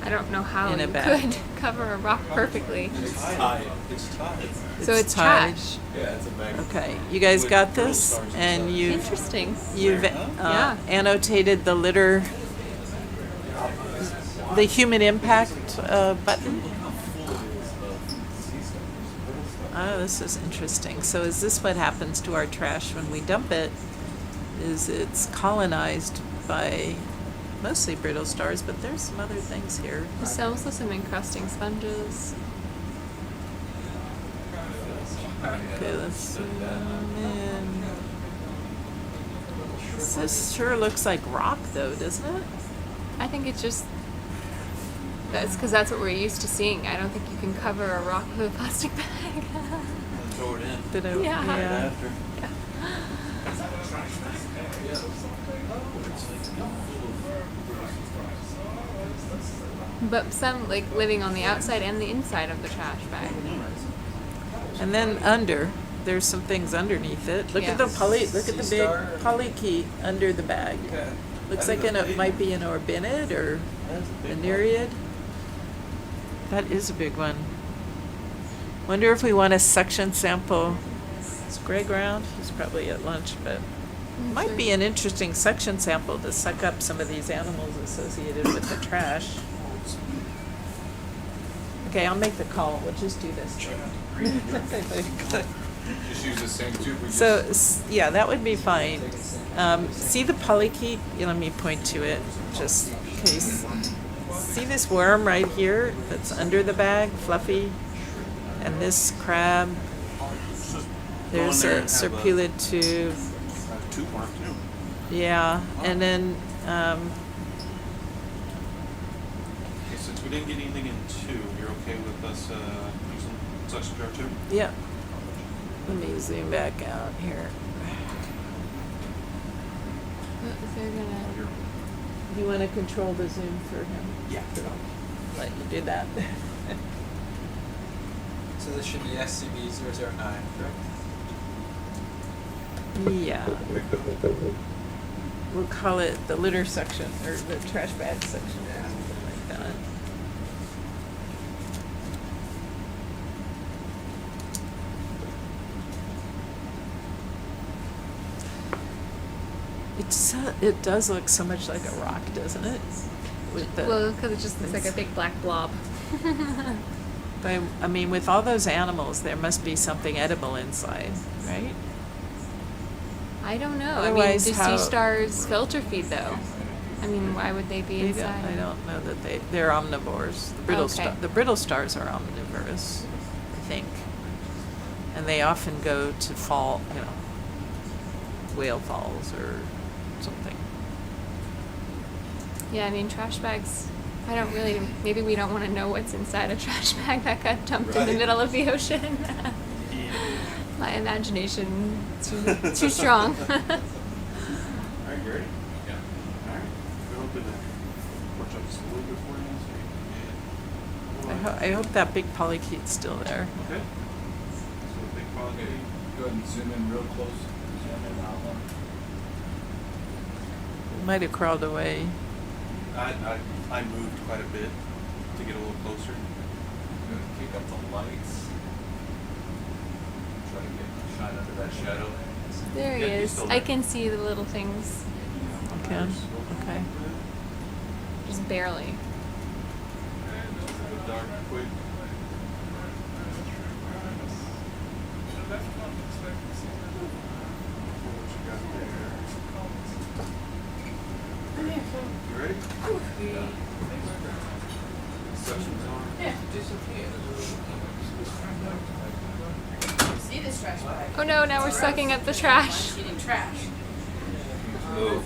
Speaker 3: I don't know how
Speaker 1: In a
Speaker 3: you
Speaker 1: bag.
Speaker 3: could cover a rock perfectly.
Speaker 11: It's tied. It's tied.
Speaker 3: So it's
Speaker 1: tied.
Speaker 3: trash.
Speaker 11: Yeah, it's a bag.
Speaker 1: Okay, you guys
Speaker 11: With
Speaker 1: got
Speaker 11: brittle
Speaker 1: this,
Speaker 11: stars
Speaker 1: and
Speaker 11: inside.
Speaker 3: Interesting.
Speaker 1: you've
Speaker 3: Yeah.
Speaker 1: annotated the litter, the human impact button.
Speaker 11: How full it is of sea stars, brittle stars.
Speaker 1: Oh, this is interesting. So is this what happens to our trash when we dump it? Is it's colonized by mostly brittle stars, but there's some other things here.
Speaker 3: There's also some encrusting sponges.
Speaker 1: Okay, let's zoom in. This sure looks like rock, though, doesn't it?
Speaker 3: I think it's just that's because that's what we're used to seeing. I don't think you can cover a rock with a plastic bag.
Speaker 11: Throw it in.
Speaker 1: Did I?
Speaker 3: Yeah.
Speaker 11: Right
Speaker 1: Yeah.
Speaker 11: after.
Speaker 3: But some like living on the outside and the inside of the trash bag.
Speaker 1: And then under, there's some things underneath it. Look at the
Speaker 3: Yes.
Speaker 1: look at the
Speaker 4: Sea star.
Speaker 1: big polychaete under the bag.
Speaker 4: Okay.
Speaker 1: Looks like it might be an orbinid or a nereid. That is a big one. Wonder if we want to section sample. Is Greg around? He's probably at lunch, but might be an interesting section sample to suck up some of these animals associated with the trash. Okay, I'll make the call. We'll just do this.
Speaker 5: Just use the same tube we
Speaker 1: So, yeah, that would be fine. See the polychaete? Yeah, let me point to it, just in case. See this worm right here that's under the bag, fluffy? And this crab. There's
Speaker 11: there
Speaker 1: a
Speaker 11: and have a-
Speaker 1: serpulid tube.
Speaker 11: Tube mark too.
Speaker 1: Yeah, and then,
Speaker 11: Okay, since we didn't get anything in 2, you're okay with us using suction jar 2?
Speaker 1: yeah. Let me zoom back out here.
Speaker 3: If they're gonna
Speaker 1: Do you want to control the zoom for him?
Speaker 11: Yeah.
Speaker 1: Let you do that.
Speaker 4: So this should be SCB-009, correct?
Speaker 1: Yeah. We'll call it the litter section, or the trash bag section, something like that. It does look so much like a rock, doesn't it? With the,
Speaker 3: well, because it just looks like a big black blob.
Speaker 1: but I mean, with all those animals, there must be something edible inside, right?
Speaker 3: I don't know.
Speaker 1: Otherwise,
Speaker 3: I mean, do
Speaker 1: how-
Speaker 3: sea stars filter feed though? I mean, why would they be
Speaker 1: They don't,
Speaker 3: inside?
Speaker 1: I don't know that they're omnivores.
Speaker 3: Okay.
Speaker 1: The brittle stars are omnivorous, I think. And they often go to fall, whale falls or something.
Speaker 3: Yeah, I mean, trash bags. I don't really. Maybe we don't want to know what's inside a trash bag that got dumped in the
Speaker 4: Right.
Speaker 3: middle of the ocean. My imagination too strong.
Speaker 11: Alright, you ready? Yeah. Alright. We're hoping to work up just a little bit for you.
Speaker 1: I hope that big polychaete's still there.
Speaker 11: Okay. So the big polychaete.
Speaker 5: Go ahead and zoom in real close. Zoom in out one.
Speaker 1: Might have crawled away.
Speaker 11: I moved quite a bit to get a little closer.
Speaker 5: I'm gonna kick up the lights. Try to get shine under that shadow.
Speaker 3: There he
Speaker 11: Yeah, he's
Speaker 3: is.
Speaker 11: still
Speaker 3: I
Speaker 11: there.
Speaker 3: can see the little things,
Speaker 1: Okay. Okay.
Speaker 3: just barely.
Speaker 11: Go dark quick.
Speaker 10: The left one looks like it's
Speaker 11: What you got there? You ready? Section's on.
Speaker 6: See this trash bag?
Speaker 3: Oh no! Now we're sucking up the trash.
Speaker 6: One's eating trash.
Speaker 12: Move.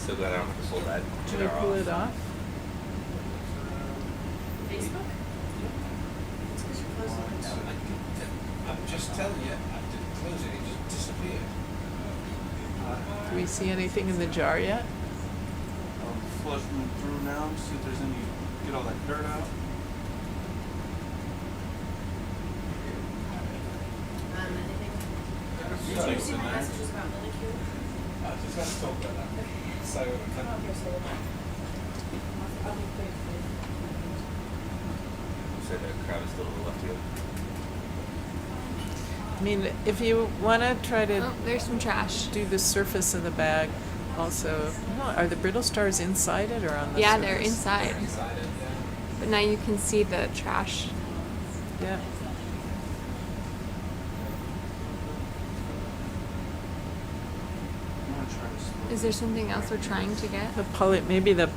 Speaker 12: So glad I don't have to pull that.
Speaker 1: Can we pull it off?
Speaker 6: Facebook? It's 'cause you're closing the window.
Speaker 2: I'm just telling you, I didn't close it, it just disappeared.
Speaker 1: Do we see anything in the jar yet?
Speaker 11: Flush them through now, see if there's any, get all that dirt out.
Speaker 6: Anything? Did you
Speaker 11: Something's
Speaker 6: receive
Speaker 11: in
Speaker 6: my
Speaker 11: there.
Speaker 6: messages about Millicue?
Speaker 4: Just got to talk about that. So,
Speaker 12: You said the crowd is still a little left to go.
Speaker 1: I mean, if you want to try to
Speaker 3: Oh, there's some trash.
Speaker 1: do the surface of the bag also, are the brittle stars inside it or on the
Speaker 3: Yeah,
Speaker 1: surface?
Speaker 3: they're inside. But now you can see the trash.
Speaker 1: Yeah.
Speaker 11: I'm gonna try to slow.
Speaker 3: Is there something else we're trying to get?
Speaker 1: Maybe the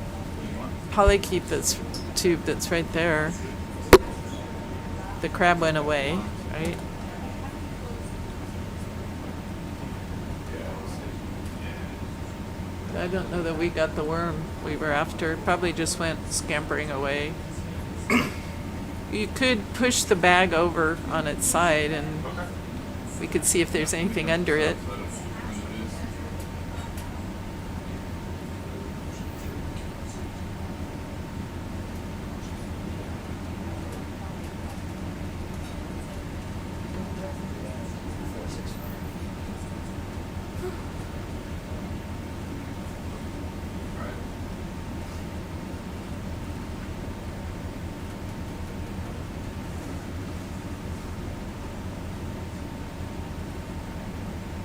Speaker 1: polychaete tube that's right there. The crab went away, right? I don't know that we got the worm we were after. It probably just went scampering away. You could push the bag over on its side and we could see if there's anything under it.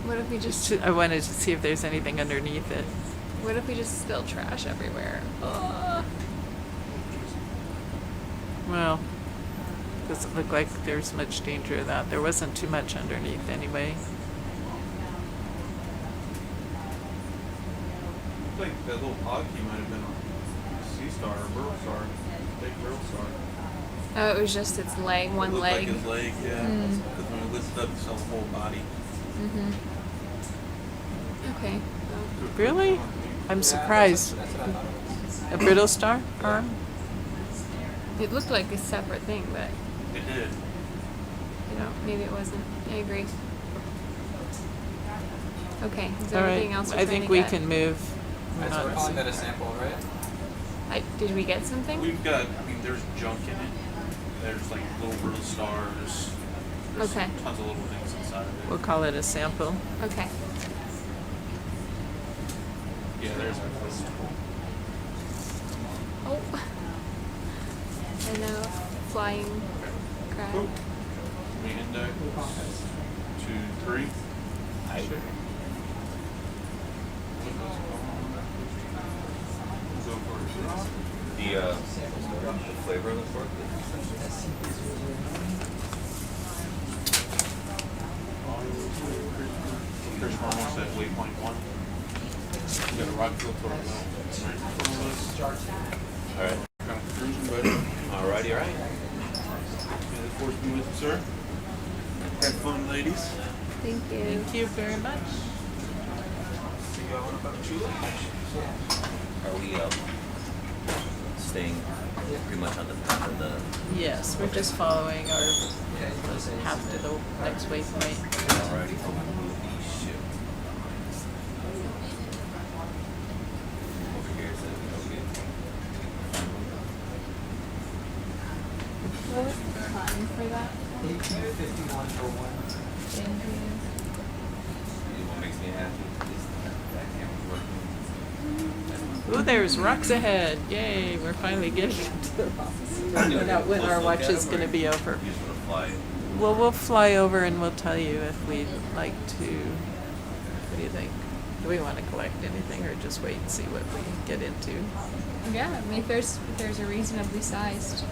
Speaker 3: What if we just
Speaker 1: I wanted to see if there's anything underneath it.
Speaker 3: what if we just spill trash everywhere? Ugh.
Speaker 1: Well, doesn't look like there's much danger of that. There wasn't too much underneath anyway.
Speaker 11: I think that little pod key might have been a sea star or burl star. Big burl star.
Speaker 3: Oh, it was just its leg,
Speaker 11: It
Speaker 3: one
Speaker 11: looked
Speaker 3: leg.
Speaker 11: like his leg, yeah.
Speaker 3: Mm.
Speaker 11: Because when it lifted up, you saw the whole body.
Speaker 3: Mm-hmm. Okay.
Speaker 1: Really? I'm surprised. A brittle star arm?
Speaker 3: It looked like a separate thing, but
Speaker 11: It did.
Speaker 3: maybe it wasn't. I agree. Okay. Is there
Speaker 1: All
Speaker 3: anything
Speaker 1: right.
Speaker 3: else we're
Speaker 1: I
Speaker 3: trying
Speaker 1: think
Speaker 3: to
Speaker 1: we
Speaker 3: get?
Speaker 1: can move. We're
Speaker 4: So we're
Speaker 1: not-
Speaker 4: calling that a sample, right?
Speaker 3: Did we get something?
Speaker 11: We've got, there's junk in it. There's like little burl stars. There's
Speaker 3: Okay.
Speaker 11: tons of little things inside of it.
Speaker 1: We'll call it a sample.
Speaker 3: Okay.
Speaker 11: Yeah, there's our first.
Speaker 3: Oh. And a flying crab.
Speaker 11: Oop. We index 2, 3.
Speaker 12: I-
Speaker 11: Go for it.
Speaker 12: The flavor of the pork.
Speaker 11: There's almost at waypoint 1. We got a rock filter right in front of us.
Speaker 12: Alright.
Speaker 11: Kind of cruising, buddy.
Speaker 12: Alrighty, alright.
Speaker 11: May the force be with you, sir. Have fun, ladies.
Speaker 3: Thank you.
Speaker 1: Thank you very much.
Speaker 11: See y'all in about 2 hours.
Speaker 12: Are we staying pretty much on the path of the
Speaker 1: Yes, we're just following our path to the next waypoint.
Speaker 12: already ship? Over here says
Speaker 3: What was the time for that?
Speaker 4: 1851 for one.
Speaker 3: Thank you.
Speaker 12: what makes me happy is that camera's working.
Speaker 1: Ooh, there's rocks ahead. Yay, we're finally getting to the rocks. Find out when our watch is going to be over.
Speaker 12: You just want to fly.
Speaker 1: Well, we'll fly over and we'll tell you if we'd like to. What do you think? Do we want to collect anything or just wait and see what we get into?
Speaker 3: Yeah, I mean, if there's a reasonably sized.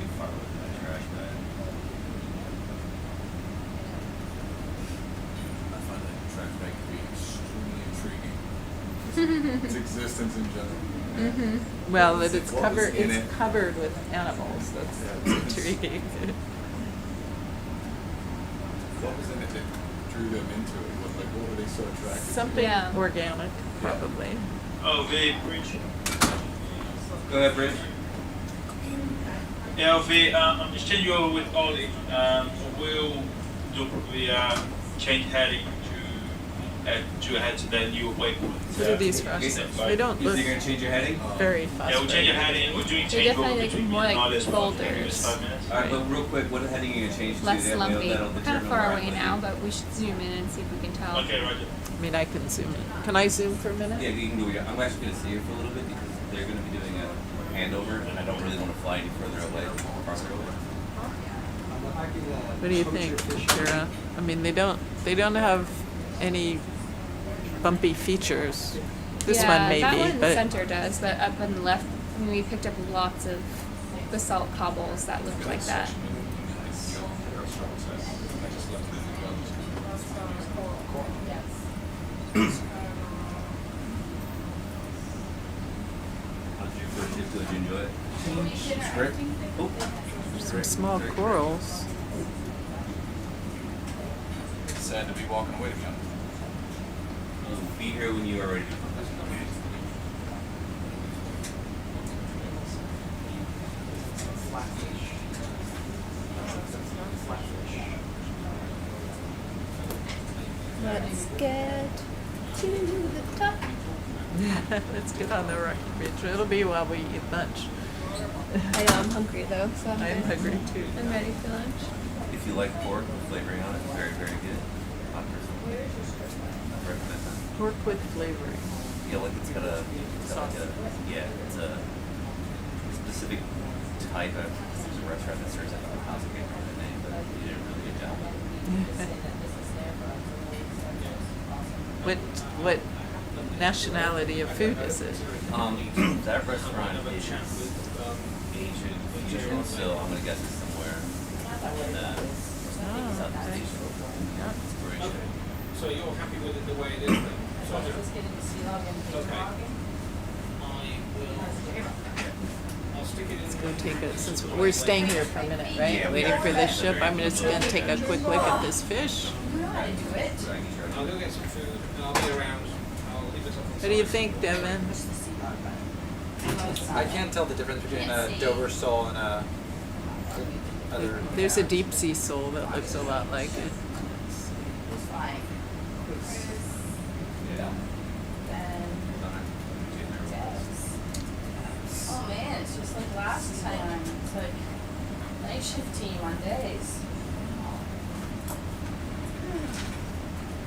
Speaker 12: You far away from that trash bag.
Speaker 13: I find that trash bag to be extremely intriguing. Its existence in general.
Speaker 3: Mm-hmm.
Speaker 1: Well, that it's
Speaker 13: What was
Speaker 1: covered.
Speaker 13: in
Speaker 1: It's
Speaker 13: it?
Speaker 1: covered with animals. That's intriguing.
Speaker 13: What was in it that drew them into it? What were they so attracted to?
Speaker 1: Something
Speaker 3: Yeah.
Speaker 1: organic, probably.
Speaker 7: Oh, the bridge.
Speaker 12: Go ahead, Bridge.
Speaker 7: Yeah, Ollie, I'm just changing over with Ollie. So we'll do probably change heading to head to the new waypoint.
Speaker 1: What are these rocks? They don't
Speaker 12: You
Speaker 1: look
Speaker 12: think you're gonna change your heading?
Speaker 1: very
Speaker 7: Yeah, we'll change your
Speaker 1: fast.
Speaker 7: heading. We're doing
Speaker 3: They're
Speaker 7: change over
Speaker 3: definitely
Speaker 7: between
Speaker 3: more
Speaker 7: me and
Speaker 3: like
Speaker 7: Ollie as well.
Speaker 3: boulders.
Speaker 7: Maybe just 5 minutes.
Speaker 12: Alright, but real quick, what heading are you gonna change to?
Speaker 3: Less
Speaker 12: That way
Speaker 3: lumpy.
Speaker 12: that'll
Speaker 3: We're kind of
Speaker 12: determine
Speaker 3: far
Speaker 12: where
Speaker 3: away
Speaker 12: I'm
Speaker 3: now,
Speaker 12: heading.
Speaker 3: but we should zoom in and see if we can tell.
Speaker 7: Okay, Roger.
Speaker 1: I mean, I can zoom in. Can I zoom for a minute?
Speaker 12: Yeah, you can do it. I'm actually gonna see her for a little bit because they're gonna be doing a handover, and I don't really want to fly any further away, farther away.
Speaker 1: What do you think, Kira? I mean, they don't have any bumpy features. This
Speaker 3: yeah,
Speaker 1: one maybe,
Speaker 3: that one in the
Speaker 1: but
Speaker 3: center does, but up on the left, I mean, we picked up lots of basalt cobbles that looked like that.
Speaker 12: Did you enjoy it?
Speaker 13: It's great.
Speaker 12: Oh,
Speaker 1: Some small corals.
Speaker 11: It's sad to be walking away from.
Speaker 12: We'll be here when you are ready to put this on.
Speaker 4: Flatfish. Flatfish.
Speaker 3: Let's get to the top.
Speaker 1: Let's get on the Rockfish. It'll be while we eat lunch.
Speaker 3: I know I'm hungry though, so
Speaker 1: I'm hungry too.
Speaker 3: I'm ready for lunch.
Speaker 12: If you like pork with flavoring on it, very, very good. I personally recommend that.
Speaker 1: Pork with flavoring.
Speaker 12: Yeah, like it's got a,
Speaker 1: Sauce.
Speaker 12: it's a specific type of, there's a restaurant that serves it. I don't know how to get the name, but you did a really good job.
Speaker 1: What nationality of food is it?
Speaker 12: That restaurant is Asian fusion, so I'm gonna guess it's somewhere in Southeast
Speaker 1: okay.
Speaker 12: Asia.
Speaker 1: Yeah.
Speaker 12: It's Croatia.
Speaker 9: So you're happy with it the way it is then? So
Speaker 6: Let's get into sea log and fish
Speaker 9: Okay.
Speaker 6: logging.
Speaker 9: I'll stick it in.
Speaker 1: Let's go take a, since we're staying here for a minute, right?
Speaker 12: Yeah, we
Speaker 1: Waiting
Speaker 12: are.
Speaker 1: for this ship. I'm just gonna take a quick look at this fish.
Speaker 6: You know how to do it.
Speaker 9: I'll go get some food and I'll be around. I'll leave this up on
Speaker 1: What do you think, Devin?
Speaker 6: What's the sea log button?
Speaker 4: I can't tell the difference between a Dover sole and a other.
Speaker 1: There's a deep sea sole that looks a lot like it.
Speaker 6: It's fine.
Speaker 12: Yeah.
Speaker 6: Then Devs. Oh man, it's just like last time. It's like night shift team on days.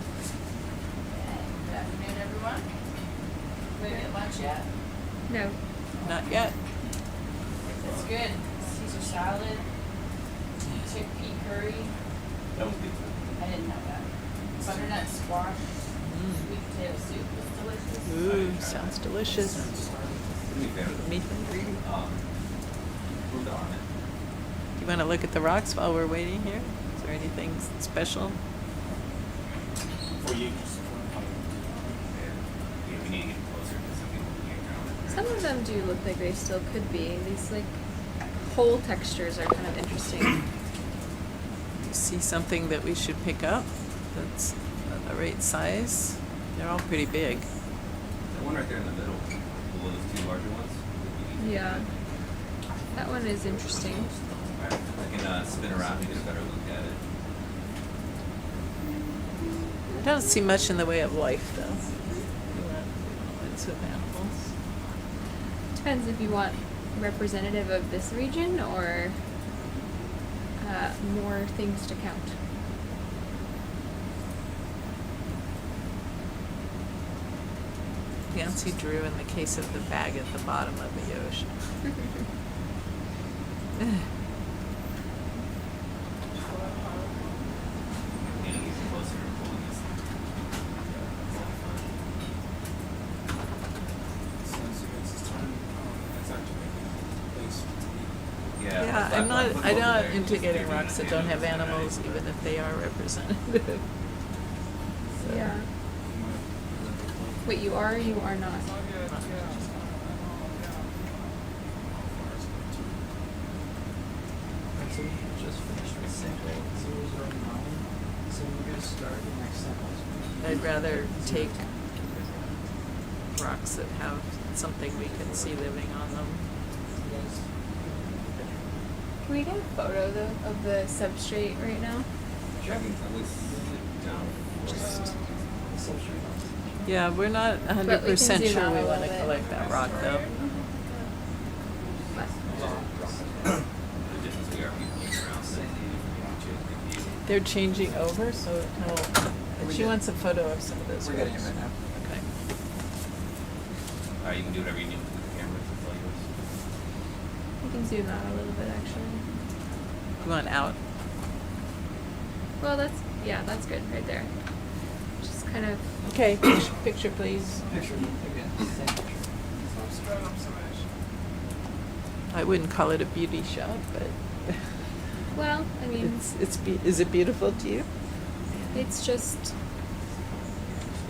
Speaker 6: Okay, good afternoon, everyone. Did we get lunch yet?
Speaker 3: No.
Speaker 1: Not yet.
Speaker 6: That's good. Caesar salad, chickpea curry.
Speaker 12: That was good.
Speaker 6: I didn't know that. Butternut squash, sweet potato soup was delicious.
Speaker 1: Ooh, sounds delicious.
Speaker 12: Do me a favor.
Speaker 1: Me hungry.
Speaker 12: Moved on it.
Speaker 1: You want to look at the rocks while we're waiting here? Is there anything special?
Speaker 11: For you.
Speaker 12: Yeah, we need to get closer because some people can't count it.
Speaker 3: Some of them do look like they still could be. These like hole textures are kind of interesting.
Speaker 1: You see something that we should pick up that's the right size? They're all pretty big.
Speaker 12: The one right there in the middle, below those two larger ones.
Speaker 3: Yeah. That one is interesting.
Speaker 12: Alright, I can spin around and get a better look at it.
Speaker 1: I don't see much in the way of life, though. Lots of animals.
Speaker 3: Depends if you want representative of this region or more things to count.
Speaker 1: Nancy drew in the case of the bag at the bottom of the ocean.
Speaker 12: Getting even closer and pulling this.
Speaker 1: Yeah, I'm not into getting rocks that don't have animals, even if they are representative. So,
Speaker 3: Yeah. Wait, you are or you are not?
Speaker 10: Not yet, yeah. I know,
Speaker 4: So we just finished with sample 009. So we're going to start the next sample.
Speaker 1: I'd rather take rocks that have something we can see living on them.
Speaker 3: Can we get a photo though of the substrate right now?
Speaker 12: Sure. I can always sit down.
Speaker 1: Just,
Speaker 4: The substrate.
Speaker 1: yeah, we're not
Speaker 3: But we can
Speaker 1: 100%
Speaker 3: zoom
Speaker 1: sure
Speaker 3: out
Speaker 1: we
Speaker 3: a
Speaker 1: want to
Speaker 3: little bit.
Speaker 1: collect that rock, though.
Speaker 12: The distance we are people around city.
Speaker 1: They're changing over, so she wants a photo of some of those
Speaker 4: We're getting it
Speaker 1: rocks.
Speaker 4: right now.
Speaker 1: Okay.
Speaker 12: Alright, you can do whatever you need with the camera. It's all yours.
Speaker 3: We can zoom out a little bit actually.
Speaker 1: You want out?
Speaker 3: Well, that's good right there. Just kind of.
Speaker 1: Okay, picture please.
Speaker 4: Picture again. Same picture.
Speaker 10: some straight observation.
Speaker 1: I wouldn't call it a beauty shot, but
Speaker 3: Well, I mean,
Speaker 1: is it beautiful to you?
Speaker 3: it's just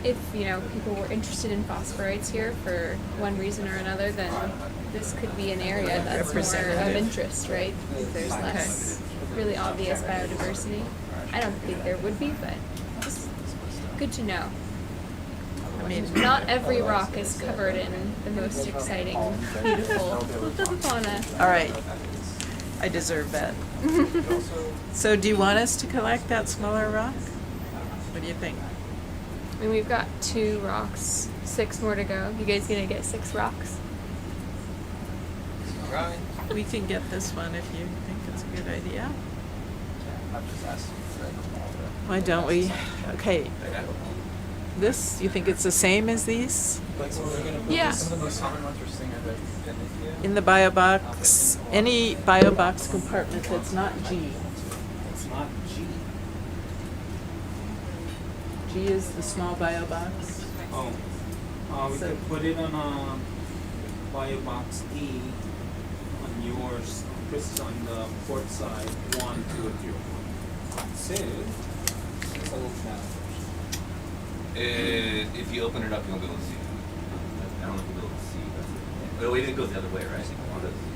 Speaker 3: if people were interested in phosphorites here for one reason or another, then this could be an area that's more of interest, right? If there's less really obvious biodiversity. I don't think there would be, but just good to know.
Speaker 1: I mean,
Speaker 3: Not every rock is covered in the most exciting, beautiful fauna.
Speaker 1: all right. I deserve that. So do you want us to collect that smaller rock? What do you think?
Speaker 3: I mean, we've got 2 rocks, 6 more to go. You guys gonna get 6 rocks?
Speaker 4: Right.
Speaker 1: We can get this one if you think it's a good idea.
Speaker 4: I'm just asking for that.
Speaker 1: Why don't we? Okay. This, you think it's the same as these?
Speaker 3: Yeah.
Speaker 4: Some of the most common ones we're seeing are the
Speaker 1: In the bio box, any bio box compartment that's not G.
Speaker 9: It's not G.
Speaker 1: G is the small bio box.
Speaker 14: Oh, we
Speaker 1: So-
Speaker 14: could put it on a bio box D on yours. Chris is on the port side, 1, 2, 3. So, it's a little challenge.
Speaker 12: If you open it up, you won't be able to see. I don't know if you'll be able to see. But wait, it goes the other way, right?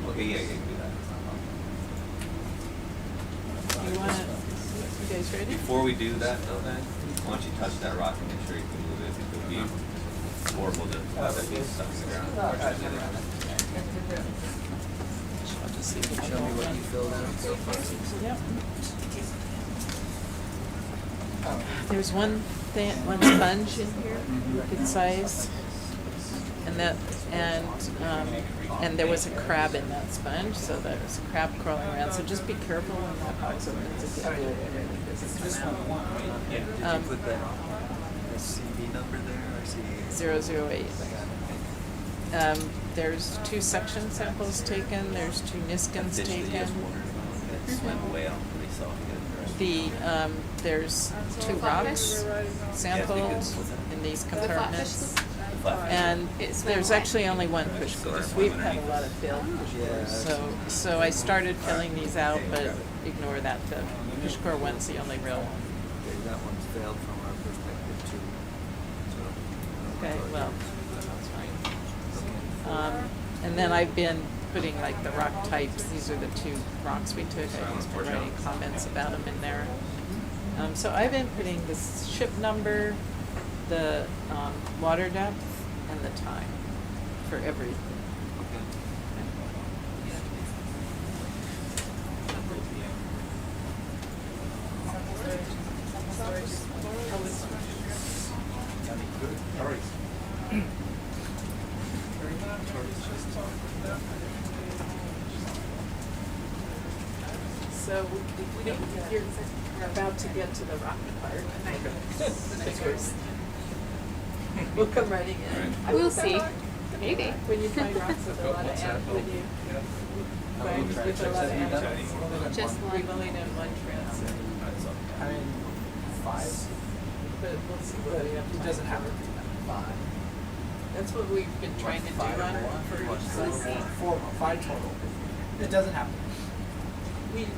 Speaker 12: Okay, yeah, you can do that. It's not a problem.
Speaker 1: You wanna, you guys ready?
Speaker 12: Before we do that, though, then, why don't you touch that rock and make sure you can move it? It would be horrible to have that being stuck in the ground.
Speaker 4: I'll just see if you can show me what you filled out so far.
Speaker 1: Yep. There's one sponge in here, good size, and there was a crab in that sponge, so there was a crab crawling around. So just be careful when that box opens. If it
Speaker 4: Did you put the CV number there or CV?
Speaker 1: 008. There's 2 section samples taken. There's 2 Niskans taken.
Speaker 12: Swim way out pretty soft.
Speaker 1: There's 2 rocks sampled in these compartments. And there's actually only 1 push core. We've had a lot of failed push cores, so I started filling these out, but ignore that. The push core one's the only real one.
Speaker 4: Okay, that one's failed from our perspective too. So,
Speaker 1: Okay, well, that's fine. And then I've been putting like the rock types. These are the 2 rocks we took. I've been writing comments about them in there. So I've been putting the ship number, the water depth, and the time for everything. So you're about to get to the rocky part. We'll come running in.
Speaker 3: We'll see. Maybe.
Speaker 1: When you find rocks with a lot of when you find with a lot of animals.
Speaker 3: Just one.
Speaker 1: We've only done 1 transit.
Speaker 4: I mean, 5.
Speaker 1: But we'll see what we have to
Speaker 4: It doesn't have to be 5.
Speaker 1: That's what we've been trying to do on for each site.
Speaker 4: 5 total. It doesn't have to be.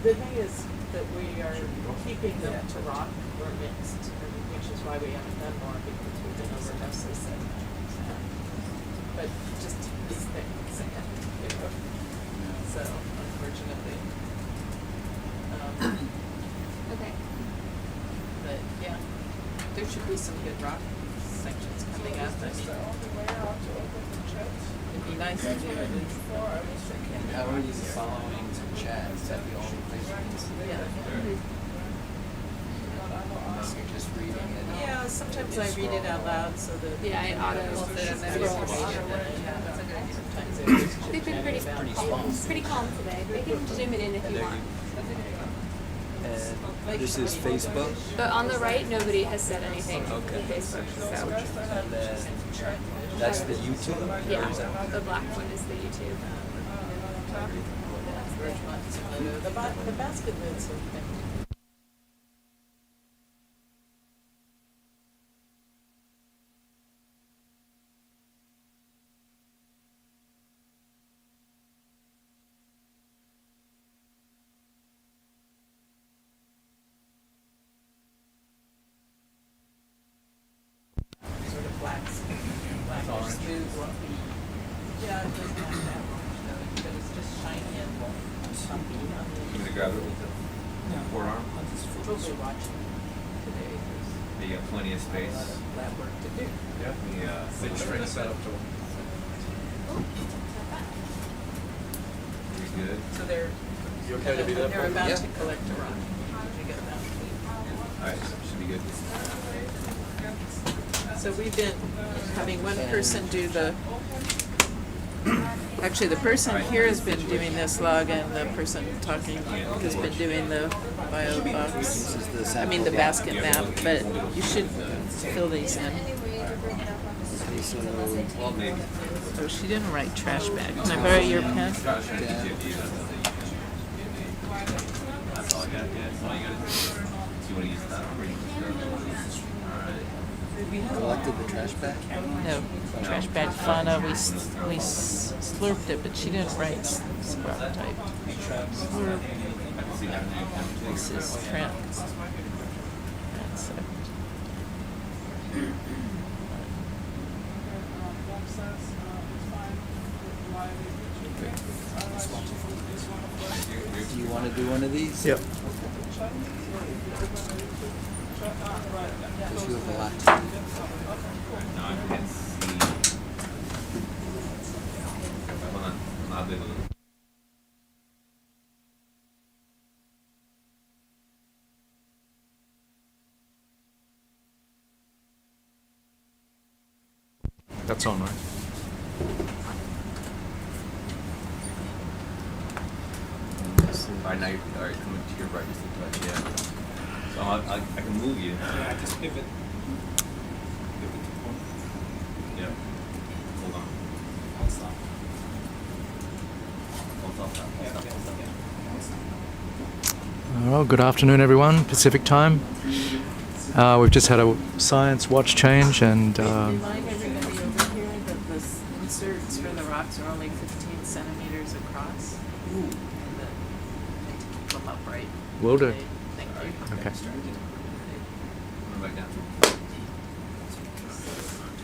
Speaker 1: The thing is that we are keeping them to rock or mixed, which is why we haven't done more, because we've been over mostly sediment. But just this thing, sand, so unfortunately.
Speaker 3: Okay.
Speaker 1: But yeah, there should be some good rock sections coming up. I mean, it'd be nice to do it.
Speaker 4: How are you following chat? Is that the only place you can see?
Speaker 1: Yeah.
Speaker 4: Unless you're just reading it.
Speaker 1: Yeah, sometimes I read it out loud so that.
Speaker 3: Yeah, it auto
Speaker 1: Sometimes
Speaker 3: They've been pretty calm today. They can zoom it in if you want.
Speaker 4: And this is Facebook.
Speaker 3: But on the right, nobody has said anything
Speaker 4: Okay.
Speaker 3: in Facebook. So
Speaker 4: And then that's the YouTube?
Speaker 3: yeah,
Speaker 4: Or is that-
Speaker 3: the black one is the YouTube.
Speaker 1: The basket lids have been. do lumpy. Yeah, it doesn't have that much though, but it's just shiny and lumpy on the
Speaker 12: You gonna grab it with the forearm?
Speaker 1: Totally watching today. There's
Speaker 12: You got plenty of
Speaker 1: a
Speaker 12: space.
Speaker 1: lot of lab work to do.
Speaker 12: Yeah.
Speaker 5: Big straight setup to
Speaker 12: Pretty good.
Speaker 1: So they're,
Speaker 5: You okay to be that
Speaker 1: they're
Speaker 5: way?
Speaker 1: about
Speaker 5: Yeah.
Speaker 1: to collect a rock. They get that.
Speaker 12: Alright, should be good.
Speaker 1: So we've been having one person do the, actually the person here has been doing this log and the person talking has been doing the bio box. I mean the basket map, but you should fill these in.
Speaker 12: Well, maybe.
Speaker 1: Oh, she didn't write trash bag. Can I borrow your pen?
Speaker 12: That's all I got. Yeah, that's all you gotta do. Do you wanna use that? Alright.
Speaker 2: Collected the trash bag?
Speaker 1: No, trash bag Fauna. We slurped it, but she didn't write scrap type. Slurp.
Speaker 12: I can see that.
Speaker 1: This is Transect.
Speaker 2: Do you want to do one of these?
Speaker 13: Yep.
Speaker 2: Because you have a lot to do.
Speaker 12: No, I can't see. Hold on. I'll be able to.
Speaker 13: That's on, right?
Speaker 12: Alright, now you're coming to your right just a touch, yeah. So I can move you.
Speaker 14: Yeah, just pivot. Pivot to point.
Speaker 12: Yeah. Hold on.
Speaker 14: I'll stop.
Speaker 12: Hold off that.
Speaker 13: Well, good afternoon, everyone. Pacific time. We've just had a science watch change, and
Speaker 1: Remind everybody over here that the inserts for the rocks are only 15 centimeters across. And that they keep them upright.
Speaker 13: will do.
Speaker 1: Thank you.
Speaker 13: Okay.
Speaker 12: Come back down.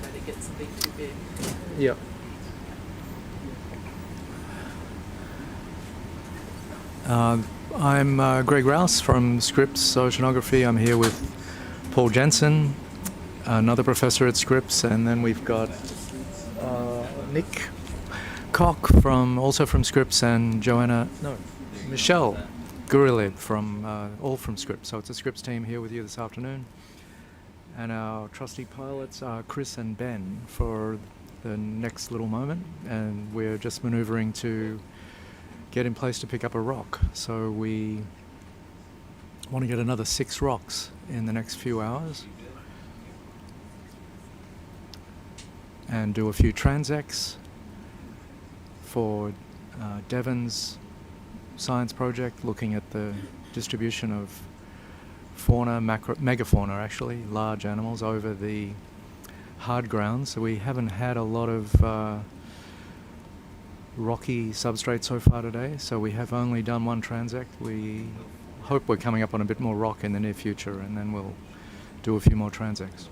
Speaker 1: Try to get something too big.
Speaker 13: Yep. I'm Greg Rouse from Scripps Oceanography. I'm here with Paul Jensen, another professor at Scripps, and then we've got Nick Koch also from Scripps, and Michelle Gurilib from all from Scripps. So it's a Scripps team here with you this afternoon. And our trusty pilots are Chris and Ben for the next little moment, and we're just maneuvering to get in place to pick up a rock. So we want to get another 6 rocks in the next few hours and do a few transects for Devon's science project, looking at the distribution of fauna, megafauna actually, large animals over the hard ground. So we haven't had a lot of rocky substrate so far today, so we have only done one transect. We hope we're coming up on a bit more rock in the near future, and then we'll do a few more transects.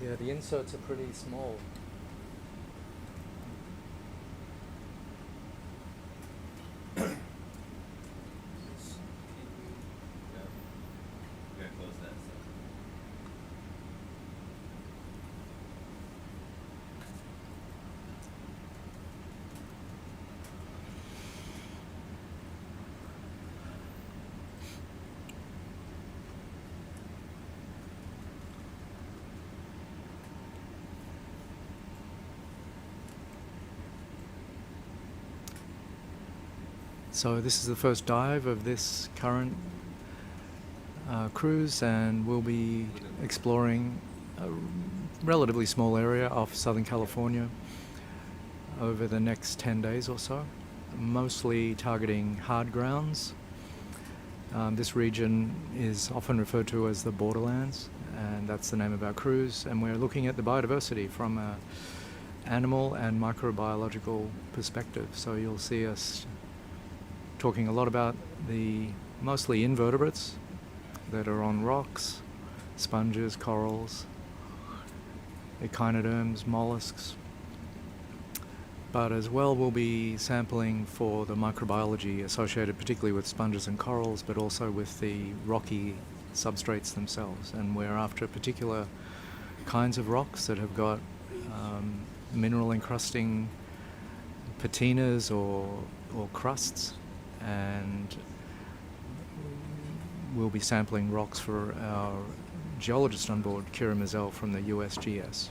Speaker 13: Yeah, the inserts are pretty small.
Speaker 12: We're gonna close that. So.
Speaker 13: So this is the first dive of this current cruise, and we'll be exploring a relatively small area off Southern California over the next 10 days or so, mostly targeting hard grounds. This region is often referred to as the borderlands, and that's the name of our cruise, and we're looking at the biodiversity from an animal and microbiological perspective. So you'll see us talking a lot about the mostly invertebrates that are on rocks, sponges, corals, echinoderms, mollusks. But as well, we'll be sampling for the microbiology associated particularly with sponges and corals, but also with the rocky substrates themselves. And we're after particular kinds of rocks that have got mineral encrusting patinas or crusts, and we'll be sampling rocks for our geologist on board, Kira Mizell from the USGS,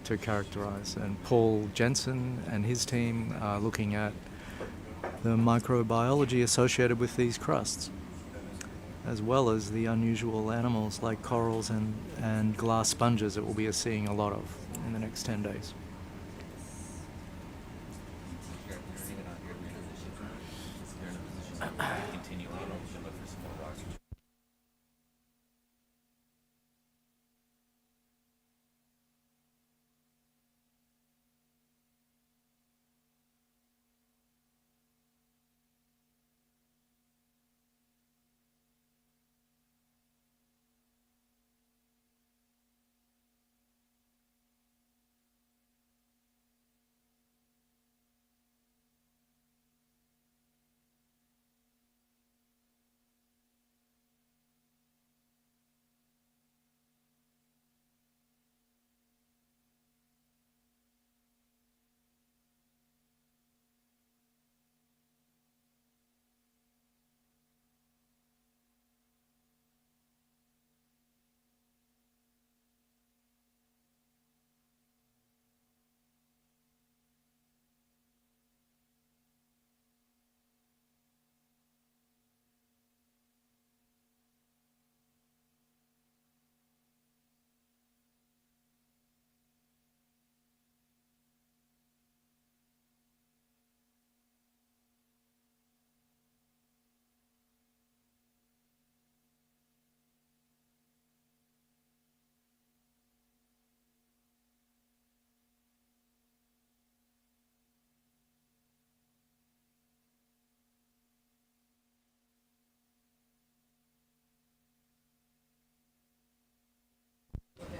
Speaker 13: to characterize. And Paul Jensen and his team are looking at the microbiology associated with these crusts, as well as the unusual animals like corals and glass sponges that we'll be seeing a lot of in the next 10 days.
Speaker 12: You're even on your position. You're in a position to continue on. You should look for some more rocks.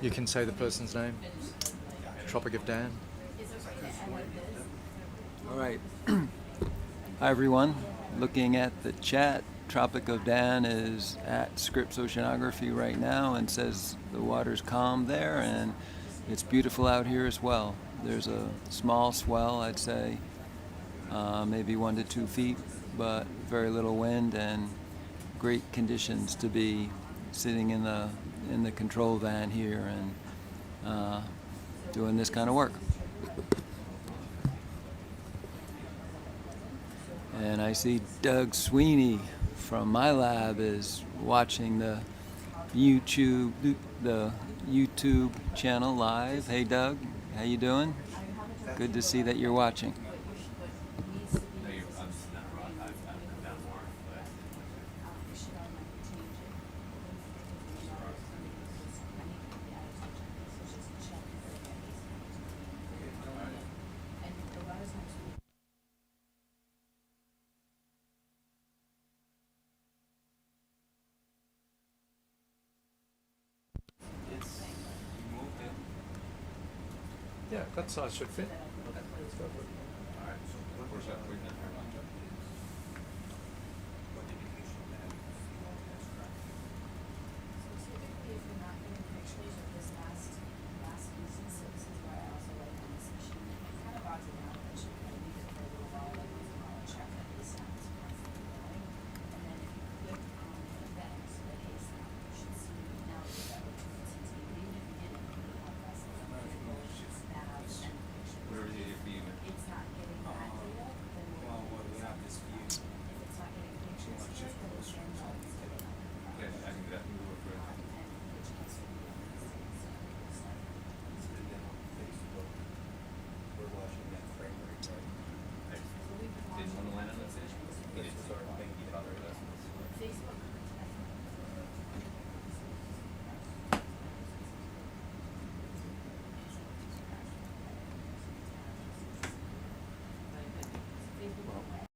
Speaker 13: You can say the person's name. Tropic of Dan.
Speaker 15: All right. Hi, everyone. Looking at the chat, Tropic of Dan is at Scripps Oceanography right now and says the water's calm there and it's beautiful out here as well. There's a small swell, I'd say, maybe 1 to 2 feet, but very little wind and great conditions to be sitting in the control van here and doing this kind of work. And I see Doug Sweeney from my lab is watching the YouTube channel live. Hey Doug, how you doing? Good to see that you're watching.
Speaker 12: No, I'm just not rock. I've come down more, but.
Speaker 14: It's
Speaker 13: Yeah, that size should fit.
Speaker 5: Alright, so where's that? Where's that?
Speaker 2: What indication that you all has tracked?
Speaker 6: So typically, if you're not getting pictures of this last instance, so this is why I also like on this machine, it kind of bogs it down, but you can leave it for a little while, like once in a while, and check that base sound is constantly going. And then if you click on the event, the base sound, you should see now that it's even if you didn't, you would have less than a that out and pictures.
Speaker 12: Whatever is easier for you.
Speaker 6: It's not getting that data, then we'll
Speaker 14: we have this view.
Speaker 6: if it's not getting pictures
Speaker 14: Well,
Speaker 6: here,
Speaker 14: shift
Speaker 6: then we'll
Speaker 14: closer.
Speaker 6: send out these data.
Speaker 12: Okay, I can do that. Move over for it.
Speaker 6: And which gets to be it's like
Speaker 2: It's been down on Facebook. We're watching that frame rate, right?
Speaker 12: Did you want to land on that stage? He did.
Speaker 2: This is our thing, you know,
Speaker 6: Facebook.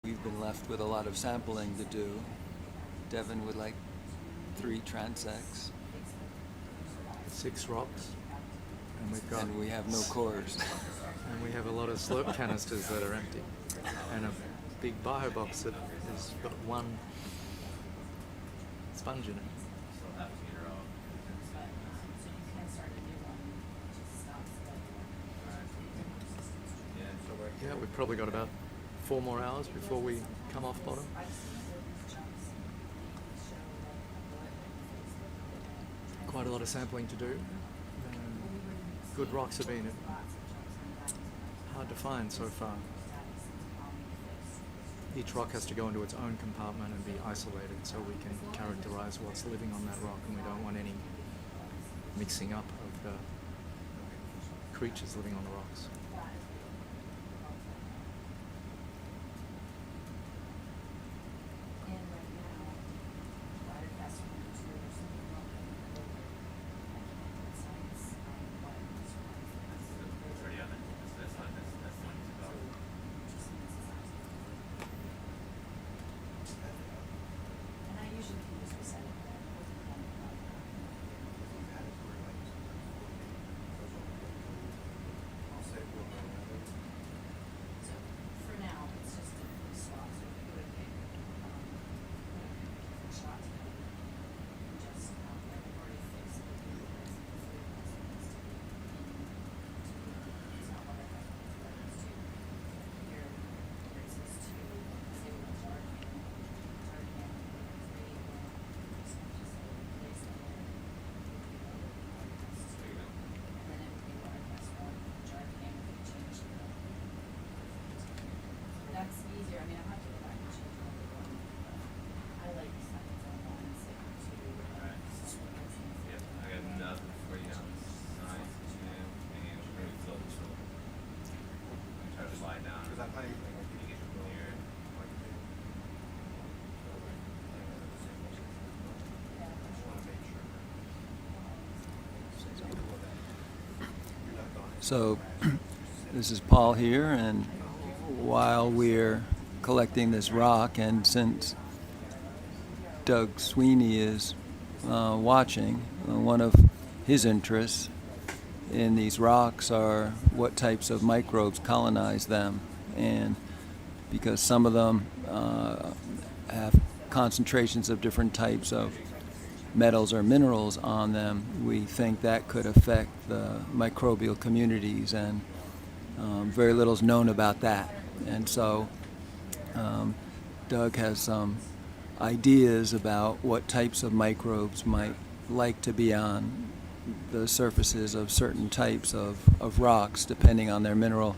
Speaker 15: We've been left with a lot of sampling to do. Devin would like 3 transects,
Speaker 13: 6 rocks, and we've got
Speaker 15: and we have no cores.
Speaker 13: and we have a lot of slope canisters that are empty, and a big bio box that has got 1 sponge in it.
Speaker 12: Still half a meter out.
Speaker 6: So you can start a new one, which just stops the
Speaker 12: Yeah, so
Speaker 13: Yeah, we've probably got about 4 more hours before we come off bottom.
Speaker 6: I've seen where these jumps show like what
Speaker 13: Quite a lot of sampling to do. Good rocks have been hard to find so far. Each rock has to go into its own compartment and be isolated so we can characterize what's living on that rock, and we don't want any mixing up of the creatures living on the rocks.
Speaker 6: And right now, water fast one or two or something wrong with the science, water is
Speaker 12: it's already on there. That's not, that's not easy about.
Speaker 6: and I usually can just reset it.
Speaker 2: I'll say we'll go another.
Speaker 6: So for now, it's just a few slots, so if you would pick, different shots, and just, like I've already fixed the blue ones, the blue ones that needs to be in, it's not what I have, but it's two. Here, where it says two, say we want dark and 3, just say place that in. And then it would be water fast 1, dark and we could change the. That's easier, I mean, I'll have to go back and change all the one. I like the science on 1, second 2.
Speaker 12: Alright. Yep, I got nothing for you on science, and pretty close. I'm trying to lie down.
Speaker 2: Because I'm planning to like,
Speaker 12: You get from here.
Speaker 2: like, I just want to make sure. You're not gone.
Speaker 15: So this is Paul here, and while we're collecting this rock, and since Doug Sweeney is watching, one of his interests in these rocks are what types of microbes colonize them, and because some of them have concentrations of different types of metals or minerals on them, we think that could affect the microbial communities, and very little is known about that. And so Doug has some ideas about what types of microbes might like to be on the surfaces of certain types of rocks, depending on their mineral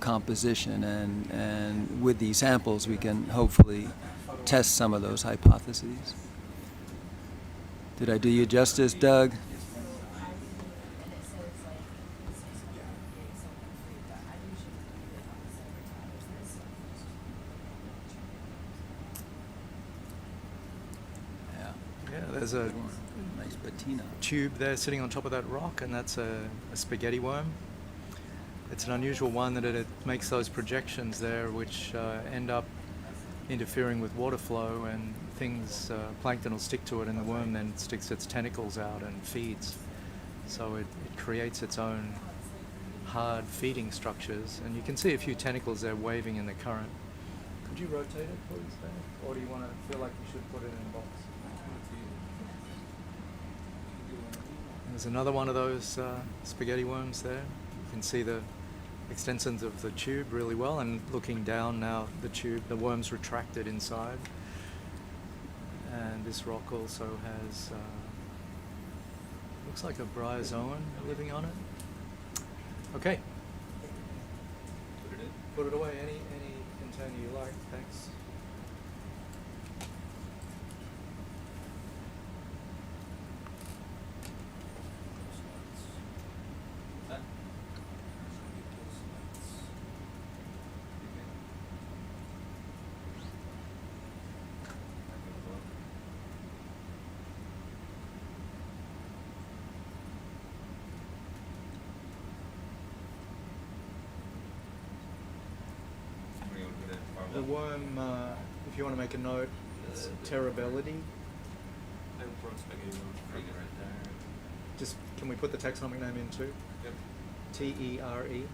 Speaker 15: composition. And with these samples, we can hopefully test some of those hypotheses. Did I do you justice, Doug?
Speaker 6: And it says like, this is getting something free, but I usually do it on the every time there's this.
Speaker 15: Yeah.
Speaker 13: Yeah, there's a
Speaker 15: Nice patina.
Speaker 13: tube there sitting on top of that rock, and that's a spaghetti worm. It's an unusual one that it makes those projections there, which end up interfering with water flow, and things, plankton will stick to it, and the worm then sticks its tentacles out and feeds. So it creates its own hard feeding structures, and you can see a few tentacles there waving in the current. Could you rotate it, please, Ben? Or do you want to feel like you should put it in a box? There's another one of those spaghetti worms there. You can see the extensions of the tube really well, and looking down now, the worm's retracted inside. And this rock also has, looks like a bryozoan living on it. Okay. Put it away, any container you like, thanks. The worm, if you want to make a note, it's Terabellity. Just, can we put the taxonomic name in too?
Speaker 5: Yep.
Speaker 13: T-E-R-E.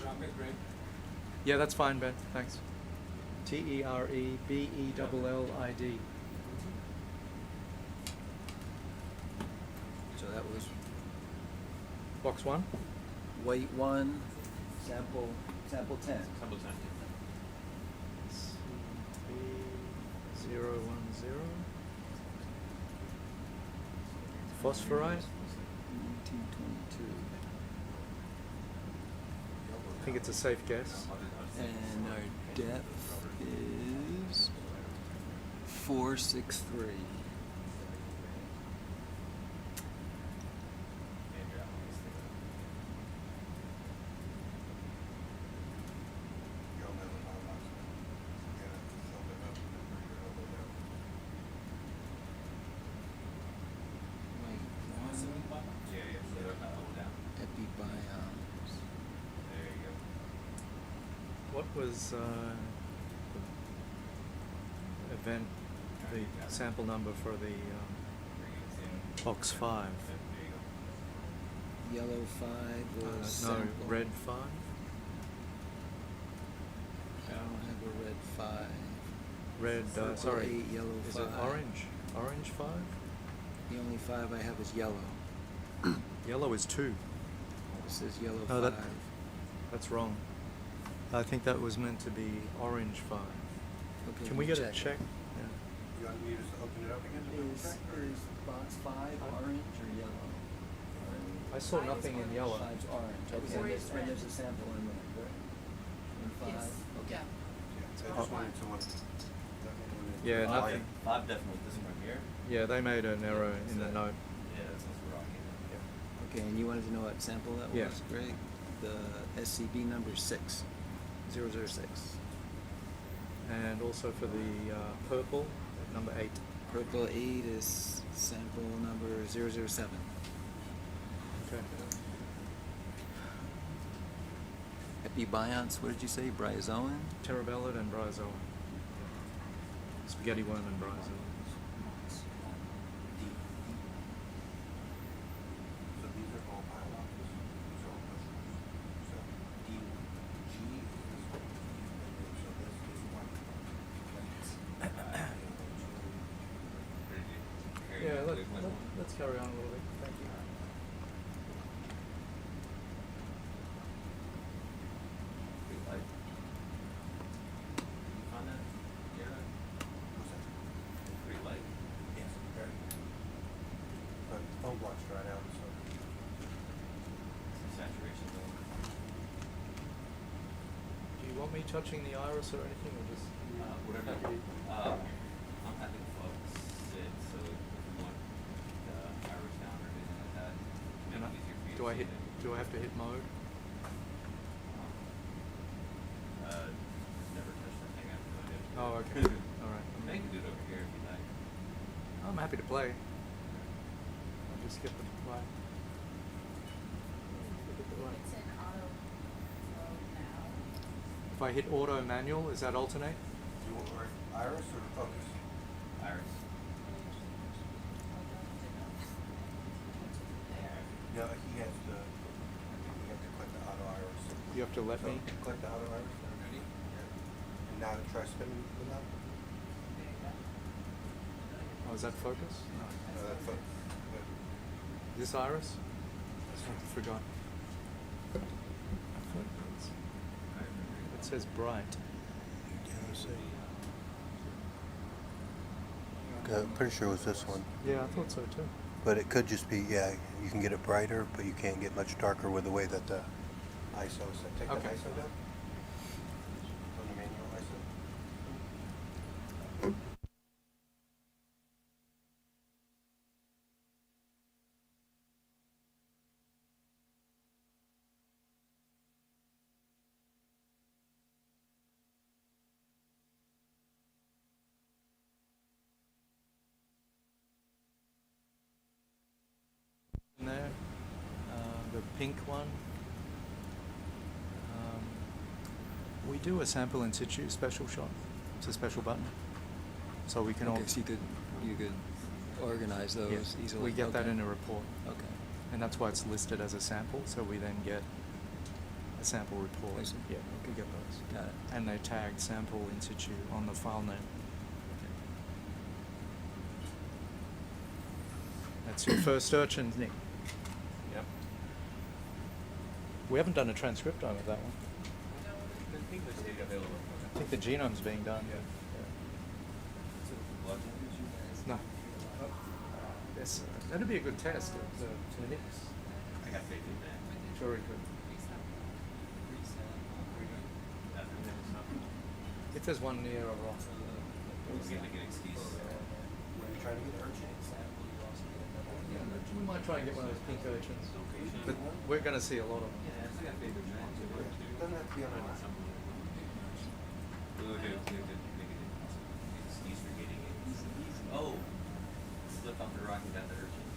Speaker 14: Drop it, Greg.
Speaker 13: Yeah, that's fine, Ben. Thanks. T-E-R-E-B-E-L-L-I-D.
Speaker 15: So that was
Speaker 13: Box 1.
Speaker 15: weight 1, sample 10.
Speaker 5: Sample 10.
Speaker 13: CB010. Phosphorite.
Speaker 15: 1922.
Speaker 13: I think it's a safe guess.
Speaker 15: And our depth is 463. Epibiomes.
Speaker 13: What was the event, the sample number for the box 5?
Speaker 15: Yellow 5 was
Speaker 13: No,
Speaker 15: sample.
Speaker 13: red 5?
Speaker 15: I don't have a red 5.
Speaker 13: Red,
Speaker 15: Purple
Speaker 13: sorry.
Speaker 15: 8, yellow
Speaker 13: Is
Speaker 15: 5.
Speaker 13: it orange? Orange 5?
Speaker 15: The only 5 I have is yellow.
Speaker 13: Yellow is 2.
Speaker 15: It says yellow
Speaker 13: Oh,
Speaker 15: 5.
Speaker 13: that's wrong. I think that was meant to be orange 5.
Speaker 15: Okay,
Speaker 13: Can we
Speaker 15: let
Speaker 13: get
Speaker 15: me
Speaker 13: a check? Yeah.
Speaker 2: You want me to just open it up again? to double
Speaker 15: Is
Speaker 2: check, or-
Speaker 15: box 5 orange or yellow?
Speaker 13: I saw nothing in yellow.
Speaker 15: 5's orange. Okay, and there's a sample in there, right? In 5?
Speaker 6: Yes.
Speaker 15: Okay.
Speaker 6: Yeah.
Speaker 2: Yeah, so I just wanted someone.
Speaker 13: Yeah,
Speaker 12: Five-
Speaker 13: nothing.
Speaker 12: Five definitely this one here.
Speaker 13: Yeah, they made an error in the note.
Speaker 12: Yeah, that's what's rocking.
Speaker 15: Okay, and you wanted to know what sample that
Speaker 13: Yeah.
Speaker 15: was, Greg? The SCB number 6. 006.
Speaker 13: And also for the purple, number 8.
Speaker 15: Purple 8 is sample number 007.
Speaker 13: Okay.
Speaker 15: Epibionts, what did you say? Bryozoan?
Speaker 13: Terabellid and bryozoan. Spaghetti worm and bryozoan.
Speaker 2: So these are all biologics. These are all mushrooms. So D, G is this one. So this is one.
Speaker 13: Yeah, let's carry on a little bit. Thank you.
Speaker 12: Like, you find that? Yeah.
Speaker 2: What's that?
Speaker 12: Pretty light.
Speaker 2: Yes, very good. But foam blocks dried out, so.
Speaker 12: Saturation though.
Speaker 13: Do you want me touching the iris or anything, or just
Speaker 12: Whatever.
Speaker 13: happy?
Speaker 12: I'm happy to focus it, so if you want the iris down or anything like that, make
Speaker 13: And
Speaker 12: it easier for you
Speaker 13: do
Speaker 12: to
Speaker 13: I
Speaker 12: see
Speaker 13: hit?
Speaker 12: it.
Speaker 13: Do I have to hit mode?
Speaker 12: Never touched that thing. I have no idea.
Speaker 13: Oh, okay. All right.
Speaker 12: I can do it over here if you like.
Speaker 13: I'm happy to play. I'll just skip the play.
Speaker 6: It's in auto mode now.
Speaker 13: If I hit auto manual, is that alternate?
Speaker 2: Do you want iris or focus?
Speaker 12: Iris.
Speaker 13: You have to let
Speaker 2: So
Speaker 13: me.
Speaker 2: click the outer iris. Ready? Yeah. And now try spinning the knob.
Speaker 13: Oh, is that focus? No.
Speaker 2: No, that's it.
Speaker 13: This iris? I forgot. It says bright.
Speaker 2: Yeah, let's see. Okay, I'm pretty sure it was this one.
Speaker 13: Yeah, I thought so too.
Speaker 2: But it could just be, yeah, you can get it brighter, but you can't get much darker with the way that the ISO is set. Take
Speaker 13: Okay.
Speaker 2: the ISO down. On the manual ISO.
Speaker 13: In there, the pink one. We do a sample in situ special shot. It's a special button, so we can all.
Speaker 15: Okay, so you could organize those
Speaker 13: Yes,
Speaker 15: easily.
Speaker 13: we get that
Speaker 15: Okay.
Speaker 13: in a report,
Speaker 15: Okay.
Speaker 13: and that's why it's listed as a sample. So we then get a sample report.
Speaker 15: I see.
Speaker 13: Yeah, we get those.
Speaker 15: Got it.
Speaker 13: And they tag sample in situ on the file name. That's your first Urchin, Nick.
Speaker 5: Yep.
Speaker 13: We haven't done a transcriptome of that one.
Speaker 12: I think there's data available.
Speaker 13: I think the genome's being done. Yeah.
Speaker 12: Blood language, you guys?
Speaker 13: No. Yes, that'd be a good test of the Nick's.
Speaker 12: I got faith in that.
Speaker 13: Sure, he could. If there's one near a rock.
Speaker 12: We can make an excuse.
Speaker 2: Were you trying to get Urchin?
Speaker 13: We might try and get one of those pink urchins, but we're going to see a lot of them.
Speaker 12: Yeah, I got faith in that.
Speaker 2: It doesn't have to be on an ISO.
Speaker 12: We would make an excuse for getting it. Oh, slip off the rock and got the urchin.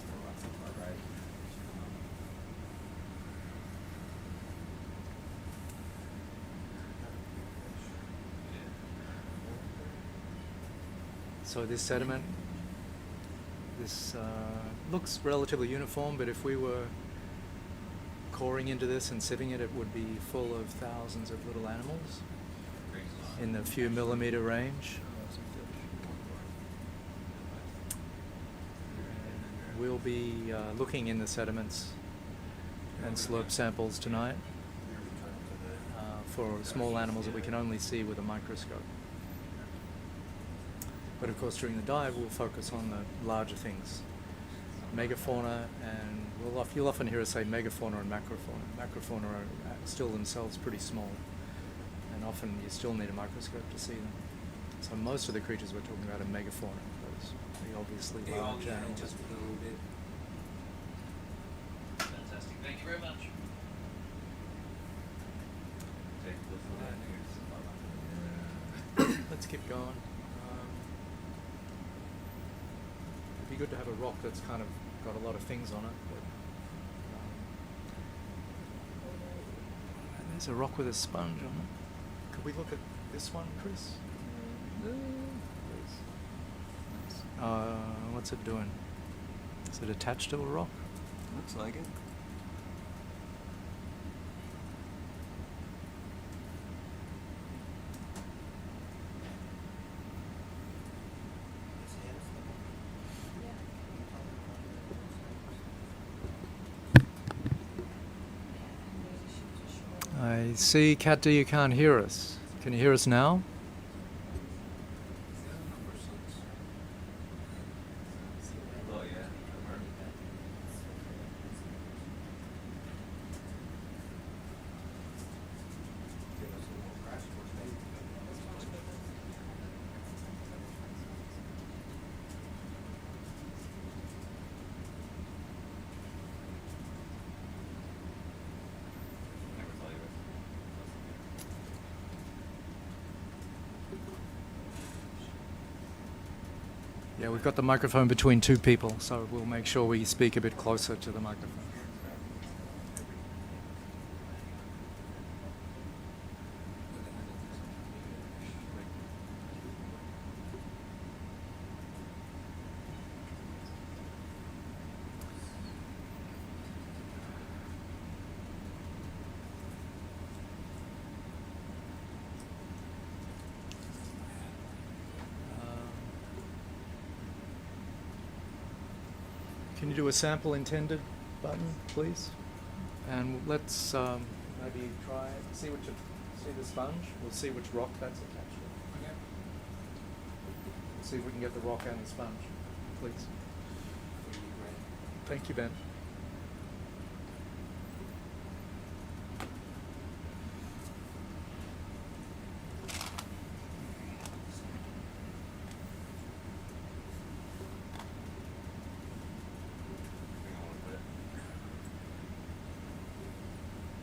Speaker 12: Or rock so far right.
Speaker 13: So this sediment, this looks relatively uniform, but if we were coring into this and sieving it, it would be full of thousands of little animals in the few millimeter range. We'll be looking in the sediments and slope samples tonight for small animals that we can only see with a microscope. But of course, during the dive, we'll focus on the larger things, megafauna, and you'll often hear us say megafauna and macrofauna. Macrofauna are still themselves pretty small, and often you still need a microscope to see them. So most of the creatures we're talking about are megafauna, those the obviously large animals.
Speaker 12: Fantastic. Thank you very much. Take a listen to that.
Speaker 13: Let's keep going. It'd be good to have a rock that's kind of got a lot of things on it. But, and there's a rock with a sponge on it. Could we look at this one, Chris? What's it doing? Is it attached to a rock?
Speaker 15: Looks like it.
Speaker 13: I see, Kat, you can't hear us. Can you hear us now?
Speaker 12: Oh, yeah. Never tell you what.
Speaker 13: Yeah, we've got the microphone between two people, so we'll make sure we speak a bit closer to the microphone. Can you do a sample intended button, please? And let's maybe try see the sponge. We'll see which rock that's attached to.
Speaker 4: Okay.
Speaker 13: See if we can get the rock and the sponge, please. Thank you, Ben.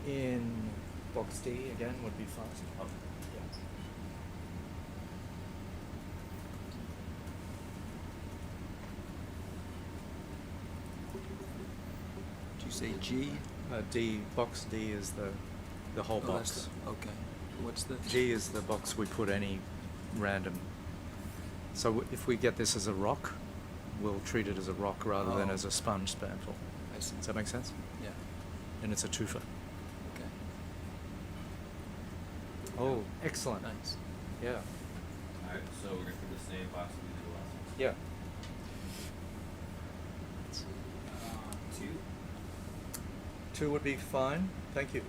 Speaker 13: In box D again would be fine. Yeah.
Speaker 15: Did you say G?
Speaker 13: D, box D is the whole
Speaker 15: Oh,
Speaker 13: box.
Speaker 15: that's the- okay. What's the?
Speaker 13: G is the box we put any random. So if we get this as a rock, we'll treat it as a rock rather than
Speaker 15: Oh.
Speaker 13: as a sponge sample.
Speaker 15: I see.
Speaker 13: Does that make sense?
Speaker 15: Yeah.
Speaker 13: And it's a twofer.
Speaker 15: Okay.
Speaker 13: Oh, excellent.
Speaker 15: Nice.
Speaker 13: Yeah.
Speaker 12: Alright, so we're gonna put the same box we did the last one.
Speaker 13: Yeah.
Speaker 14: 2.
Speaker 13: 2 would be fine. Thank you.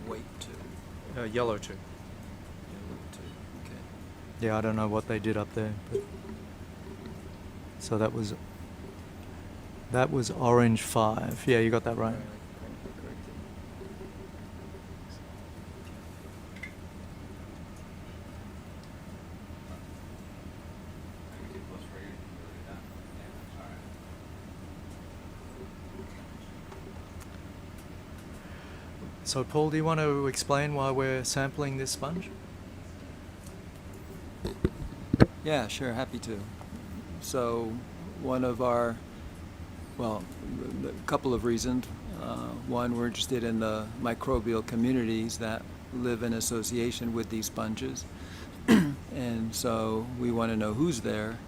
Speaker 15: Weight 2.
Speaker 13: Yellow 2.
Speaker 15: Yellow 2. Okay.
Speaker 13: Yeah, I don't know what they did up there. But so that was orange 5. Yeah, you got that right.
Speaker 15: Corrected.
Speaker 12: Can we get close right here? Look at that. Yeah, alright.
Speaker 13: So Paul, do you want to explain why we're sampling this sponge?
Speaker 15: Yeah, sure, happy to. So, one of our, well, a couple of reasons. One, we're interested in the microbial communities that live in association with these sponges. And so we want to know who's there,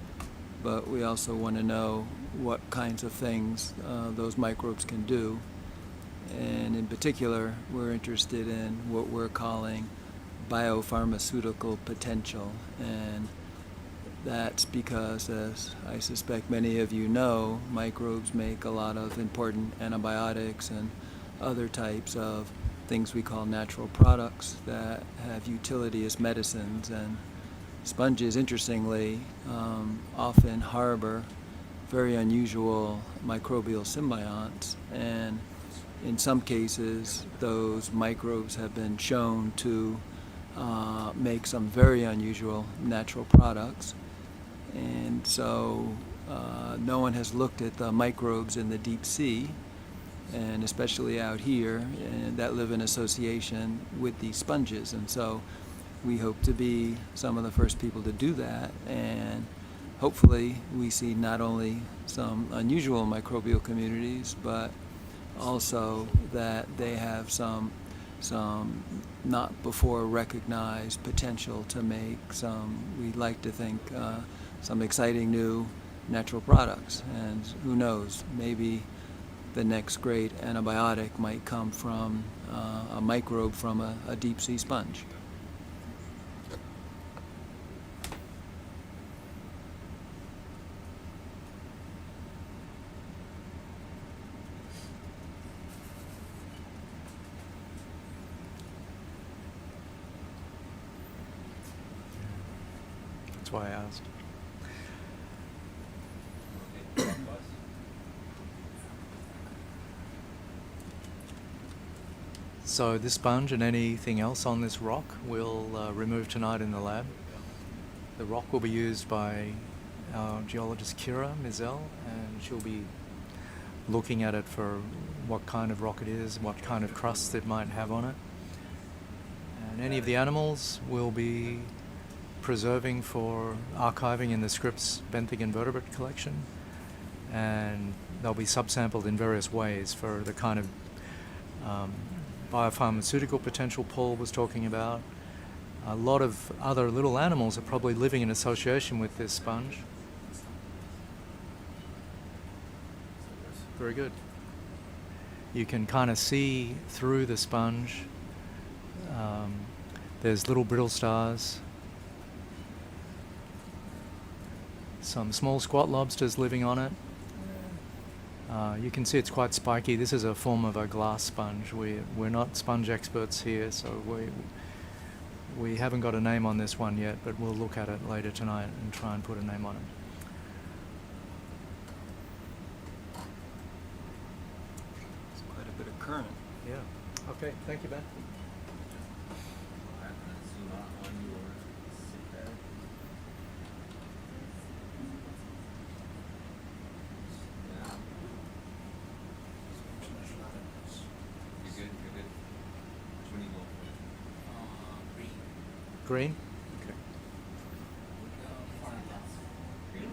Speaker 15: but we also want to know what kinds of things those microbes can do. And in particular, we're interested in what we're calling biopharmaceutical potential. And that's because, as I suspect many of you know, microbes make a lot of important antibiotics and other types of things we call natural products that have utility as medicines. And sponges, interestingly, often harbor very unusual microbial symbionts. And in some cases, those microbes have been shown to make some very unusual natural products. And so no one has looked at the microbes in the deep sea, and especially out here, that live in association with these sponges. And so we hope to be some of the first people to do that. And hopefully we see not only some unusual microbial communities, but also that they have some not before recognized potential to make some, we'd like to think, some exciting new natural products. And who knows, maybe the next great antibiotic might come from a microbe from a deep sea sponge.
Speaker 13: That's why I asked.
Speaker 12: Okay, bus.
Speaker 13: So this sponge and anything else on this rock we'll remove tonight in the lab. The rock will be used by our geologist Kira Mizell, and she'll be looking at it for what kind of rock it is, what kind of crust it might have on it. And any of the animals will be preserving for archiving in the Scripps Benthic invertebrate collection, and they'll be subsampled in various ways for the kind of biopharmaceutical potential Paul was talking about. A lot of other little animals are probably living in association with this sponge. Very good. You can kind of see through the sponge There's little brittle stars. Some small squat lobsters living on it. You can see it's quite spiky. This is a form of a glass sponge. We're not sponge experts here, so we haven't got a name on this one yet, but we'll look at it later tonight and try and put a name on it.
Speaker 15: It's quite a bit of current.
Speaker 13: Yeah. Okay, thank you, Ben.
Speaker 12: I'm gonna zoom out on your sit there. Yeah. You're good, you're good. Which one do you go for?
Speaker 14: Green.
Speaker 13: Green? Okay.
Speaker 12: Green?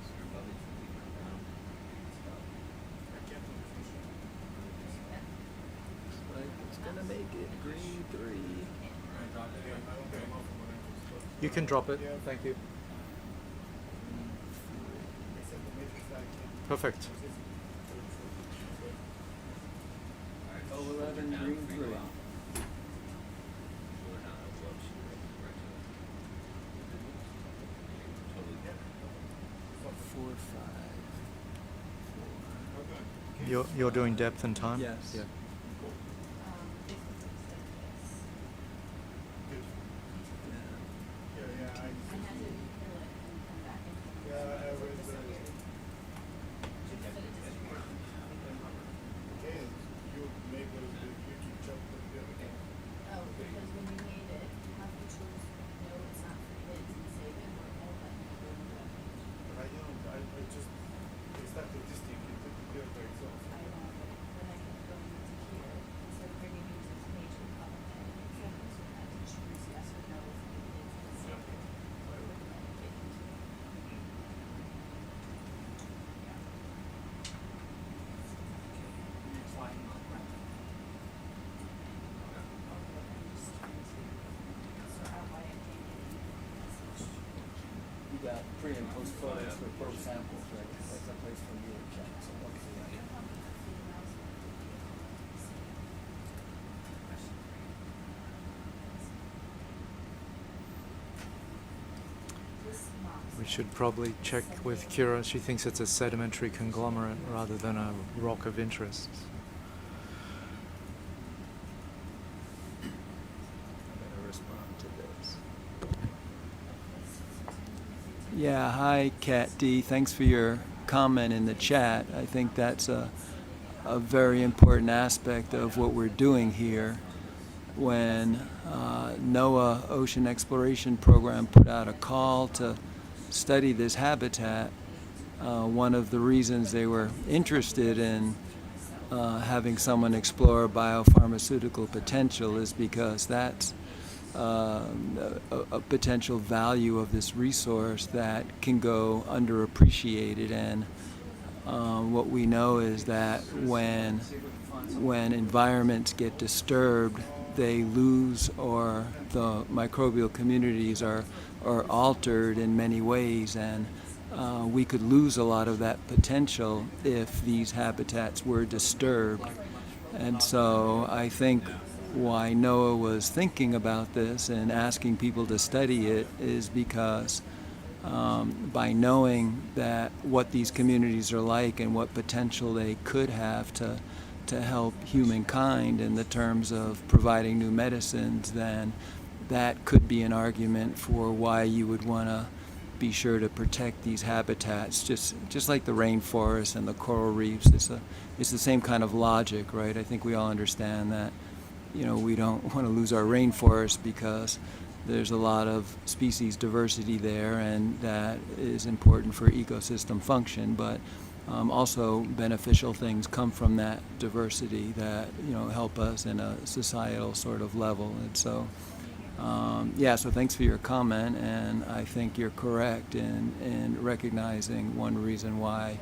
Speaker 12: So you're probably thinking around.
Speaker 15: Like it's gonna make it green 3.
Speaker 13: You can drop it. Thank you. Perfect.
Speaker 12: Alright,
Speaker 15: 11
Speaker 12: down,
Speaker 15: green
Speaker 12: free
Speaker 15: 3.
Speaker 12: go out. Shoulder down, elbow up, shoulder right to left. Totally good.
Speaker 15: 4, 5, 4.
Speaker 13: You're doing depth and time?
Speaker 15: Yes.
Speaker 13: Yeah.
Speaker 6: Oh, because when you made it, you have to choose, no, it's not for kids, and save it, or all that.
Speaker 2: But I don't, I just, it's not logistic, it took the by itself.
Speaker 6: I know, but when I kept going into here, instead of bringing you to this page and comment, so I had to choose yes or no for the kids and save it, or would let it get into it.
Speaker 14: You got pre and post photos for both samples, right? That's a place for you to check. So hopefully
Speaker 13: We should probably check with Kira. She thinks it's a sedimentary conglomerate rather than a rock of interest.
Speaker 15: I'm gonna respond to this. Yeah, hi Kat D. Thanks for your comment in the chat. I think that's a very important aspect of what we're doing here. When NOAA Ocean Exploration Program put out a call to study this habitat, one of the reasons they were interested in having someone explore biopharmaceutical potential is because that's a potential value of this resource that can go underappreciated. And what we know is that when environments get disturbed, they lose, or the microbial communities are altered in many ways, and we could lose a lot of that potential if these habitats were disturbed. And so I think why NOAA was thinking about this and asking people to study it is because by knowing that what these communities are like and what potential they could have to help humankind in the terms of providing new medicines, then that could be an argument for why you would want to be sure to protect these habitats, just like the rainforest and the coral reefs. It's the same kind of logic, right? I think we all understand that, we don't want to lose our rainforest because there's a lot of species diversity there, and that is important for ecosystem function, but also beneficial things come from that diversity that help us in a societal sort of level. And so so thanks for your comment, and I think you're correct in recognizing one reason why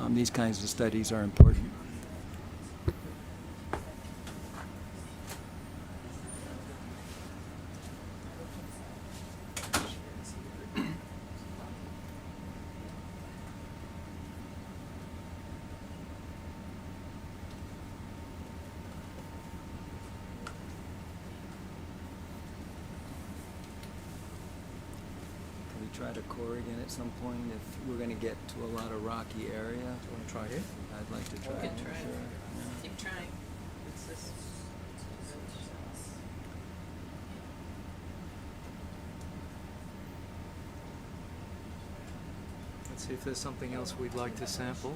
Speaker 15: these kinds of studies are important. try to core again at some point if we're going to get to a lot of rocky area.
Speaker 13: Do you want to try here?
Speaker 15: I'd like to try.
Speaker 1: You can try.
Speaker 15: Sure. Yeah.
Speaker 1: Keep trying. It's this.
Speaker 13: Let's see if there's something else we'd like to sample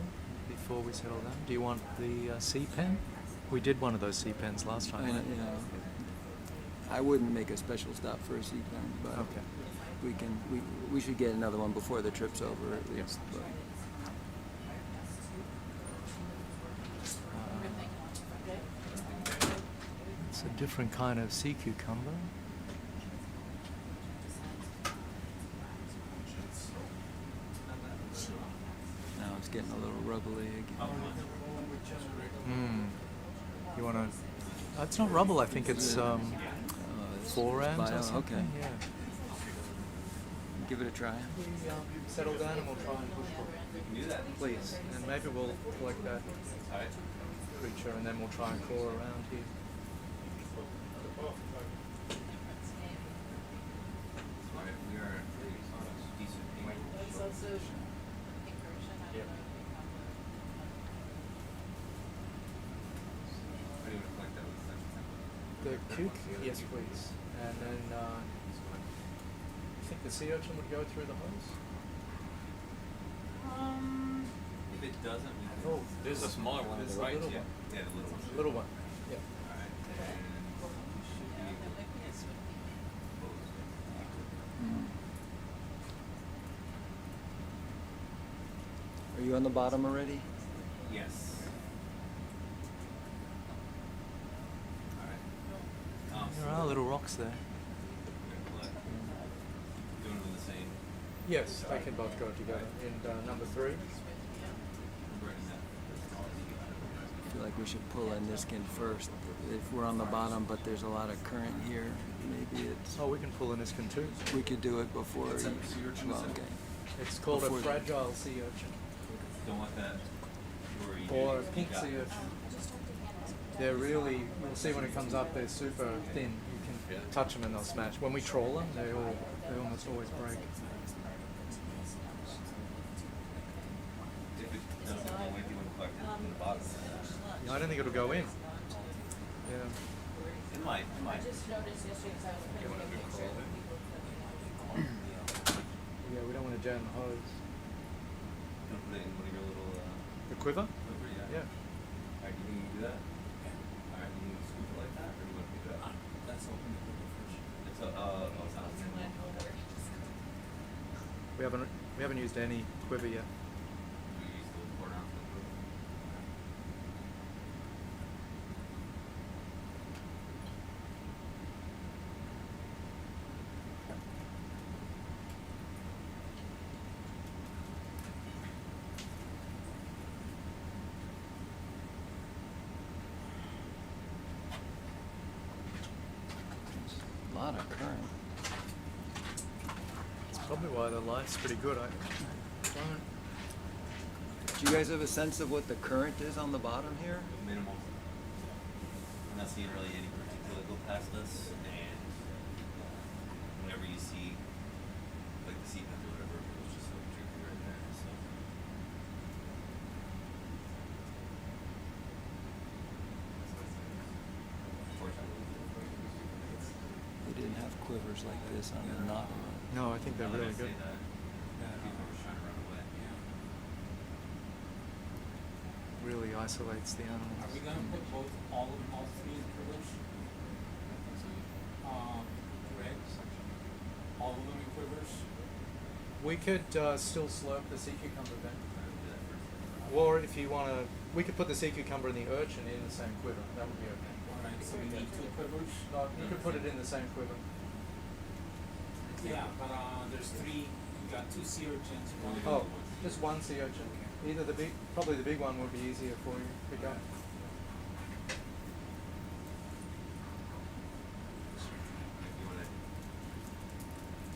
Speaker 13: before we settle down. Do you want the sea pen? We did one of those sea pens last time.
Speaker 15: I, you know, I wouldn't make a special stop for a sea pen, but
Speaker 13: Okay.
Speaker 15: we should get another one before the trip's over at least. But.
Speaker 13: It's a different kind of sea cucumber.
Speaker 15: Now it's getting a little rubbly again.
Speaker 13: You want to? It's not rubble. I think it's
Speaker 15: It's
Speaker 13: forams
Speaker 15: bio,
Speaker 13: or something.
Speaker 15: okay.
Speaker 13: Yeah.
Speaker 15: Give it a try.
Speaker 13: Settle down and we'll try and push for it.
Speaker 12: Do that.
Speaker 13: Please. And maybe we'll collect that
Speaker 12: Alright.
Speaker 13: creature and then we'll try and claw around here.
Speaker 12: Alright, we are decent. How do you want to collect that with
Speaker 13: The cuc? Yes, please. And then I think the sea urchin would go through the hose.
Speaker 12: If it doesn't, we can.
Speaker 13: Oh,
Speaker 12: There's a smaller one on
Speaker 13: there's
Speaker 12: the
Speaker 13: a
Speaker 12: right.
Speaker 13: little
Speaker 12: Yeah.
Speaker 13: one.
Speaker 12: Yeah, the little one.
Speaker 13: Little one. Yeah.
Speaker 12: Alright. And we should be able to
Speaker 15: Are you on the bottom already?
Speaker 12: Yes. Alright.
Speaker 13: There are little rocks there.
Speaker 12: We're gonna collect. Doing them in the same.
Speaker 13: Yes, they can both go together. And number 3.
Speaker 12: We're writing that.
Speaker 15: I feel like we should pull a Niskan first. If we're on the bottom, but there's a lot of current here, maybe it's.
Speaker 13: Oh, we can pull a Niskan too.
Speaker 15: We could do it before.
Speaker 12: What's that sea urchin, is it?
Speaker 15: Okay.
Speaker 13: It's called
Speaker 15: Before
Speaker 13: a
Speaker 15: the-
Speaker 13: fragile sea urchin.
Speaker 12: Don't want that.
Speaker 13: Or a pink sea urchin. They're really, you'll see when it comes up, they're super thin. You can touch them and they'll smash. When we trawl them, they almost always break.
Speaker 12: If it doesn't go away, do you want to collect it from the bottom?
Speaker 13: I don't think it'll go in. Yeah.
Speaker 12: It might. It might.
Speaker 6: Just noticed yesterday because I was putting a picture of people
Speaker 13: Yeah, we don't want to jam the hose.
Speaker 12: Don't put it in one of your little
Speaker 13: The quiver?
Speaker 12: quiver, yeah.
Speaker 13: Yeah.
Speaker 12: Alright, you can do that? Alright, you can scoop it like that, or do you want to do that?
Speaker 14: That's open the fish.
Speaker 12: It's a, it's not.
Speaker 13: We haven't used any quiver yet.
Speaker 12: We use the quarter ounce quiver.
Speaker 15: A lot of current.
Speaker 13: It's probably why the light's pretty good. I don't.
Speaker 15: Do you guys have a sense of what the current is on the bottom here?
Speaker 12: Minimal. I'm not seeing really any particular go past us, and whenever you see, like the sea pens or whatever, it was just so tricky right there, so.
Speaker 15: They didn't have quivers like this on the knot.
Speaker 13: No, I think they're really good.
Speaker 12: People were trying to run away.
Speaker 13: Really isolates the animals.
Speaker 14: Are we gonna put all 3 quivers? Red? All of them in quivers?
Speaker 13: We could still slurp the sea cucumber then. Or if you want to, we could put the sea cucumber and the urchin in the same quiver. That would be okay.
Speaker 14: Alright, so we need 2 quivers?
Speaker 13: No, you could put it in the same quiver.
Speaker 14: Yeah, but there's 3, you got 2 sea urchins, one.
Speaker 13: Oh, just one sea urchin. Either probably the big one would be easier for you to pick up.
Speaker 12: If you want to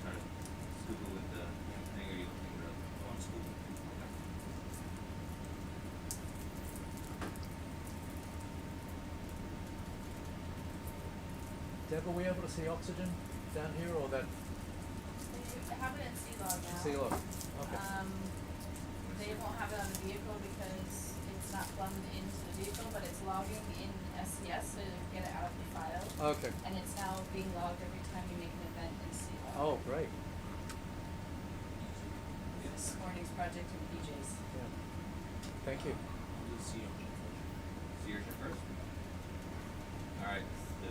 Speaker 12: try to scoop it with the thing, or you looking at one scoop?
Speaker 13: Deb, are we able to see oxygen down here, or that
Speaker 6: They have it in C-Log now.
Speaker 13: C-Log, okay.
Speaker 6: They won't have it on the vehicle because it's not plumbed into the vehicle, but it's logging in SCS, so you get it out of the file.
Speaker 13: Okay.
Speaker 6: And it's now being logged every time you make an event in C-Log.
Speaker 13: Oh, great.
Speaker 6: This morning's project in PJs.
Speaker 13: Yeah. Thank you.
Speaker 12: Sea urchin first? Alright, the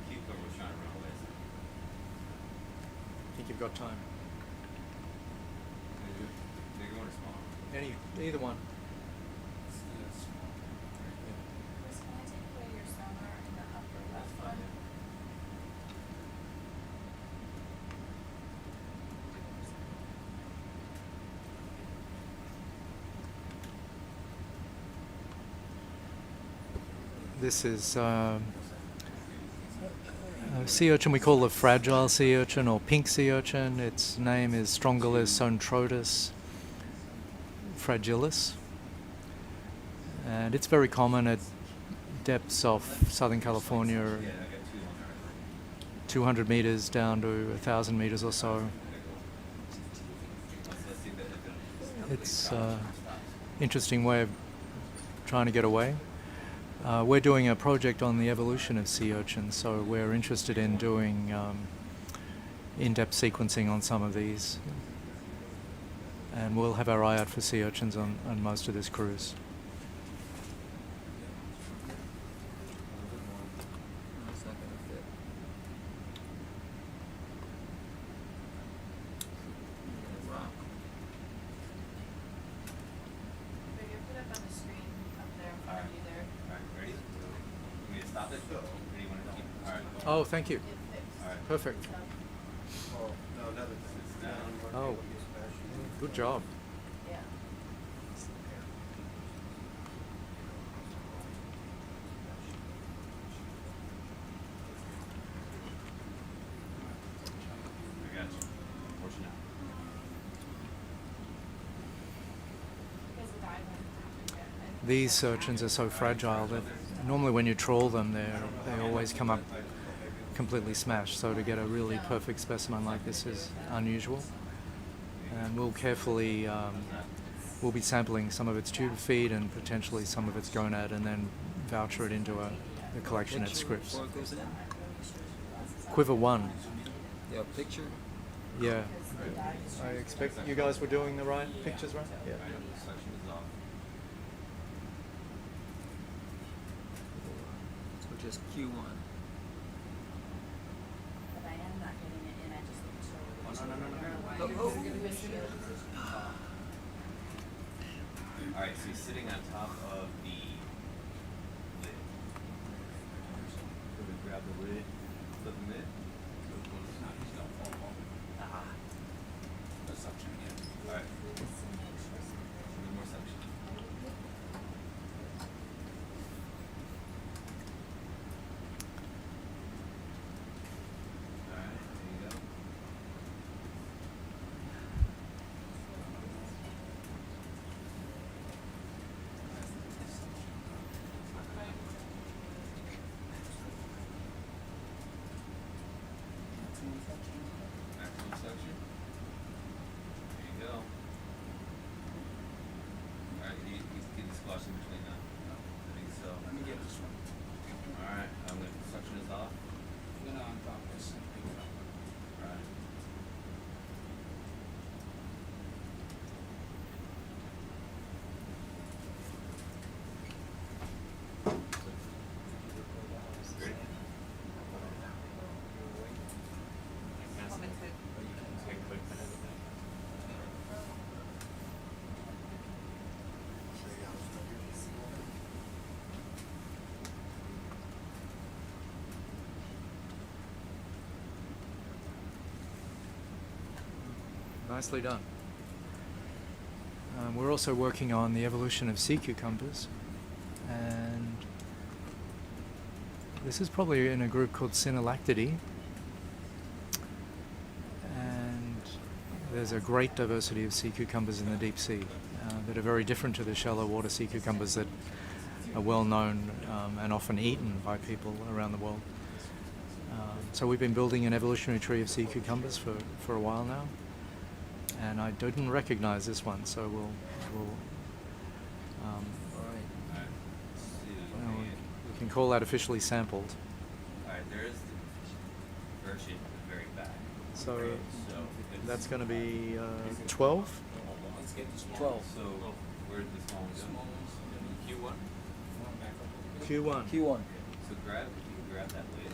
Speaker 12: cucumber was trying to run away.
Speaker 13: I think you've got time.
Speaker 12: Bigger one or smaller?
Speaker 13: Either one.
Speaker 6: Chris, can I take away your sonar in the upper left one?
Speaker 13: This is sea urchin. We call the fragile sea urchin or pink sea urchin. Its name is Strongylis sontrotus fragilis, and it's very common at depths of Southern California, 200 meters down to 1,000 meters or so. It's an interesting way of trying to get away. We're doing a project on the evolution of sea urchins, so we're interested in doing in-depth sequencing on some of these. And we'll have our eye out for sea urchins on most of this cruise.
Speaker 15: It's not gonna fit. Rock.
Speaker 6: Maybe put it up on the screen up there in front of you there.
Speaker 12: Alright, ready? You want me to stop it? Or do you want to keep? Alright.
Speaker 13: Oh, thank you.
Speaker 6: Get fixed.
Speaker 12: Alright.
Speaker 13: Perfect.
Speaker 2: Oh, no, another thing.
Speaker 12: It's down.
Speaker 13: Oh, good job.
Speaker 6: Yeah.
Speaker 12: I got you. Fortune out.
Speaker 6: Because the dive hasn't happened yet. And
Speaker 13: These urchins are so fragile that normally when you trawl them, they always come up completely smashed. So to get a really perfect specimen like this is unusual. And we'll carefully, we'll be sampling some of its tube feed and potentially some of its gonad, and then voucher it into a collection at Scripps.
Speaker 15: Before it goes in?
Speaker 13: Quiver 1.
Speaker 15: Yeah, picture.
Speaker 13: Yeah. I expect you guys were doing the right pictures, right? Yeah.
Speaker 12: Suction is off.
Speaker 15: So just Q1.
Speaker 6: But I am not getting it in, I just looked so.
Speaker 12: Alright, so he's sitting on top of the lid. So we grab the lid, flip the lid.
Speaker 11: The suction again.
Speaker 12: Alright. A little more suction. Alright, there you go. Maximum suction. There you go. Alright, he's getting squashed in between now. I think so.
Speaker 11: Let me get this one.
Speaker 12: Alright, I'm gonna suction is off.
Speaker 11: I'm gonna untop this and pick it up.
Speaker 12: Alright. Ready?
Speaker 5: Take a quick minute of that.
Speaker 13: Nicely done. We're also working on the evolution of sea cucumbers, and this is probably in a group called Synallactidae, and there's a great diversity of sea cucumbers in the deep sea that are very different to the shallow water sea cucumbers that are well known and often eaten by people around the world. So we've been building an evolutionary tree of sea cucumbers for a while now, and I didn't recognize this one, so we'll we can call that officially sampled.
Speaker 12: Alright, there is the Urchin at the very back.
Speaker 13: So
Speaker 12: So
Speaker 13: that's going to be 12.
Speaker 14: Let's get this 12.
Speaker 12: So where did the small one go?
Speaker 14: Q1.
Speaker 13: Q1.
Speaker 15: Q1.
Speaker 12: So grab, if you can grab that lid.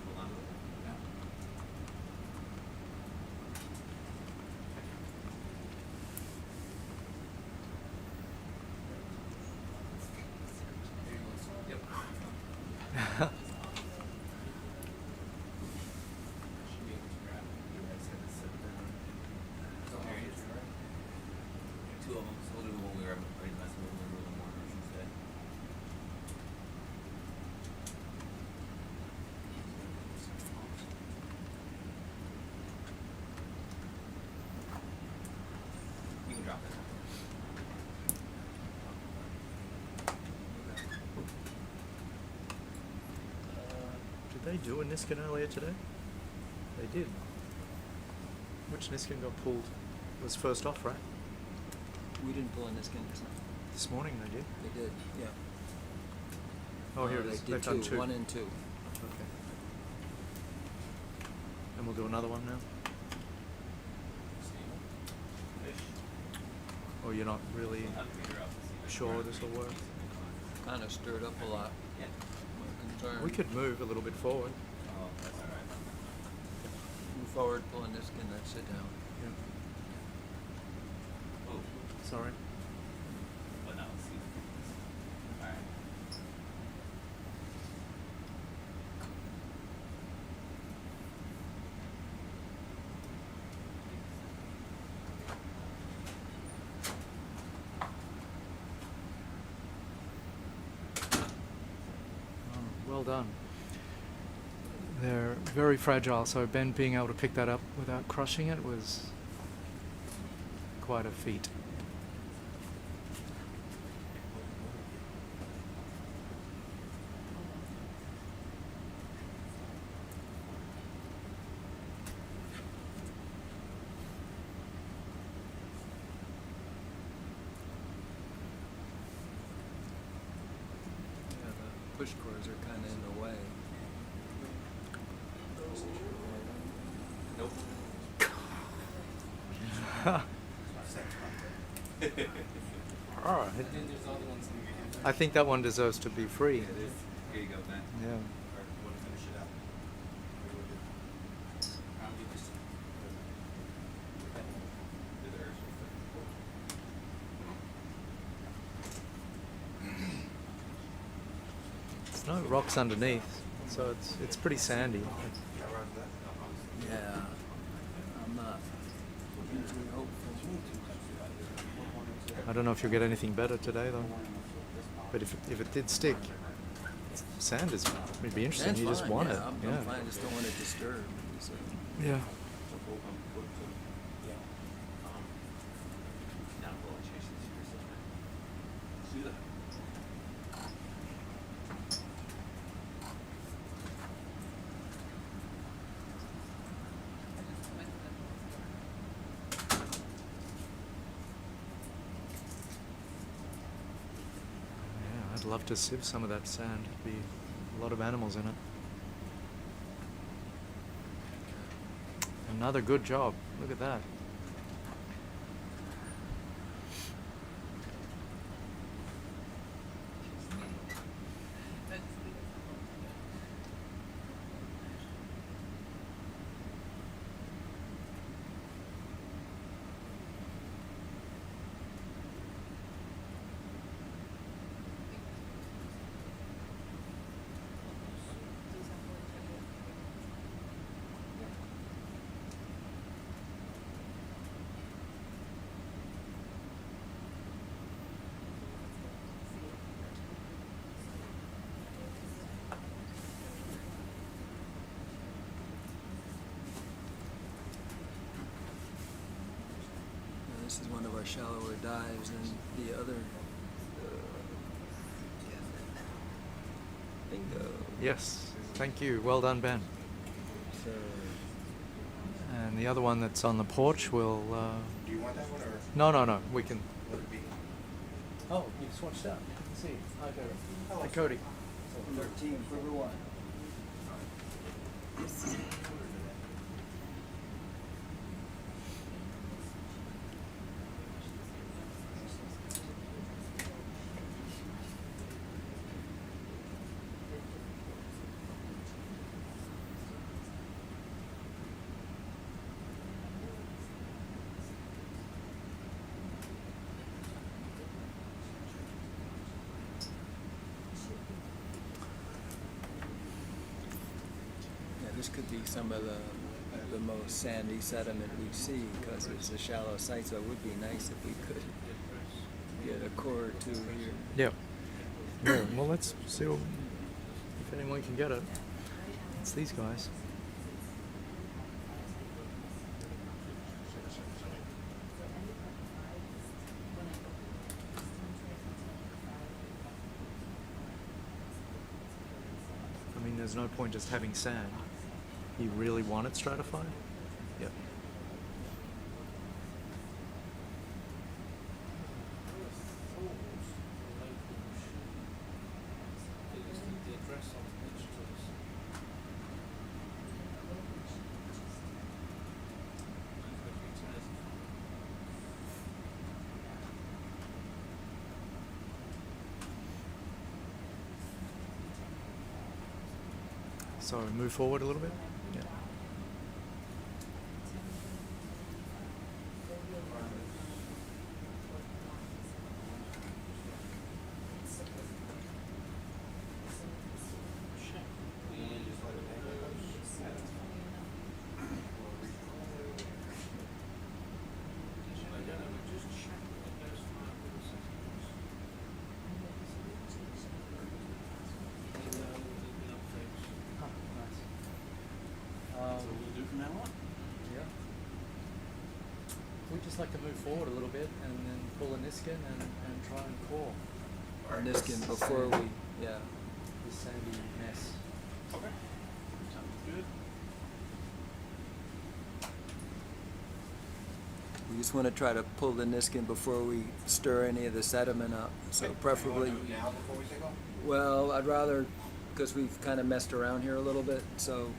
Speaker 12: Hold on to it. Yep. Two of them. So we'll do the one we were already messing with, a little more instead. You can drop it.
Speaker 13: Did they do a Niskan earlier today? They did. Which Niskan got pulled? Was first off, right?
Speaker 15: We didn't pull in this skin just now.
Speaker 13: This morning they did.
Speaker 15: They did, yeah.
Speaker 13: Oh, here it is.
Speaker 15: They
Speaker 13: They've
Speaker 15: did
Speaker 13: done
Speaker 15: two,
Speaker 13: two.
Speaker 15: 1 and 2.
Speaker 13: Okay. And we'll do another one now. Or you're not really
Speaker 12: We'll have to figure out to see if
Speaker 13: sure this will work?
Speaker 15: Kind of stirred up a lot.
Speaker 12: Yeah.
Speaker 15: My concern.
Speaker 13: We could move a little bit forward.
Speaker 12: Oh, that's alright.
Speaker 15: Move forward, pull in this skin, then sit down.
Speaker 13: Yeah.
Speaker 12: Oh,
Speaker 13: Sorry.
Speaker 12: but now let's see. Alright.
Speaker 13: Oh, well done. They're very fragile, so Ben being able to pick that up without crushing it was quite a feat.
Speaker 15: Yeah, the push cords are kind of in the way.
Speaker 12: Nope.
Speaker 13: All right. I think that one deserves to be free.
Speaker 12: It is. Here you go, Ben.
Speaker 13: Yeah.
Speaker 2: Want to finish it out?
Speaker 12: Do the Urchin
Speaker 13: There's no rocks underneath, so it's pretty sandy.
Speaker 15: Yeah. I'm not hugely hopeful.
Speaker 13: I don't know if you'll get anything better today though. But if it did stick, sand is it'd be interesting.
Speaker 15: That's
Speaker 13: You just
Speaker 15: fine,
Speaker 13: want
Speaker 15: yeah,
Speaker 13: it.
Speaker 15: I'm fine, just don't want it disturbed. So.
Speaker 13: Yeah.
Speaker 12: Now we'll change this here so let's do that.
Speaker 13: Yeah, I'd love to sieve some of that sand. There'd be a lot of animals in it. Another good job. Look at that.
Speaker 15: shallower dives than the other. Bingo.
Speaker 13: Yes, thank you. Well done, Ben.
Speaker 15: So,
Speaker 13: And the other one that's on the porch will.
Speaker 2: Do you want that one or
Speaker 13: No. We can.
Speaker 2: would it be?
Speaker 13: Oh, you've switched out. Let's see. Hi, Cody. Hi, Cody.
Speaker 15: 13 for everyone. This could be some of the most sandy sediment we see because it's a shallow site, so it would be nice if we could get a core or two here.
Speaker 13: Yeah. Yeah. Well, let's see if anyone can get it. It's these guys. I mean, there's no point just having sand. You really want it stratified? Yep. So move forward a little bit. Yeah. We just like to move forward a little bit and then pull a Niskan and try and core
Speaker 15: Niskan before we, yeah.
Speaker 13: this sandy mess.
Speaker 11: Okay. Sounds good.
Speaker 15: We just want to try to pull the Niskan before we stir any of the sediment up. So preferably,
Speaker 2: You wanna do it now before we take off?
Speaker 15: well, I'd rather, because we've kind of messed around here a little bit, so